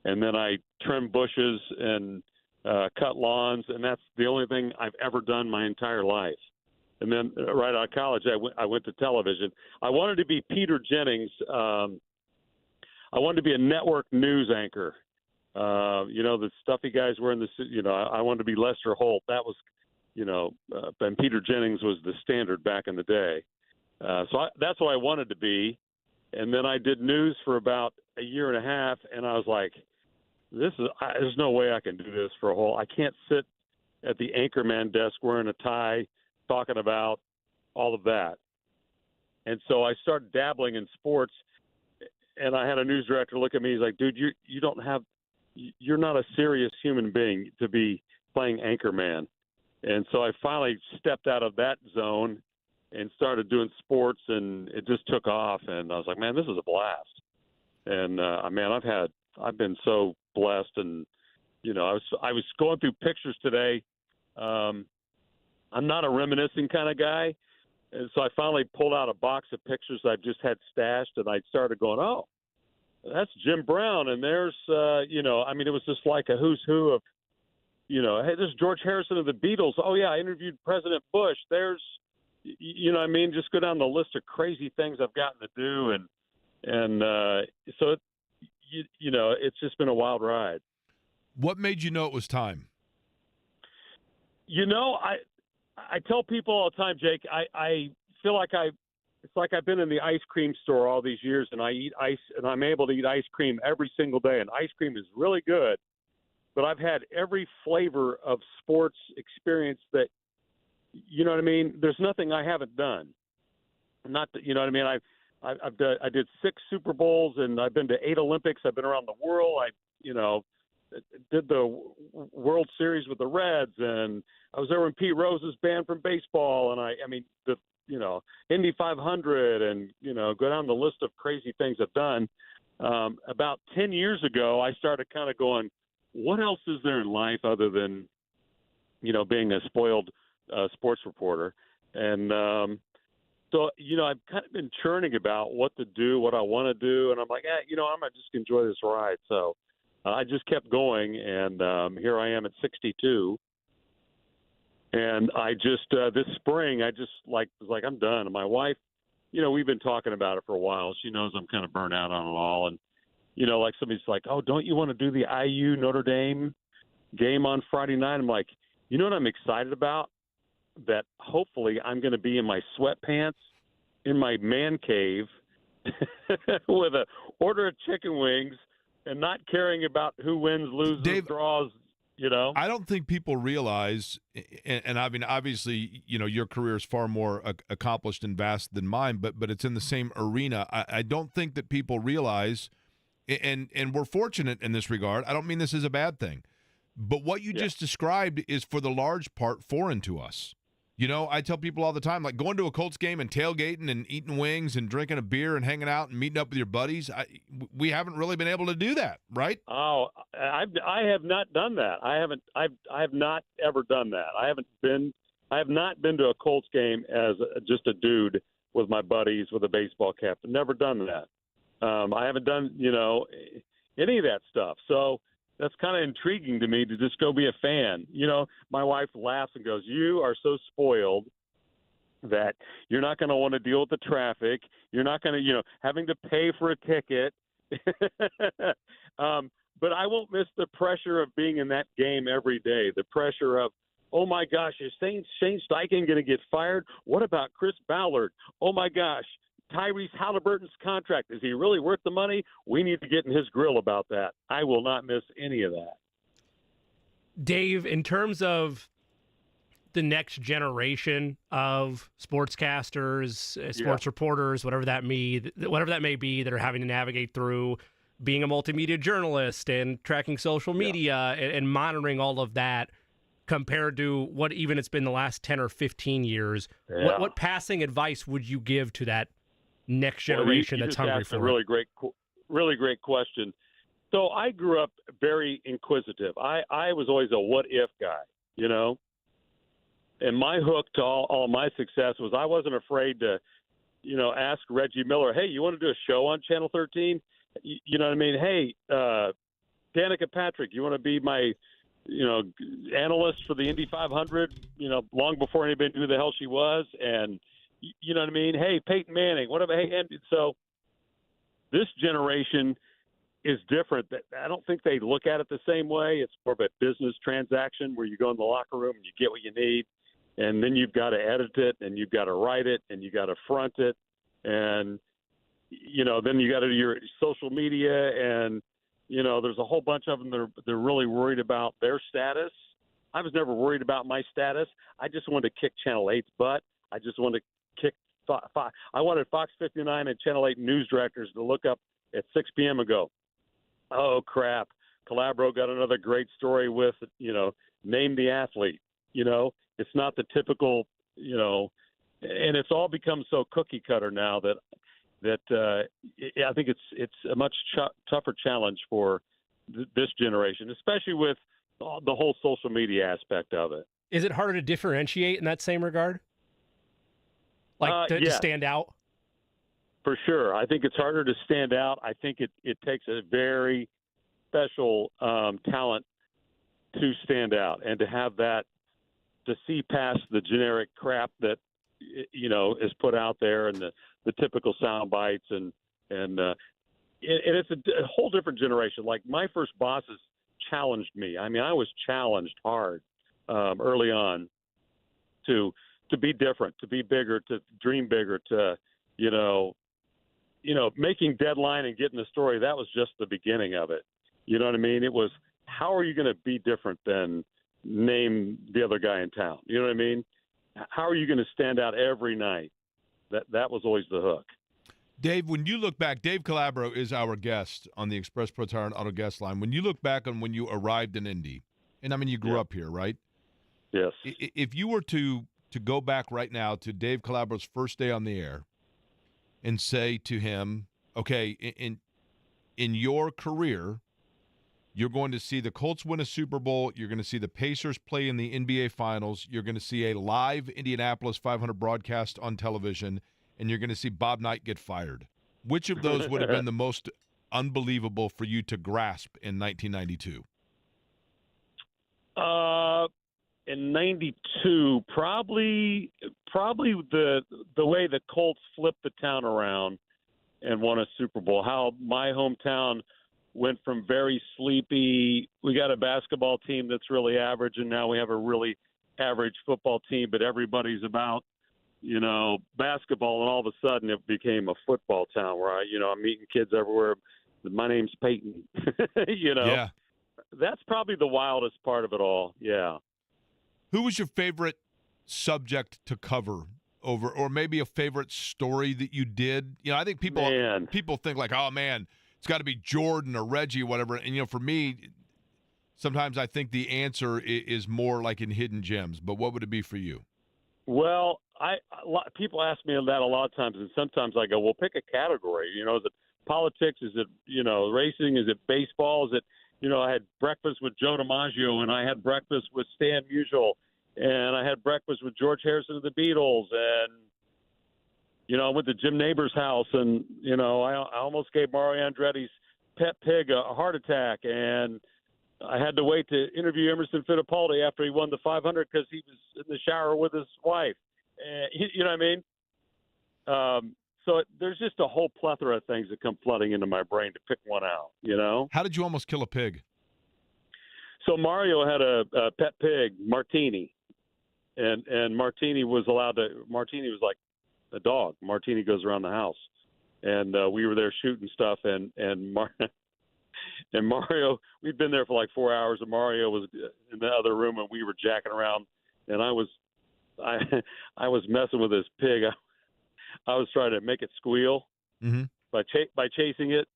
S6: and then I trimmed bushes and cut lawns, and that's the only thing I've ever done my entire life. And then right out of college, I went to television. I wanted to be Peter Jennings. I wanted to be a network news anchor. The stuffy guys were in the. I wanted to be Lester Holt. That was. And Peter Jennings was the standard back in the day. That's what I wanted to be. And then I did news for about a year and a half, and I was like, there's no way I can do this for a whole. I can't sit at the anchorman desk wearing a tie talking about, all of that. And so I started dabbling in sports, and I had a news director look at me. He's like, dude, you're not a serious human being to be playing anchorman. And so I finally stepped out of that zone and started doing sports, and it just took off. And I was like, man, this is a blast. And man, I've been so blessed. And I was going through pictures today. I'm not a reminiscing kind of guy, and so I finally pulled out a box of pictures I've just had stashed, and I started going, oh, that's Jim Brown, and there's it was just like a who's who of, hey, there's George Harrison of the Beatles. Oh yeah, I interviewed President Bush. There's, just go down the list of crazy things I've gotten to do, and so it's just been a wild ride.
S1: What made you know it was time?
S6: I tell people all the time, Jake, I feel like it's like I've been in the ice cream store all these years, and I eat ice, and I'm able to eat ice cream every single day, and ice cream is really good, but I've had every flavor of sports experience that, you know what I mean? There's nothing I haven't done. Not that, you know what I mean? I did 6 Super Bowls, and I've been to 8 Olympics. I've been around the world. Did the World Series with the Reds, and I was there when Pete Rose was banned from baseball, and the Indy 500, and go down the list of crazy things I've done. About 10 years ago, I started kind of going, what else is there in life other than being a spoiled sports reporter? And so I've kind of been churning about what to do, what I want to do, and I'm like, I'm gonna just enjoy this ride. So I just kept going, and here I am at 62. And I just this spring, I just was like, I'm done. And my wife, we've been talking about it for a while. She knows I'm kind of burnt out on it all. And like somebody's like, oh, don't you want to do the IU Notre Dame game on Friday night? I'm like, what I'm excited about? That hopefully I'm going to be in my sweatpants in my man cave with a order of chicken wings, and not caring about who wins, loses,
S1: Dave,
S6: draws,
S1: I don't think people realize, and I mean, obviously, your career is far more accomplished and vast than mine, but it's in the same arena. I don't think that people realize, and we're fortunate in this regard. I don't mean this is a bad thing, but what you just described is for the large part foreign to us. I tell people all the time, like going to a Colts game and tailgating and eating wings and drinking a beer and hanging out and meeting up with your buddies. We haven't really been able to do that, right?
S6: Oh, I have not done that. I have not ever done that. I have not been to a Colts game as just a dude with my buddies with a baseball cap. I've never done that. I haven't done, any of that stuff. So that's kind of intriguing to me to just go be a fan. My wife laughs and goes, you are so spoiled that you're not going to want to deal with the traffic. You're not going to, having to pay for a ticket. But I won't miss the pressure of being in that game every day. The pressure of, oh my gosh, is Shane Steichen going to get fired? What about Chris Ballard? Oh my gosh, Tyrese Halliburton's contract, is he really worth the money? We need to get in his grill about that. I will not miss any of that.
S2: Dave, in terms of the next generation of sportscasters, sports reporters, whatever that may be, that are having to navigate through being a multimedia journalist and tracking social media and monitoring all of that, compared to what even it's been the last 10 or 15 years, what passing advice would you give to that next generation that's hungry for it?
S6: Really great question. So I grew up very inquisitive. I was always a what if guy, and my hook to all my success was I wasn't afraid to, ask Reggie Miller, hey, you want to do a show on Channel 13? You know what I mean? Hey, Danica Patrick, you want to be my, analyst for the Indy 500, long before anybody knew who the hell she was. And, you know what I mean? Hey, Peyton Manning, whatever. Hey, so this generation is different. I don't think they look at it the same way. It's more of a business transaction where you go in the locker room and you get what you need, and then you've got to edit it, and you've got to write it, and you got to front it, and then you got to do your social media, and there's a whole bunch of them that they're really worried about their status. I was never worried about my status. I just wanted to kick Channel 8's butt. I just wanted kick. I wanted Fox 59 and Channel 8 news directors to look up at 6 p.m. ago. Oh, crap. Calabro got another great story with, name the athlete. It's not the typical, and it's all become so cookie cutter now that I think it's a much tougher challenge for this generation, especially with the whole social media aspect of it.
S2: Is it harder to differentiate in that same regard? Like to stand out?
S6: For sure. I think it's harder to stand out. I think it takes a very special talent to stand out and to have that, to see past the generic crap that, is put out there and the typical sound bites and it's a whole different generation. Like my first bosses challenged me. I mean, I was challenged hard early on to be different, to be bigger, to dream bigger, to, making deadline and getting the story. That was just the beginning of it. You know what I mean? It was, how are you going to be different than name the other guy in town? You know what I mean? How are you going to stand out every night? That was always the hook.
S1: Dave, when you look back, Dave Calabro is our guest on the Express Pro Tire and Auto guest line. When you look back on when you arrived in Indy, and I mean, you grew up here, right?
S6: Yes.
S1: If you were to go back right now to Dave Calabro's first day on the air and say to him, okay, in your career, you're going to see the Colts win a Super Bowl. You're going to see the Pacers play in the NBA Finals. You're going to see a live Indianapolis 500 broadcast on television, and you're going to see Bob Knight get fired. Which of those would have been the most unbelievable for you to grasp in 1992?
S6: In 92, probably the way the Colts flipped the town around and won a Super Bowl. How my hometown went from very sleepy, we got a basketball team that's really average, and now we have a really average football team, but everybody's about, basketball, and all of a sudden it became a football town where I'm meeting kids everywhere. My name's Peyton.
S1: Yeah.
S6: That's probably the wildest part of it all. Yeah.
S1: Who was your favorite subject to cover or maybe a favorite story that you did? I think people think like, oh man, it's got to be Jordan or Reggie, or whatever. And for me, sometimes I think the answer is more like in hidden gems. But what would it be for you?
S6: Well, people ask me that a lot of times, and sometimes I go, well, pick a category. Is it politics? Is it racing? Is it baseball? Is it I had breakfast with Joe DiMaggio, and I had breakfast with Stan Musial, and I had breakfast with George Harrison of the Beatles, and I went to Jim Neighbors' house, and I almost gave Mario Andretti's pet pig a heart attack, and I had to wait to interview Emerson Fittipaldi after he won the 500 because he was in the shower with his wife. You know what I mean? So there's just a whole plethora of things that come flooding into my brain to pick one out,
S1: How did you almost kill a pig?
S6: So Mario had a pet pig, Martini, and Martini was like a dog. Martini goes around the house, and we were there shooting stuff, and Mario, we'd been there for like 4 hours, and Mario was in the other room, and we were jacking around, and I was messing with this pig. I was trying to make it squeal by chasing it.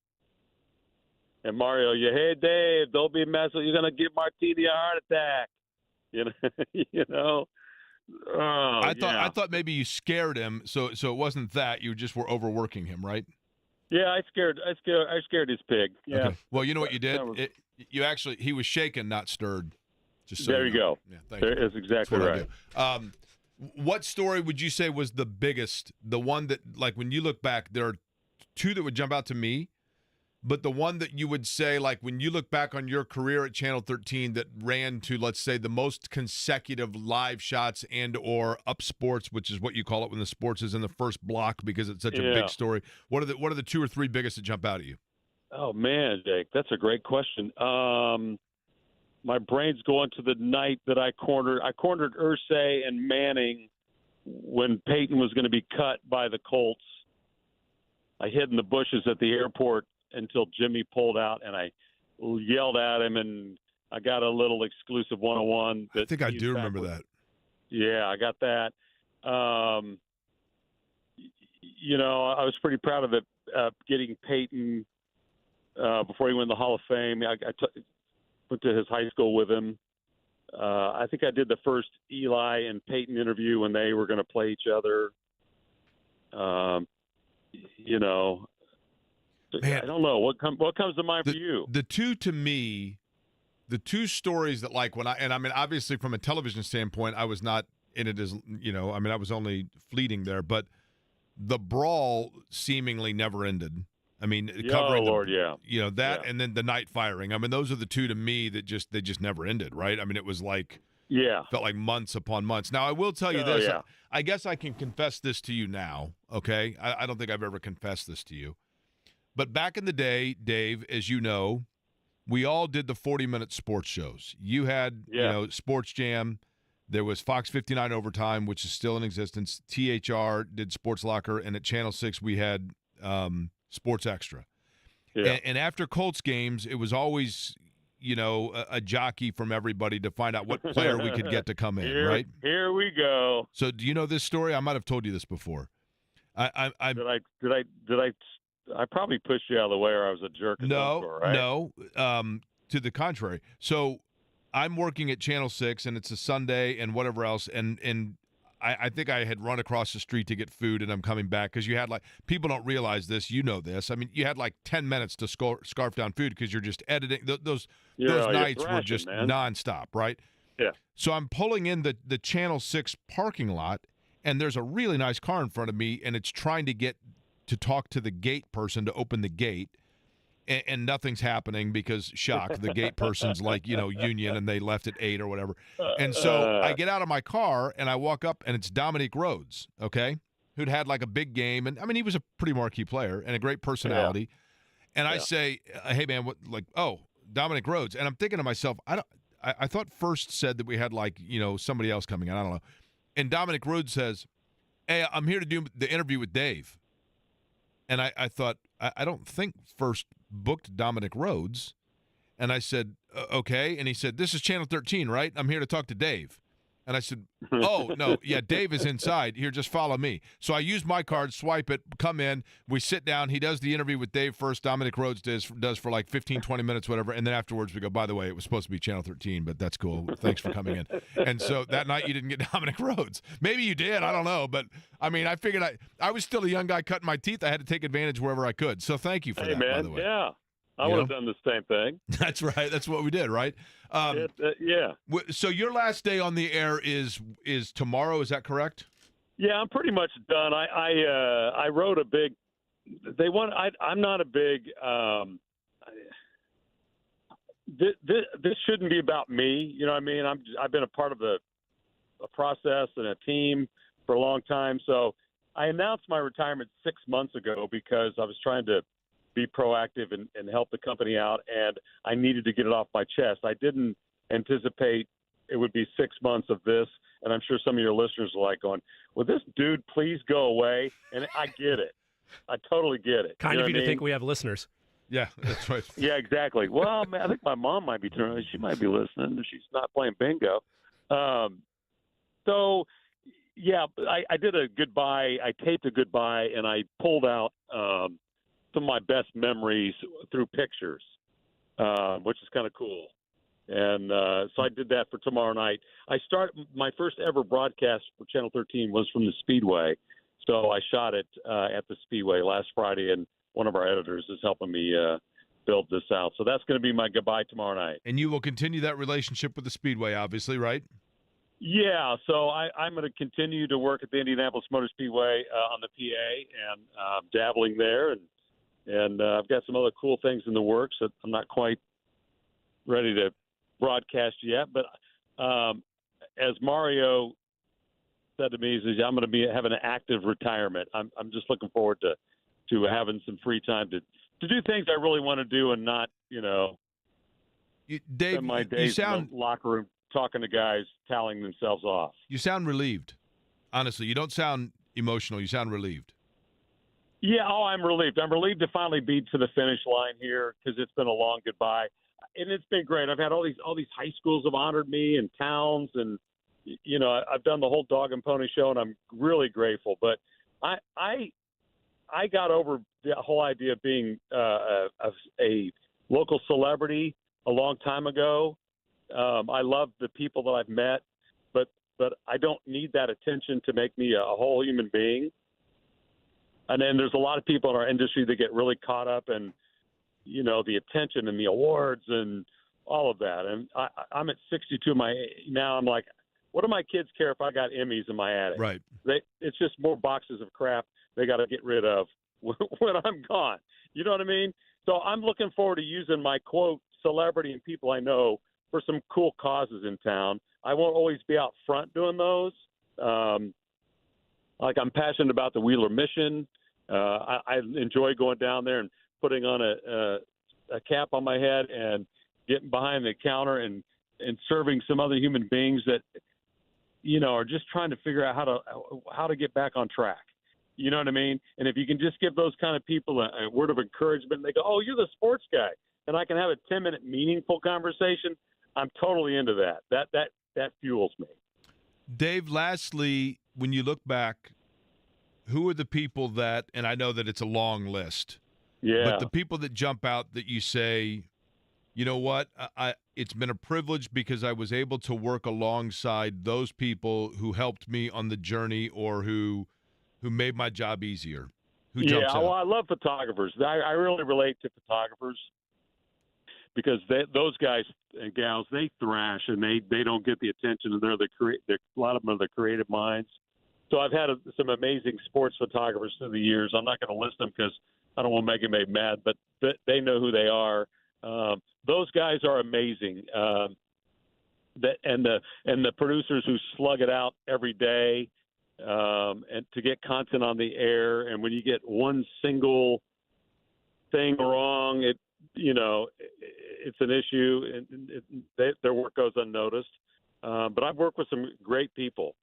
S6: And Mario, hey Dave, don't be messing. You're gonna give Martini a heart attack. Oh,
S1: I thought maybe you scared him, so it wasn't that you just were overworking him, right?
S6: Yeah, I scared his pig. Yeah.
S1: Okay. Well, you know what you did? He was shaken, not stirred. Just so
S6: there you go.
S1: Yeah, thank you.
S6: That's exactly right.
S1: What story would you say was the biggest? The one that, like, when you look back, there are two that would jump out to me, but the one that you would say, like, when you look back on your career at Channel 13 that ran to, let's say, the most consecutive live shots and or up sports, which is what you call it when the sports is in the first block because it's such a big story. What are the two or three biggest that jump out at you?
S6: Oh man, Jake, that's a great question. My brain's going to the night that I cornered Irsay and Manning when Peyton was going to be cut by the Colts. I hid in the bushes at the airport until Jimmy pulled out, and I yelled at him, and I got a little exclusive one-on-one.
S1: I think I do remember that.
S6: Yeah, I got that. I was pretty proud of getting Peyton before he went in the Hall of Fame. I went to his high school with him. I think I did the first Eli and Peyton interview when they were going to play each other.
S1: Man,
S6: I don't know what comes to mind for you.
S1: The two stories that obviously from a television standpoint, I was not in it as I was only fleeting there, but the brawl seemingly never ended. I mean, covering that and then the night firing. I mean, those are the two to me that they just never ended, right? I mean, it was like felt like months upon months. Now, I will tell you this.
S6: Yeah.
S1: I guess I can confess this to you now, okay? I don't think I've ever confessed this to you. But back in the day, Dave, as you know, we all did the 40-minute sports shows. You had, Sports Jam. There was Fox 59 Overtime, which is still in existence. THR did Sports Locker. And at Channel 6, we had Sports Extra.
S6: Yeah.
S1: And after Colts games, it was always, a jockey from everybody to find out what player we could get to come in, right?
S6: Here we go.
S1: So do you know this story? I might have told you this before.
S6: I probably pushed you out of the way, or I was a jerk.
S1: No. To the contrary. So I'm working at Channel 6, and it's a Sunday and whatever else, and I think I had run across the street to get food, and I'm coming back because you had people don't realize this. You know this. I mean, you had 10 minutes to scarf down food because you're just editing. Those nights were just nonstop, right?
S6: Yeah.
S1: So I'm pulling in the Channel 6 parking lot, and there's a really nice car in front of me, and it's trying to get to talk to the gate person to open the gate, and nothing's happening because the gate person's union, and they left at 8 or whatever. And so I get out of my car and I walk up, and it's Dominic Rhodes, okay, who'd had a big game, and I mean he was a pretty marquee player and a great personality. And I say, hey man, Dominic Rhodes, and I'm thinking to myself, I thought First said that we had somebody else coming in, I don't know. And Dominic Rhodes says, hey, I'm here to do the interview with Dave. And I thought, I don't think First booked Dominic Rhodes. And I said, okay. And he said, this is Channel 13, right? I'm here to talk to Dave. And I said, oh, no, yeah, Dave is inside. Here, just follow me. So I use my card, swipe it, come in. We sit down. He does the interview with Dave first. Dominic Rhodes does for 15, 20 minutes, whatever. And then afterwards we go, by the way, it was supposed to be Channel 13, but that's cool. Thanks for coming in. And so that night you didn't get Dominic Rhodes. Maybe you did. I don't know. But, I mean, I figured I was still a young guy cutting my teeth. I had to take advantage wherever I could. So thank you for that,
S6: man,
S1: by the way.
S6: Yeah. I would have done the same thing.
S1: That's right. That's what we did, right?
S6: Yeah.
S1: So your last day on the air is tomorrow. Is that correct?
S6: Yeah, I'm pretty much done. I wrote a big. I'm not a big. This shouldn't be about me. You know what I mean? I've been a part of a process and a team for a long time. So I announced my retirement 6 months ago because I was trying to be proactive and help the company out, and I needed to get it off my chest. I didn't anticipate it would be 6 months of this, and I'm sure some of your listeners are going, will this dude please go away? And I get it. I totally get it.
S2: Kind of you to think we have listeners.
S1: Yeah, that's right.
S6: Yeah, exactly. Well, man, I think my mom might be turning. She might be listening. She's not playing bingo. So, yeah, I did a goodbye. I taped a goodbye, and I pulled out some of my best memories through pictures, which is kind of cool. And so I did that for tomorrow night. My first ever broadcast for Channel 13 was from the Speedway. So I shot it at the Speedway last Friday, and one of our editors is helping me build this out. So that's going to be my goodbye tomorrow night.
S1: And you will continue that relationship with the Speedway, obviously, right?
S6: Yeah, so I'm going to continue to work at the Indianapolis Motor Speedway on the PA and dabbling there, and I've got some other cool things in the works that I'm not quite ready to broadcast yet. But as Mario said to me, he says, I'm going to be having an active retirement. I'm just looking forward to having some free time to do things I really want to do and not,
S1: Dave,
S6: spend my days in the locker room talking to guys toweling themselves off.
S1: You sound relieved. Honestly, you don't sound emotional. You sound relieved.
S6: Yeah, I'm relieved. I'm relieved to finally be to the finish line here because it's been a long goodbye, and it's been great. I've had all these high schools have honored me and towns, and I've done the whole dog and pony show, and I'm really grateful. But I I got over the whole idea of being a local celebrity a long time ago. I love the people that I've met, but I don't need that attention to make me a whole human being. And then there's a lot of people in our industry that get really caught up in, the attention and the awards and all of that. And I'm at 62 now. I'm like, what do my kids care if I got Emmys in my attic?
S1: Right.
S6: It's just more boxes of crap they got to get rid of when I'm gone. You know what I mean? So I'm looking forward to using my quote celebrity and people I know for some cool causes in town. I won't always be out front doing those. Like I'm passionate about the Wheeler mission. I enjoy going down there and putting on a cap on my head and getting behind the counter and serving some other human beings that, are just trying to figure out how to get back on track. You know what I mean? And if you can just give those kind of people a word of encouragement, they go, "Oh, you're the sports guy," and I can have a 10-minute meaningful conversation. I'm totally into that. That fuels me.
S1: Dave, lastly, when you look back, who are the people that, and I know that it's a long list, but the people that jump out that you say, you know what, it's been a privilege because I was able to work alongside those people who helped me on the journey or who made my job easier? Who jumps out?
S6: Well, I love photographers. I really relate to photographers because those guys and gals, they thrash and they don't get the attention, and they're a lot of them are the creative minds. So I've had some amazing sports photographers through the years. I'm not going to list them because I don't want to make them mad, but they know who they are. Those guys are amazing. And the producers who slug it out every day, and to get content on the air. And when you get one single thing wrong, it's an issue, and their work goes unnoticed. But I've worked with some great people,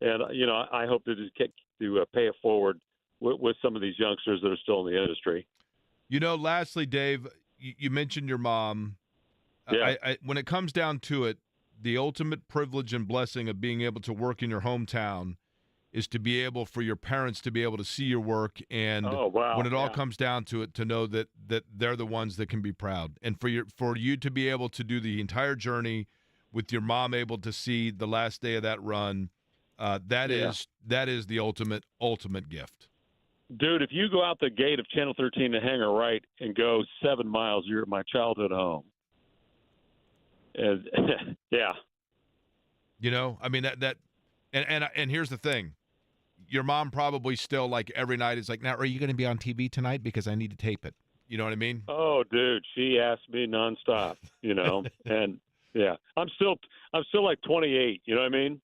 S6: and I hope to just pay it forward with some of these youngsters that are still in the industry.
S1: Lastly, Dave, you mentioned your mom.
S6: Yeah.
S1: When it comes down to it, the ultimate privilege and blessing of being able to work in your hometown is to be able for your parents to be able to see your work, and when it all comes down to it, to know that they're the ones that can be proud, and for you to be able to do the entire journey with your mom able to see the last day of that run, that is the ultimate gift.
S6: Dude, if you go out the gate of Channel 13 and hang a right and go 7 miles, you're at my childhood home. And yeah.
S1: I mean that and here's the thing. Your mom probably still, like, every night is like, "Now, are you going to be on TV tonight? Because I need to tape it." You know what I mean?
S6: Oh, dude, she asked me nonstop, and yeah, I'm still like 28. You know what I mean?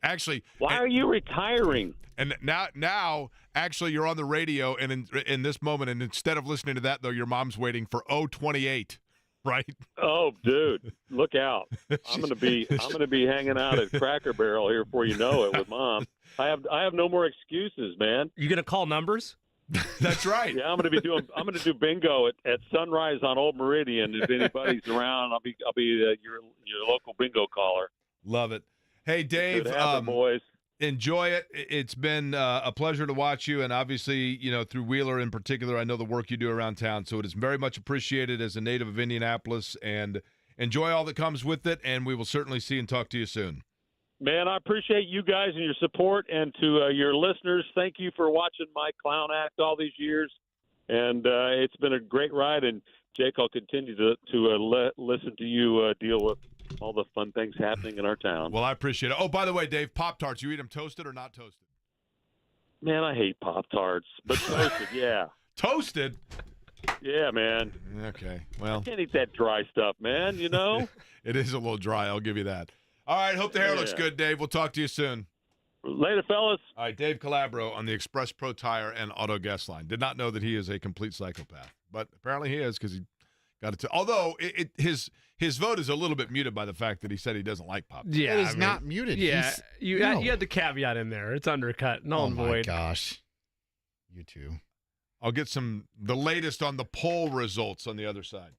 S1: Actually,
S6: why are you retiring?
S1: And now, actually, you're on the radio, and in this moment, and instead of listening to that, though, your mom's waiting for 028, right?
S6: Oh, dude, look out! I'm gonna be hanging out at Cracker Barrel here before you know it with Mom. I have no more excuses, man.
S2: You gonna call numbers?
S1: That's right.
S6: Yeah, I'm gonna do bingo at Sunrise on Old Meridian. If anybody's around, I'll be your local bingo caller.
S1: Love it. Hey, Dave,
S6: boys.
S1: Enjoy it. It's been a pleasure to watch you, and obviously, through Wheeler in particular, I know the work you do around town, so it is very much appreciated as a native of Indianapolis, and enjoy all that comes with it, and we will certainly see and talk to you soon.
S6: Man, I appreciate you guys and your support, and to your listeners, thank you for watching my clown act all these years, and it's been a great ride, and Jake, I'll continue to listen to you deal with all the fun things happening in our town.
S1: Well, I appreciate it. Oh, by the way, Dave, Pop-Tarts, you eat them toasted or not toasted?
S6: Man, I hate Pop-Tarts, but toasted, yeah.
S1: Toasted?
S6: Yeah, man.
S1: Okay, well.
S6: I can't eat that dry stuff, man,
S1: It is a little dry, I'll give you that. All right, hope the hair looks good, Dave. We'll talk to you soon.
S6: Later, fellas.
S1: All right, Dave Calabro on the Express Pro Tire and Auto Guest Line. Did not know that he is a complete psychopath, but apparently he is because he got it. Although his vote is a little bit muted by the fact that he said he doesn't like pop.
S3: Yeah, it is not muted.
S2: Yeah, you had the caveat in there. It's undercut, null and void.
S3: Oh my gosh, you too.
S1: I'll get the latest on the poll results on the other side.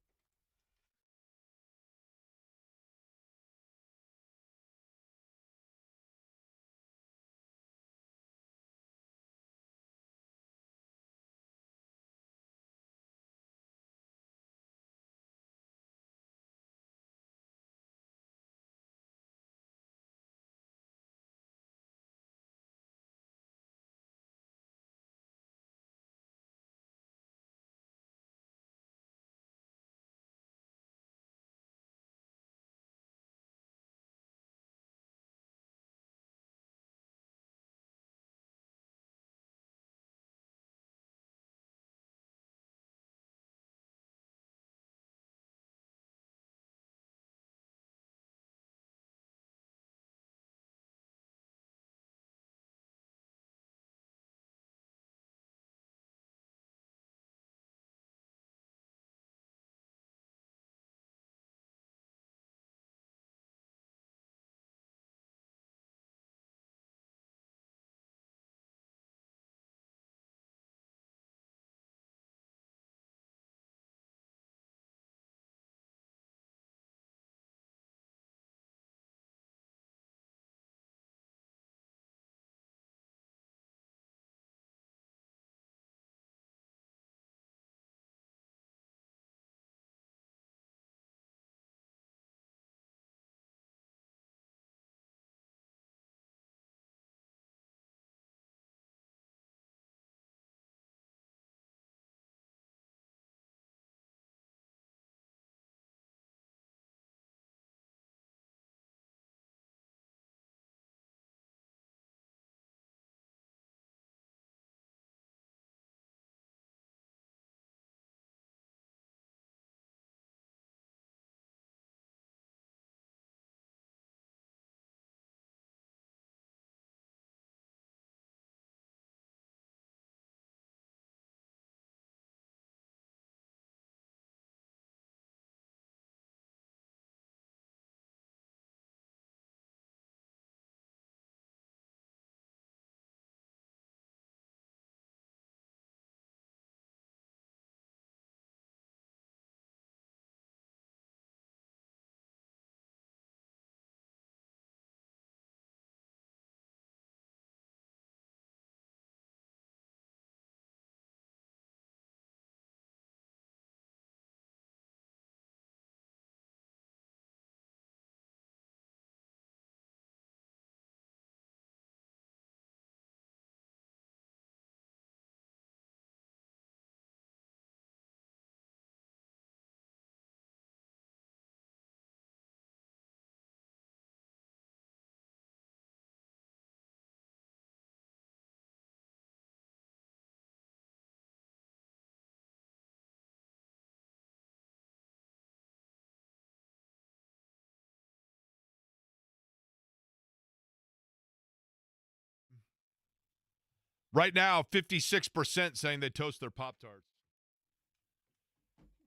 S1: Right now, 56% saying they toast their Pop-Tarts.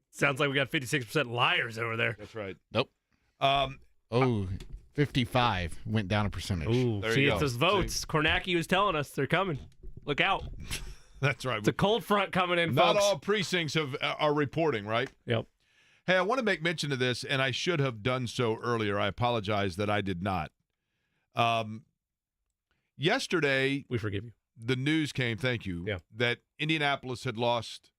S2: Sounds like we got 56% liars over there.
S1: That's right.
S3: Nope.
S1: Um,
S3: 55 went down a percentage.
S2: Ooh,
S1: There
S2: see,
S1: you
S2: it's
S1: go.
S2: those votes. Kornacki was telling us they're coming. Look out.
S1: that's right.
S2: It's a cold front coming in,
S1: Not
S2: folks.
S1: all precincts are reporting, right?
S2: Yep.
S1: Hey, I want to make mention of this, and I should have done so earlier. I apologize that I did not. Yesterday,
S2: We forgive you.
S1: the news came, thank you,
S2: Yeah.
S1: that Indianapolis had lost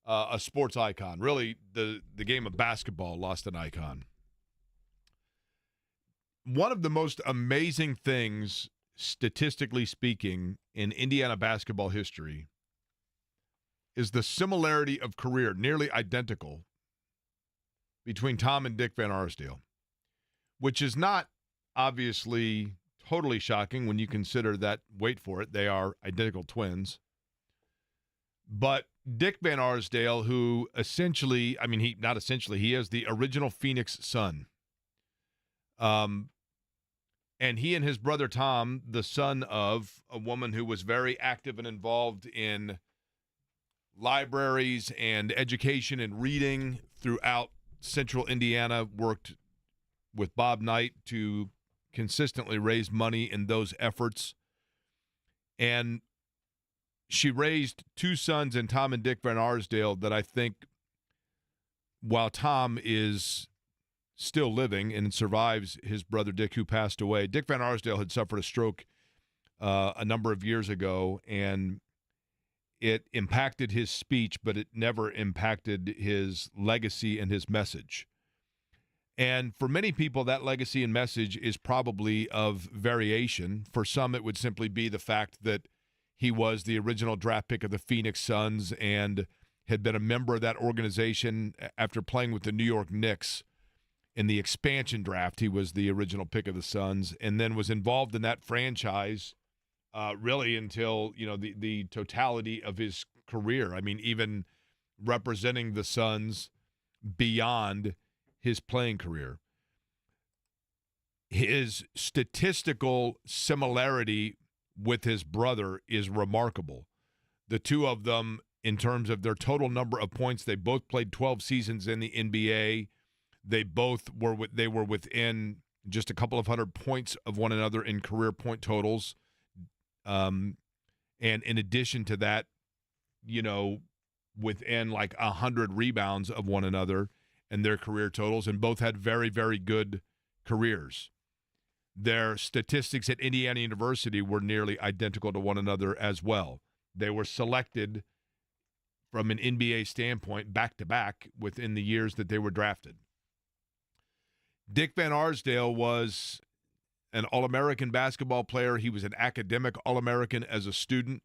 S1: a sports icon. Really, the game of basketball lost an icon. One of the most amazing things, statistically speaking, in Indiana basketball history is the similarity of career, nearly identical, between Tom and Dick Van Arsdale, which is not obviously totally shocking when you consider that, wait for it, they are identical twins. But Dick Van Arsdale, who essentially, he is the original Phoenix Sun. And he and his brother Tom, the son of a woman who was very active and involved in libraries and education and reading throughout central Indiana, worked with Bob Knight to consistently raise money in those efforts. And she raised two sons in Tom and Dick Van Arsdale that I think, while Tom is still living and survives his brother Dick, who passed away, Dick Van Arsdale had suffered a stroke a number of years ago, and it impacted his speech, but it never impacted his legacy and his message. And for many people, that legacy and message is probably of variation. For some, it would simply be the fact that he was the original draft pick of the Phoenix Suns and had been a member of that organization after playing with the New York Knicks in the expansion draft. He was the original pick of the Suns and then was involved in that franchise really until, the totality of his career. I mean, even representing the Suns beyond his playing career. His statistical similarity with his brother is remarkable. The two of them, in terms of their total number of points, they both played 12 seasons in the NBA. They both were within just a couple of hundred points of one another in career point totals. And in addition to that, within like 100 rebounds of one another in their career totals, and both had very, very good careers. Their statistics at Indiana University were nearly identical to one another as well. They were selected from an NBA standpoint back-to-back within the years that they were drafted. Dick Van Arsdale was an All-American basketball player. He was an academic All-American as a student.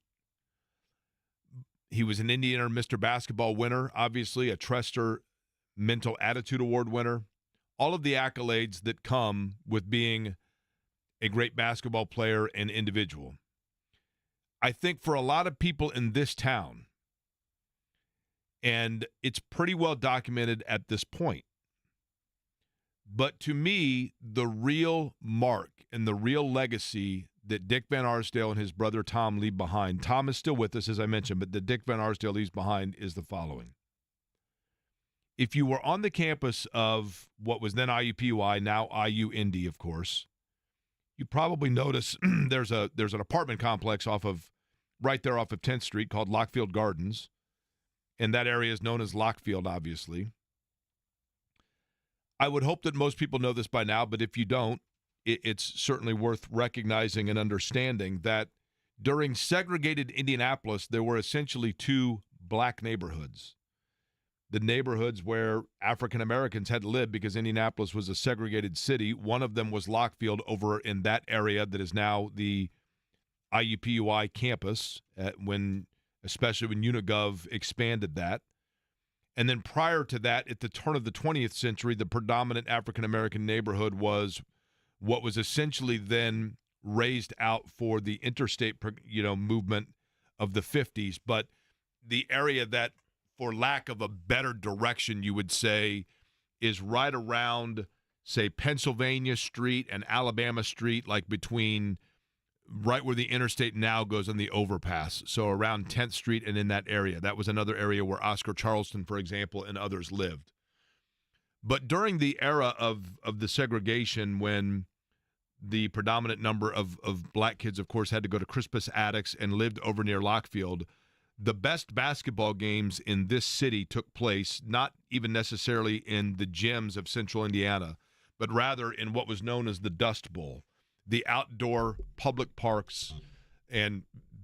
S1: He was an Indiana Mr. Basketball winner, obviously, a Trester Mental Attitude Award winner. All of the accolades that come with being a great basketball player and individual. I think for a lot of people in this town, and it's pretty well documented at this point, but to me, the real mark and the real legacy that Dick Van Arsdale and his brother Tom leave behind, Tom is still with us, as I mentioned, but that Dick Van Arsdale leaves behind is the following. If you were on the campus of what was then IUPUI, now IU Indy, of course, you probably notice there's an apartment complex right there off of 10th Street called Lockfield Gardens, and that area is known as Lockfield, obviously. I would hope that most people know this by now, but if you don't, it's certainly worth recognizing and understanding that during segregated Indianapolis, there were essentially two black neighborhoods. The neighborhoods where African Americans had lived because Indianapolis was a segregated city. One of them was Lockfield over in that area that is now the IUPUI campus, especially when Unigov expanded that. And then prior to that, at the turn of the 20th century, the predominant African American neighborhood was what was essentially then raised out for the interstate, movement of the 50s. But the area that, for lack of a better direction, you would say, is right around, say, Pennsylvania Street and Alabama Street, like between right where the interstate now goes on the overpass. So around 10th Street and in that area. That was another area where Oscar Charleston, for example, and others lived. But during the era of the segregation, when the predominant number of black kids, of course, had to go to Crispus Attucks and lived over near Lockfield, the best basketball games in this city took place not even necessarily in the gyms of Central Indiana, but rather in what was known as the Dust Bowl, the outdoor public parks and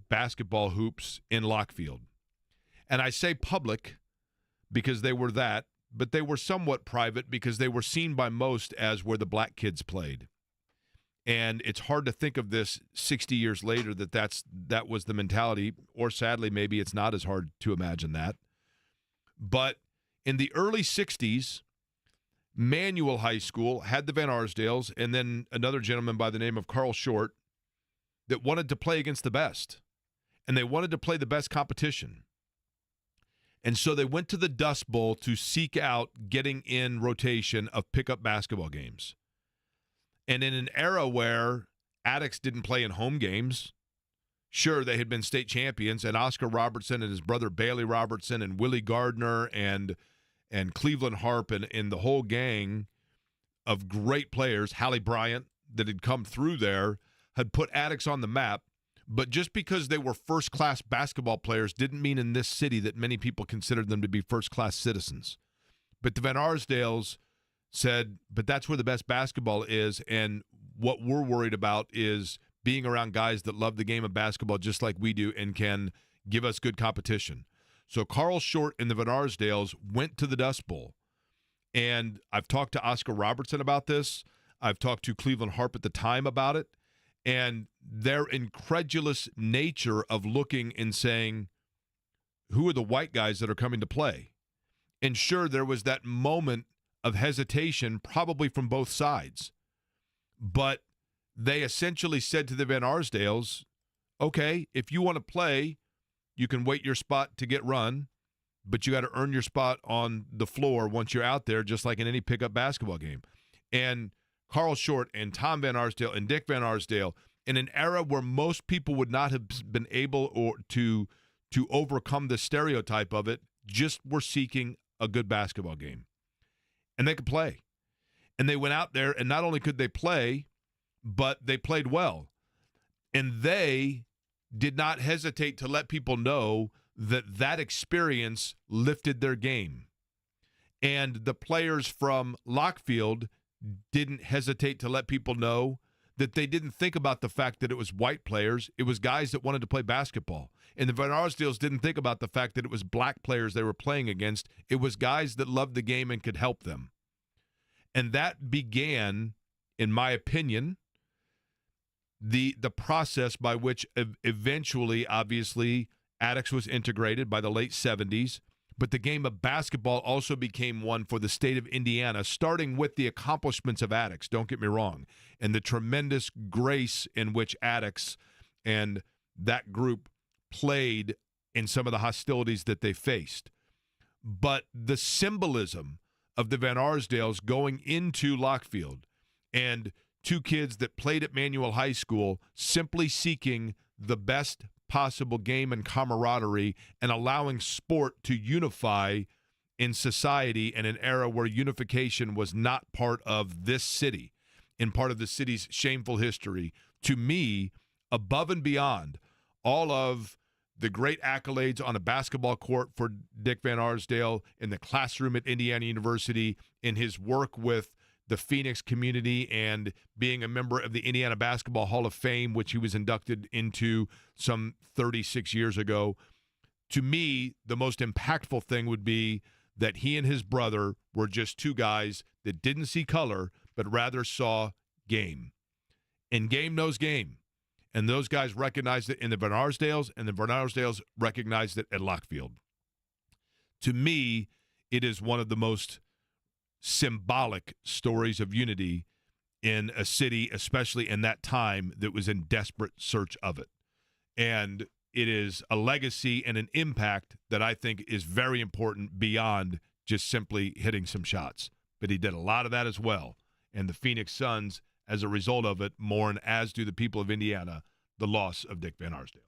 S1: basketball hoops in Lockfield. And I say public because they were that, but they were somewhat private because they were seen by most as where the black kids played. And it's hard to think of this 60 years later that was the mentality, or sadly, maybe it's not as hard to imagine that. But in the early 60s, Manual High School had the Van Arsdales and then another gentleman by the name of Carl Short that wanted to play against the best. And they wanted to play the best competition. And so they went to the Dust Bowl to seek out getting in rotation of pickup basketball games. And in an era where Attucks didn't play in home games, sure, they had been state champions, and Oscar Robertson and his brother Bailey Robertson and Willie Gardner and Cleveland Harp and the whole gang of great players, Hallie Bryant, that had come through there, had put Attucks on the map. But just because they were first-class basketball players didn't mean in this city that many people considered them to be first-class citizens. But the Van Arsdales said, but that's where the best basketball is, and what we're worried about is being around guys that love the game of basketball just like we do and can give us good competition. So Carl Short and the Van Arsdales went to the Dust Bowl. And I've talked to Oscar Robertson about this. I've talked to Cleveland Harp at the time about it. And their incredulous nature of looking and saying, who are the white guys that are coming to play? And sure, there was that moment of hesitation, probably from both sides. But they essentially said to the Van Arsdales, okay, if you want to play, you can wait your spot to get run, but you got to earn your spot on the floor once you're out there, just like in any pickup basketball game. And Carl Short and Tom Van Arsdale and Dick Van Arsdale, in an era where most people would not have been able to overcome the stereotype of it, just were seeking a good basketball game. And they could play. And they went out there, and not only could they play, but they played well. And they did not hesitate to let people know that that experience lifted their game. And the players from Lockfield didn't hesitate to let people know that they didn't think about the fact that it was white players. It was guys that wanted to play basketball. And the Van Arsdales didn't think about the fact that it was black players they were playing against. It was guys that loved the game and could help them. And that began, in my opinion, the process by which eventually, obviously, Attucks was integrated by the late 70s. But the game of basketball also became one for the state of Indiana, starting with the accomplishments of Attucks, don't get me wrong, and the tremendous grace in which Attucks and that group played in some of the hostilities that they faced. But the symbolism of the Van Arsdales going into Lockfield and two kids that played at Manual High School simply seeking the best possible game and camaraderie and allowing sport to unify in society in an era where unification was not part of this city and part of the city's shameful history. To me, above and beyond all of the great accolades on a basketball court for Dick Van Arsdale, in the classroom at Indiana University, in his work with the Phoenix community and being a member of the Indiana Basketball Hall of Fame, which he was inducted into some 36 years ago. To me, the most impactful thing would be that he and his brother were just two guys that didn't see color, but rather saw game. And game knows game. And those guys recognized it in the Van Arsdales, and the Van Arsdales recognized it at Lockfield. To me, it is one of the most symbolic stories of unity in a city, especially in that time, that was in desperate search of it. And it is a legacy and an impact that I think is very important beyond just simply hitting some shots. But he did a lot of that as well. And the Phoenix Suns, as a result of it, mourn, as do the people of Indiana, the loss of Dick Van Arsdale.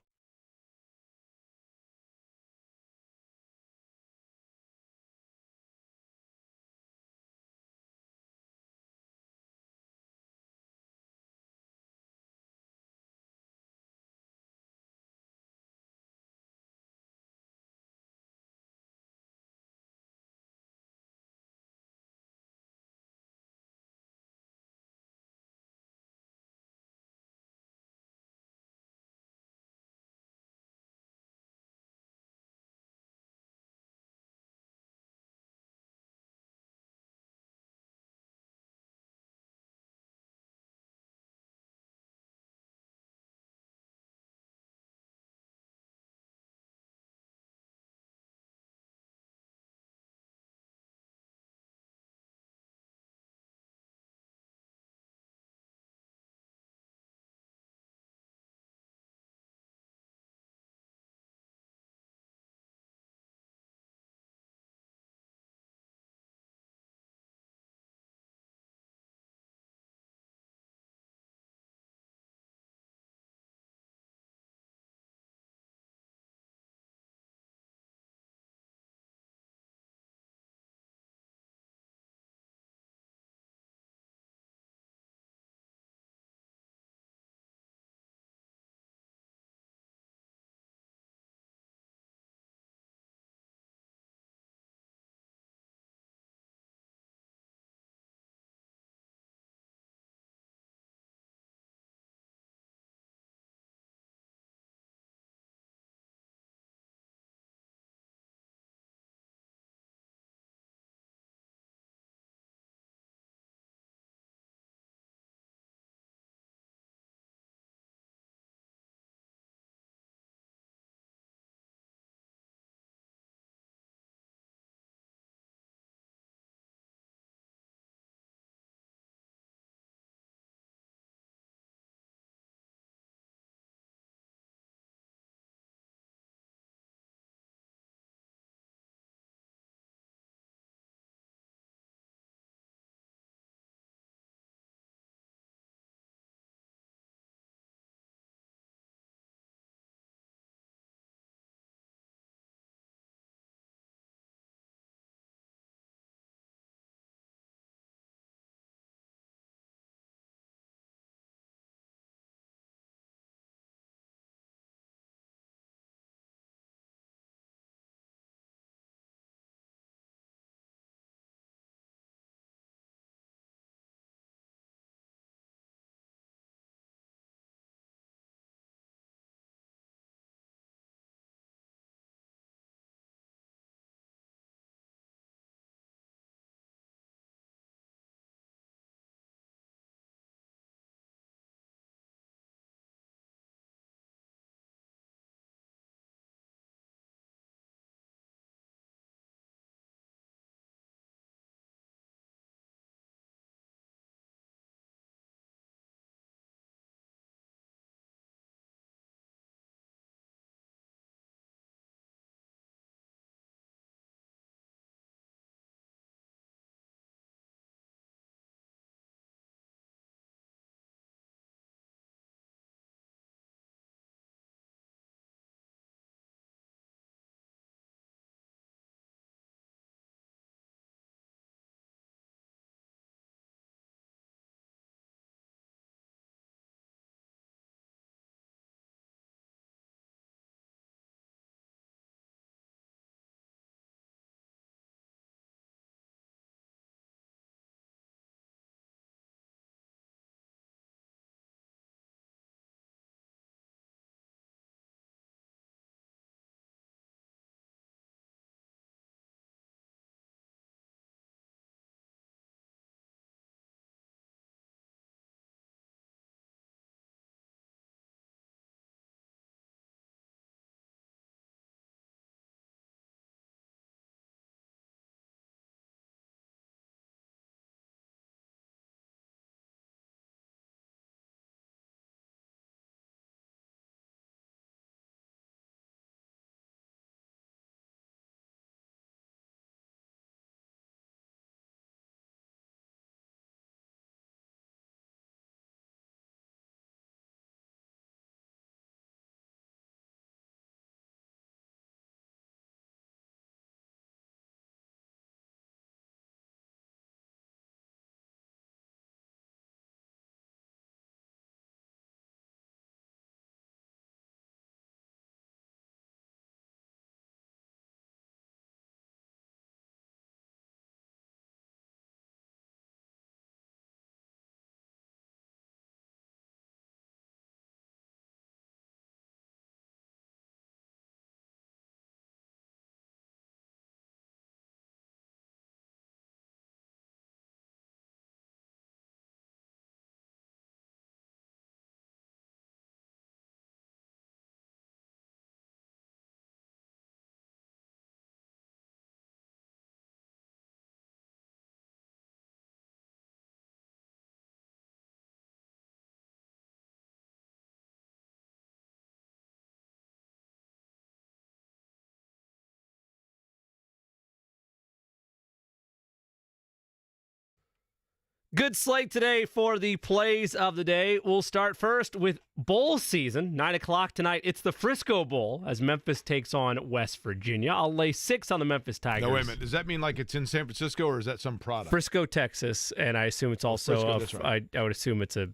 S2: Good slate today for the plays of the day. We'll start first with bowl season. 9 o'clock tonight. It's the Frisco Bowl as Memphis takes on West Virginia. I'll lay 6 on the Memphis Tigers.
S1: No, wait a minute. Does that mean like it's in San Francisco or is that some product?
S2: Frisco, Texas, and I assume it's also.
S1: Frisco, that's right.
S2: I would assume it's a.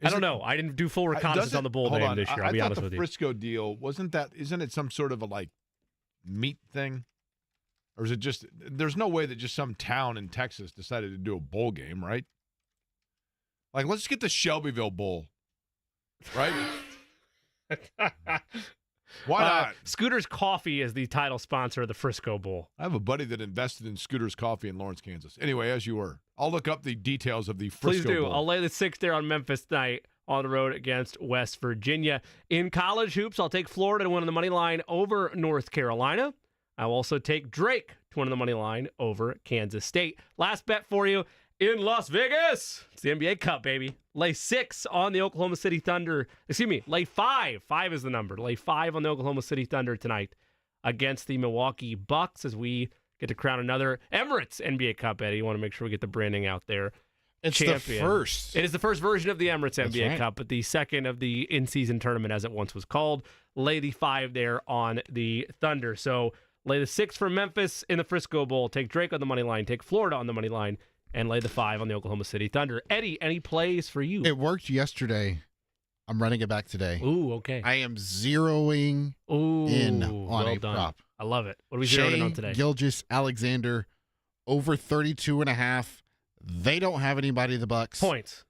S2: I don't know. I didn't do full reconnaissance on the bowl name this year. I'll be honest with you.
S1: I thought the Frisco deal isn't it some sort of a like meat thing? Or is it just, there's no way that just some town in Texas decided to do a bowl game, right? Like, let's get the Shelbyville Bowl, right? Why not?
S2: Scooter's Coffee is the title sponsor of the Frisco Bowl.
S1: I have a buddy that invested in Scooter's Coffee in Lawrence, Kansas. Anyway, as you were. I'll look up the details of the Frisco
S2: Please do.
S1: Bowl.
S2: I'll lay the 6 there on Memphis tonight on the road against West Virginia. In college hoops, I'll take Florida to win on the money line over North Carolina. I'll also take Drake to win on the money line over Kansas State. Last bet for you in Las Vegas. It's the NBA Cup, baby. Lay 6 on the Oklahoma City Thunder. Excuse me, lay 5. 5 is the number. Lay 5 on the Oklahoma City Thunder tonight against the Milwaukee Bucks as we get to crown another Emirates NBA Cup, Eddie. You want to make sure we get the branding out there.
S3: It's
S2: Champion.
S3: the first.
S2: It is the first version of the Emirates
S3: That's
S2: NBA
S3: right.
S2: Cup, but the second of the in-season tournament, as it once was called. Lay the 5 there on the Thunder. So lay the 6 for Memphis in the Frisco Bowl. Take Drake on the money line. Take Florida on the money line. And lay the 5 on the Oklahoma City Thunder. Eddie, any plays for you?
S3: It worked yesterday. I'm running it back today.
S2: Ooh, okay.
S3: I am zeroing
S2: Ooh,
S3: in on
S2: well
S3: a
S2: done.
S3: prop.
S2: I love it. What are we zeroing in on today?
S3: Gilgeous Alexander over 32.5. They don't have anybody, the Bucks.
S2: Points.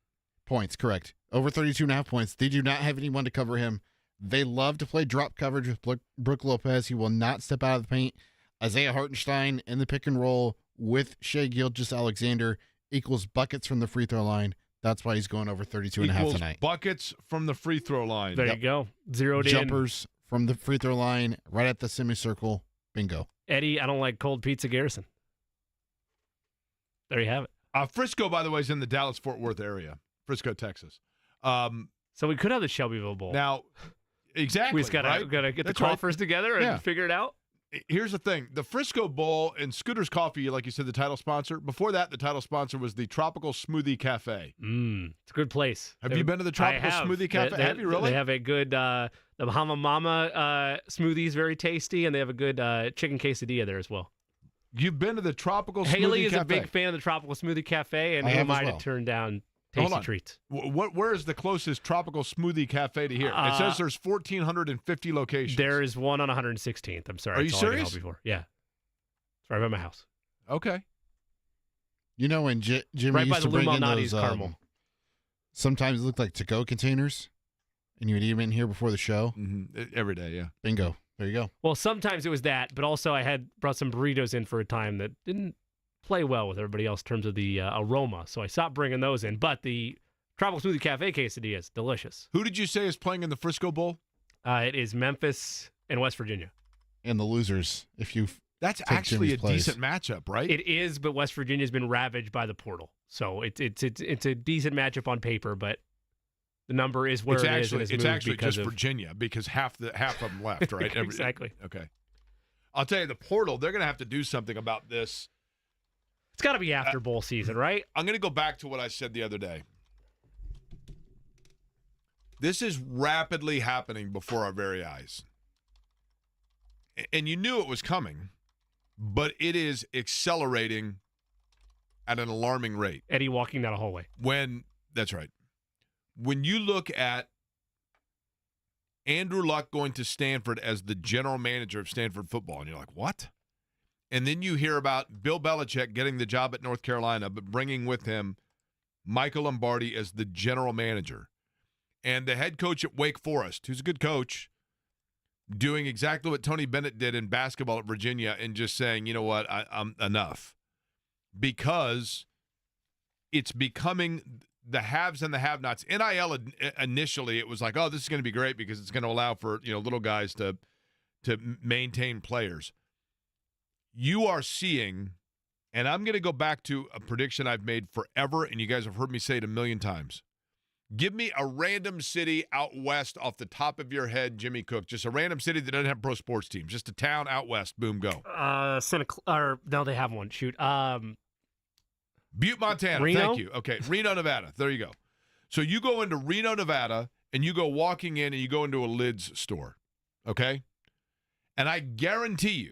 S3: Points, correct. Over 32.5 points. They do not have anyone to cover him. They love to play drop coverage with Brook Lopez. He will not step out of the paint. Isaiah Hartenstein in the pick and roll with Shai Gilgeous-Alexander equals buckets from the free throw line. That's why he's going over 32.5 tonight.
S1: Buckets from the free throw line.
S2: There you go. Zeroed in.
S3: Jumpers from the free throw line right at the semicircle. Bingo.
S2: Eddie, I don't like cold pizza Garrison. There you have it.
S1: Frisco, by the way, is in the Dallas-Fort Worth area. Frisco, Texas.
S2: So we could have the Shelbyville Bowl.
S1: Now, exactly.
S2: We just gotta get
S1: That's
S2: the
S1: right.
S2: coffers together and figure it out.
S1: Here's the thing. The Frisco Bowl and Scooter's Coffee, like you said, the title sponsor. Before that, the title sponsor was the Tropical Smoothie Cafe.
S2: It's a good place.
S1: Have you been to the Tropical Smoothie Cafe? Have you really?
S2: They have a good, the Bahama Mama smoothie is very tasty, and they have a good chicken quesadilla there as well.
S1: You've been to the Tropical
S2: Haley
S1: Smoothie
S2: is
S1: Cafe?
S2: a big fan of the Tropical Smoothie Cafe, and
S3: I
S2: who
S3: have
S2: am
S3: as
S2: I
S3: well.
S2: to turn down
S1: Hold
S2: tasty
S1: on.
S2: treats?
S1: Where is the closest Tropical Smoothie Cafe to here? It says there's 1,450 locations.
S2: There is one on 116th. I'm sorry.
S1: Are you
S2: that's all I can
S1: serious?
S2: help you for. Yeah. It's right by my house.
S1: Okay.
S3: You know when Jimmy
S2: Right by
S3: used to
S2: the
S3: bring
S2: Lou
S3: in
S2: Malnati's
S3: those,
S2: caramel.
S3: sometimes it looked like to-go containers, and you would eat them in here before the show?
S1: Every day, yeah.
S3: Bingo. There you go.
S2: Well, sometimes it was that, but also I had brought some burritos in for a time that didn't play well with everybody else in terms of the aroma, so I stopped bringing those in. But the Tropical Smoothie Cafe quesadilla is delicious.
S1: Who did you say is playing in the Frisco Bowl?
S2: It is Memphis and West Virginia.
S3: And the losers, if you
S1: That's
S3: Take
S1: actually
S3: Jimmy's
S1: a
S3: place.
S1: decent matchup, right?
S2: It is, but West Virginia's been ravaged by the portal, so it's a decent matchup on paper, but the number is where
S1: it's
S2: it is,
S1: actually
S2: and it's
S1: it's
S2: moved
S1: actually
S2: because
S1: just
S2: of
S1: Virginia because half of them left, right?
S2: Exactly.
S1: Okay. I'll tell you, the portal, they're going to have to do something about this.
S2: It's got to be after bowl season, right?
S1: I'm going to go back to what I said the other day. This is rapidly happening before our very eyes. And you knew it was coming, but it is accelerating at an alarming rate.
S2: Eddie walking down a hallway.
S1: That's right. When you look at Andrew Luck going to Stanford as the general manager of Stanford football, and you're like, what? And then you hear about Bill Belichick getting the job at North Carolina, but bringing with him Michael Lombardi as the general manager. And the head coach at Wake Forest, who's a good coach, doing exactly what Tony Bennett did in basketball at Virginia and just saying, you know what, I'm enough. Because it's becoming the haves and the have-nots. NIL initially, it was like, oh, this is going to be great because it's going to allow for little guys to maintain players. You are seeing, and I'm going to go back to a prediction I've made forever, and you guys have heard me say it a million times. Give me a random city out west off the top of your head, Jimmy Cook. Just a random city that doesn't have pro sports teams. Just a town out west. Boom, go.
S2: No, they have one. Shoot.
S1: Butte, Montana.
S2: Reno?
S1: Thank you. Okay, Reno, Nevada. There you go. So you go into Reno, Nevada, and you go walking in and you go into a lids store, okay? And I guarantee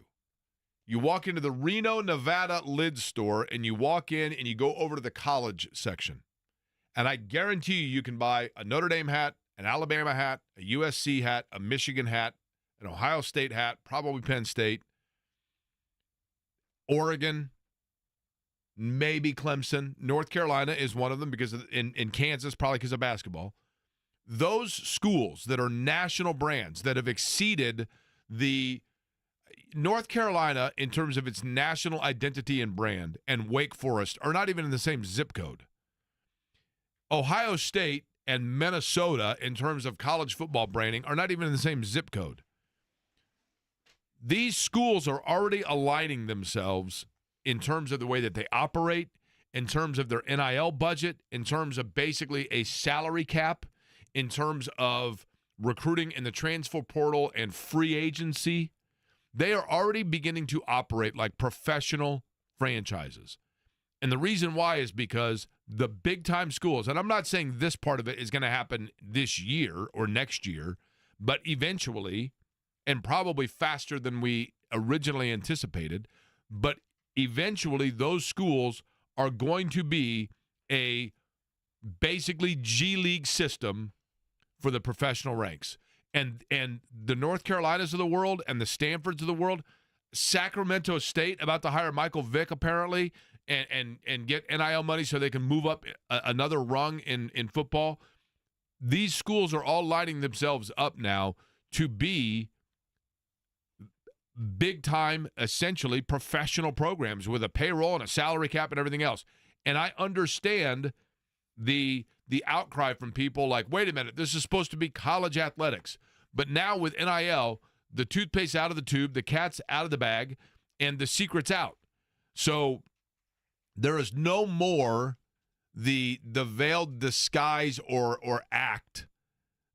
S1: you walk into the Reno, Nevada lids store and you walk in and you go over to the college section. And I guarantee you can buy a Notre Dame hat, an Alabama hat, a USC hat, a Michigan hat, an Ohio State hat, probably Penn State, Oregon, maybe Clemson. North Carolina is one of them because in Kansas, probably because of basketball. Those schools that are national brands that have exceeded the North Carolina in terms of its national identity and brand and Wake Forest are not even in the same zip code. Ohio State and Minnesota in terms of college football branding are not even in the same zip code. These schools are already aligning themselves in terms of the way that they operate, in terms of their NIL budget, in terms of basically a salary cap, in terms of recruiting in the transfer portal and free agency. They are already beginning to operate like professional franchises. And the reason why is because the big-time schools, and I'm not saying this part of it is going to happen this year or next year, but eventually, and probably faster than we originally anticipated, but eventually those schools are going to be a basically G League system for the professional ranks. And the North Carolinas of the world and the Stanfords of the world, Sacramento State about to hire Michael Vick apparently and get NIL money so they can move up another rung in football. These schools are all lining themselves up now to be big-time, essentially professional programs with a payroll and a salary cap and everything else. And I understand the outcry from people like, wait a minute, this is supposed to be college athletics. But now with NIL, the toothpaste out of the tube, the cat's out of the bag, and the secret's out. So there is no more the veiled disguise or act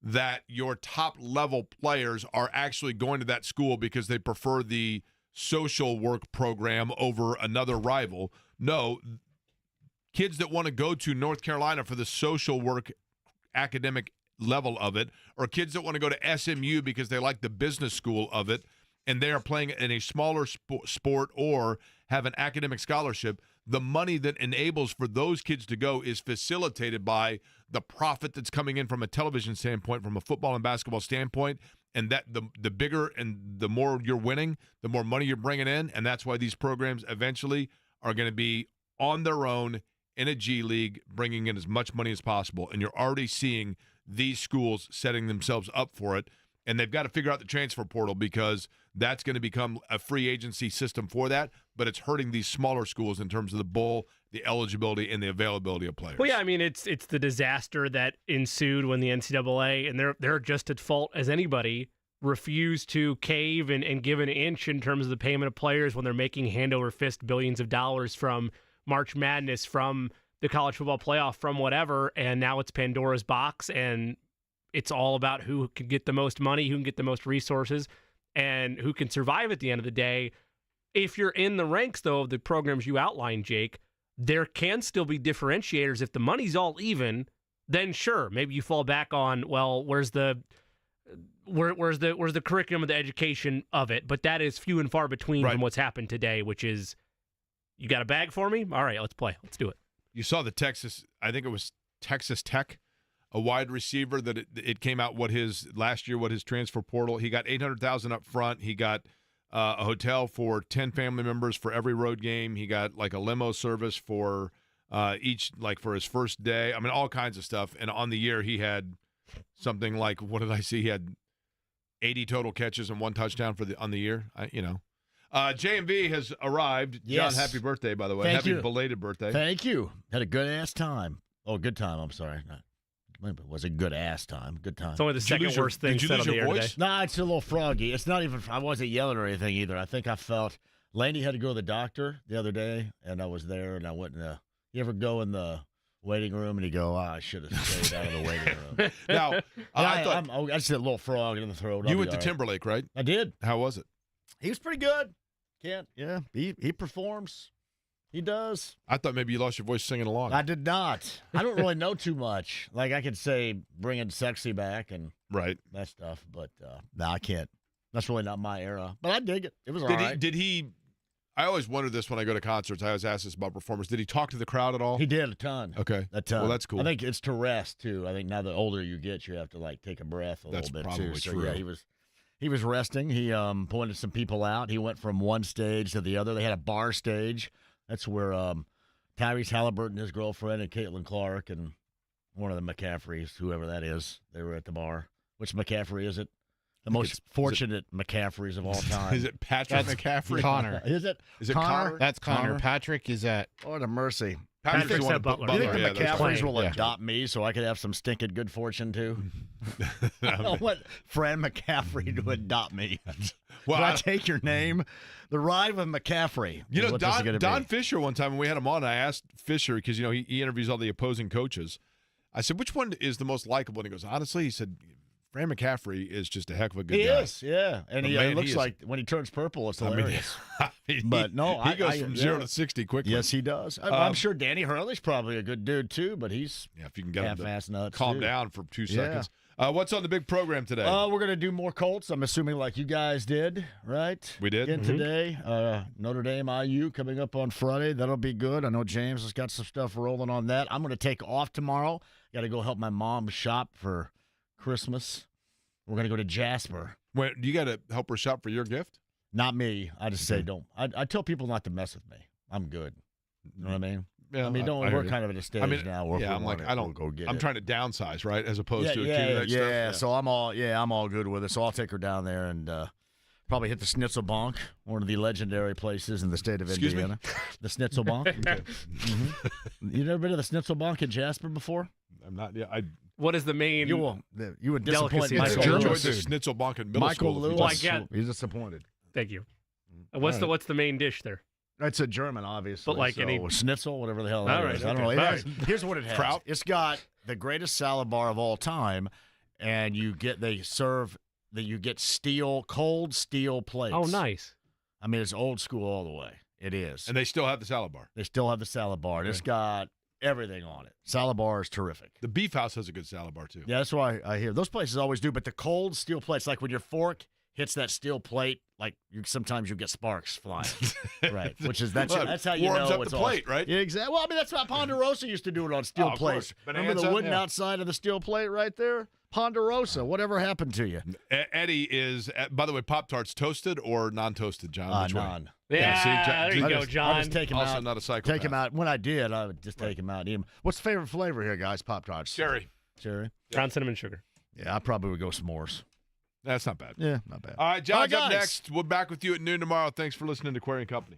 S1: that your top-level players are actually going to that school because they prefer the social work program over another rival. No, kids that want to go to North Carolina for the social work academic level of it, or kids that want to go to SMU because they like the business school of it, and they are playing in a smaller sport or have an academic scholarship, the money that enables for those kids to go is facilitated by the profit that's coming in from a television standpoint, from a football and basketball standpoint, and that the bigger and the more you're winning, the more money you're bringing in, and that's why these programs eventually are going to be on their own in a G League, bringing in as much money as possible, and you're already seeing these schools setting themselves up for it, and they've got to figure out the transfer portal because that's going to become a free agency system for that, but it's hurting these smaller schools in terms of the bowl, the eligibility, and the availability of players.
S2: Well, yeah, I mean, it's the disaster that ensued when the NCAA, and they're just at fault as anybody, refused to cave and give an inch in terms of the payment of players when they're making hand over fist billions of dollars from March Madness, from the college football playoff, from whatever, and now it's Pandora's box, and it's all about who can get the most money, who can get the most resources, and who can survive at the end of the day. If you're in the ranks, though, of the programs you outlined, Jake, there can still be differentiators. If the money's all even, then sure, maybe you fall back on, well, where's the curriculum of the education of it? But that is few and far between from what's happened today, which is, you got a bag for me? All right, let's play. Let's do it.
S1: You saw the I think it was Texas Tech, a wide receiver that it came out what his transfer portal. He got $800,000 up front. He got a hotel for 10 family members for every road game. He got like a limo service for each, like for his first day. I mean, all kinds of stuff. And on the year, he had something like, what did I see? He had 80 total catches and 1 touchdown on the year. JMV has arrived.
S7: Yes.
S1: John, happy birthday, by the way.
S7: Thank
S1: happy
S7: you.
S1: belated birthday.
S7: Thank you. Had a good-ass time. Oh, good time. I'm sorry. It was a good-ass time. Good time.
S2: It's only the second worst thing said on the air today.
S7: Nah, it's a little froggy. It's not even – I wasn't yelling or anything either. I think I felt – Laney had to go to the doctor the other day, and I was there, and I went in the – you ever go in the waiting room, and you go, I should have stayed out of the waiting room.
S1: Now,
S7: I just had a little frog in the throat.
S1: You went to Timberlake, right?
S7: I did.
S1: How was it?
S7: He was pretty good. He performs. He does.
S1: I thought maybe you lost your voice singing along.
S7: I did not. I don't really know too much. Like, I could say bringing sexy back and
S1: Right.
S7: that stuff, but no, I can't. That's really not my era. But I dig it. It was all
S1: Did
S7: right.
S1: he? Did he? I always wonder this when I go to concerts. I always ask this about performers. Did he talk to the crowd at all?
S7: He did a ton.
S1: Okay.
S7: A ton.
S1: Well, that's cool.
S7: I think it's to rest too. I think now the older you get, you have to like take a breath a
S1: That's
S7: little bit
S1: probably
S7: too. So
S1: true.
S7: yeah, he was resting. He pointed some people out. He went from one stage to the other. They had a bar stage. That's where Tyrese Halliburton, his girlfriend, and Caitlin Clark, and one of the McCaffreys, whoever that is, they were at the bar. Which McCaffrey is it? The most fortunate McCaffreys of all time.
S1: Is it Patrick McCaffrey?
S3: Connor.
S7: Is it?
S1: Is it Connor?
S3: That's Connor. Patrick is at.
S7: Lord have mercy.
S1: Patrick's
S2: Patrick's
S1: the one
S2: at Butler.
S7: Do you think
S1: yeah,
S7: the
S1: that's
S7: McCaffreys
S1: right.
S7: will
S3: Yeah.
S7: adopt me so I could have some stinking good fortune too?
S1: No,
S7: I want Fran McCaffrey to adopt me.
S1: Well,
S7: Can I
S1: I-
S7: take your name? The Ride with McCaffrey.
S1: You
S7: is
S1: know,
S7: what this is gonna
S1: Don
S7: be.
S1: Fisher, one time when we had him on, I asked Fisher, because, he interviews all the opposing coaches. I said, which one is the most likable? And he goes, honestly, he said, Fran McCaffrey is just a heck of a good
S7: He
S1: guy.
S7: is, yeah. And
S1: But
S7: he
S1: man, he
S7: looks
S1: is-
S7: like when he turns purple, it's
S1: I mean,
S7: hilarious.
S1: but
S7: no,
S1: he
S7: I-
S1: goes
S7: I-
S1: from
S7: yeah.
S1: 0 to 60 quickly.
S7: Yes, he does. I'm sure Danny Hurley's probably a good dude too, but he's
S1: Yeah, if you can get him to
S7: half-ass nuts.
S1: calm
S7: too.
S1: down for 2
S7: Yeah.
S1: seconds. What's on the big program today?
S7: We're gonna do more Colts. I'm assuming like you guys did, right?
S1: We did.
S7: Again
S1: Mhm.
S7: today. Notre Dame IU coming up on Friday. That'll be good. I know James has got some stuff rolling on that. I'm gonna take off tomorrow. Got to go help my mom shop for Christmas. We're gonna go to Jasper.
S1: Wait, you got to help her shop for your gift?
S7: Not me. I just say don't. I tell people not to mess with me. I'm good. You know what I mean?
S1: Yeah,
S7: I mean, don't.
S1: heard
S7: We're
S1: you.
S7: kind of at a stage
S1: I mean,
S7: now where
S1: yeah,
S7: if
S1: I'm
S7: we
S1: like,
S7: want
S1: I
S7: it,
S1: don't.
S7: we'll go get
S1: I'm
S7: it.
S1: trying to downsize, right, as opposed to
S7: yeah,
S1: accumulate stuff.
S7: yeah. So I'm all good with it. So I'll take her down there and probably hit the Schnitzelbank, one of the legendary places in the state of
S1: Excuse me?
S7: Indiana. The Schnitzelbank. You never been to the Schnitzelbank in Jasper before?
S1: I'm not. Yeah,
S2: What is the main?
S7: You would disappoint
S2: Delicacy.
S1: I
S2: It's
S7: Michael
S2: German
S1: enjoyed
S7: Lewis.
S1: the Schnitzelbank in middle
S7: Michael
S1: school. if you
S7: Lewis.
S1: don't-
S2: Well, I get-
S7: He's disappointed.
S2: Thank you.
S7: Mm.
S2: What's the main dish there?
S7: It's a German, obviously.
S2: But like
S7: so
S2: any-
S7: schnitzel, whatever the hell
S2: All
S7: that
S2: right,
S7: is. I don't
S2: okay.
S7: know.
S2: All
S7: Here's what it has.
S1: Kraut?
S7: It's got the greatest salad bar of all time, and you get cold steel plates.
S2: Oh, nice.
S7: I mean, it's old school all the way. It is.
S1: And they still have the salad bar.
S7: They still have the salad bar, and it's got everything on it. Salad bar is terrific.
S1: The Beef House has a good salad bar too.
S7: Yeah, that's why I hear those places always do. But the cold steel plates, like when your fork hits that steel plate, like sometimes you get sparks flying, right? Which is that's
S1: Well,
S7: how you
S1: warms
S7: know
S1: up
S7: it's
S1: the
S7: awesome.
S1: plate, right?
S7: Yeah, exactly. Well, I mean that's why Ponderosa used to do it on steel
S1: Oh, of
S7: plates.
S1: course.
S7: Remember the
S1: Bonanza?
S7: wooden
S1: Yeah.
S7: outside of the steel plate right there? Ponderosa. Whatever happened to you?
S1: Eddie is, by the way, Pop-Tarts toasted or non-toasted, John? Which way?
S7: None.
S2: Yeah,
S1: see,
S2: there you
S7: I
S2: go,
S7: just
S2: John.
S7: take him
S1: Also
S7: out.
S1: not a psychopath.
S7: Take him out. When I did, I would just take him out and eat him. What's the favorite flavor here, guys? Pop-Tarts.
S1: Cherry.
S7: Cherry.
S2: Brown cinnamon sugar.
S7: Yeah, I probably would go s'mores.
S1: That's not bad.
S7: Yeah, not bad.
S1: All right, John's
S7: All right,
S1: up
S7: guys.
S1: next. We'll be back with you at noon tomorrow. Thanks for listening to Query & Company.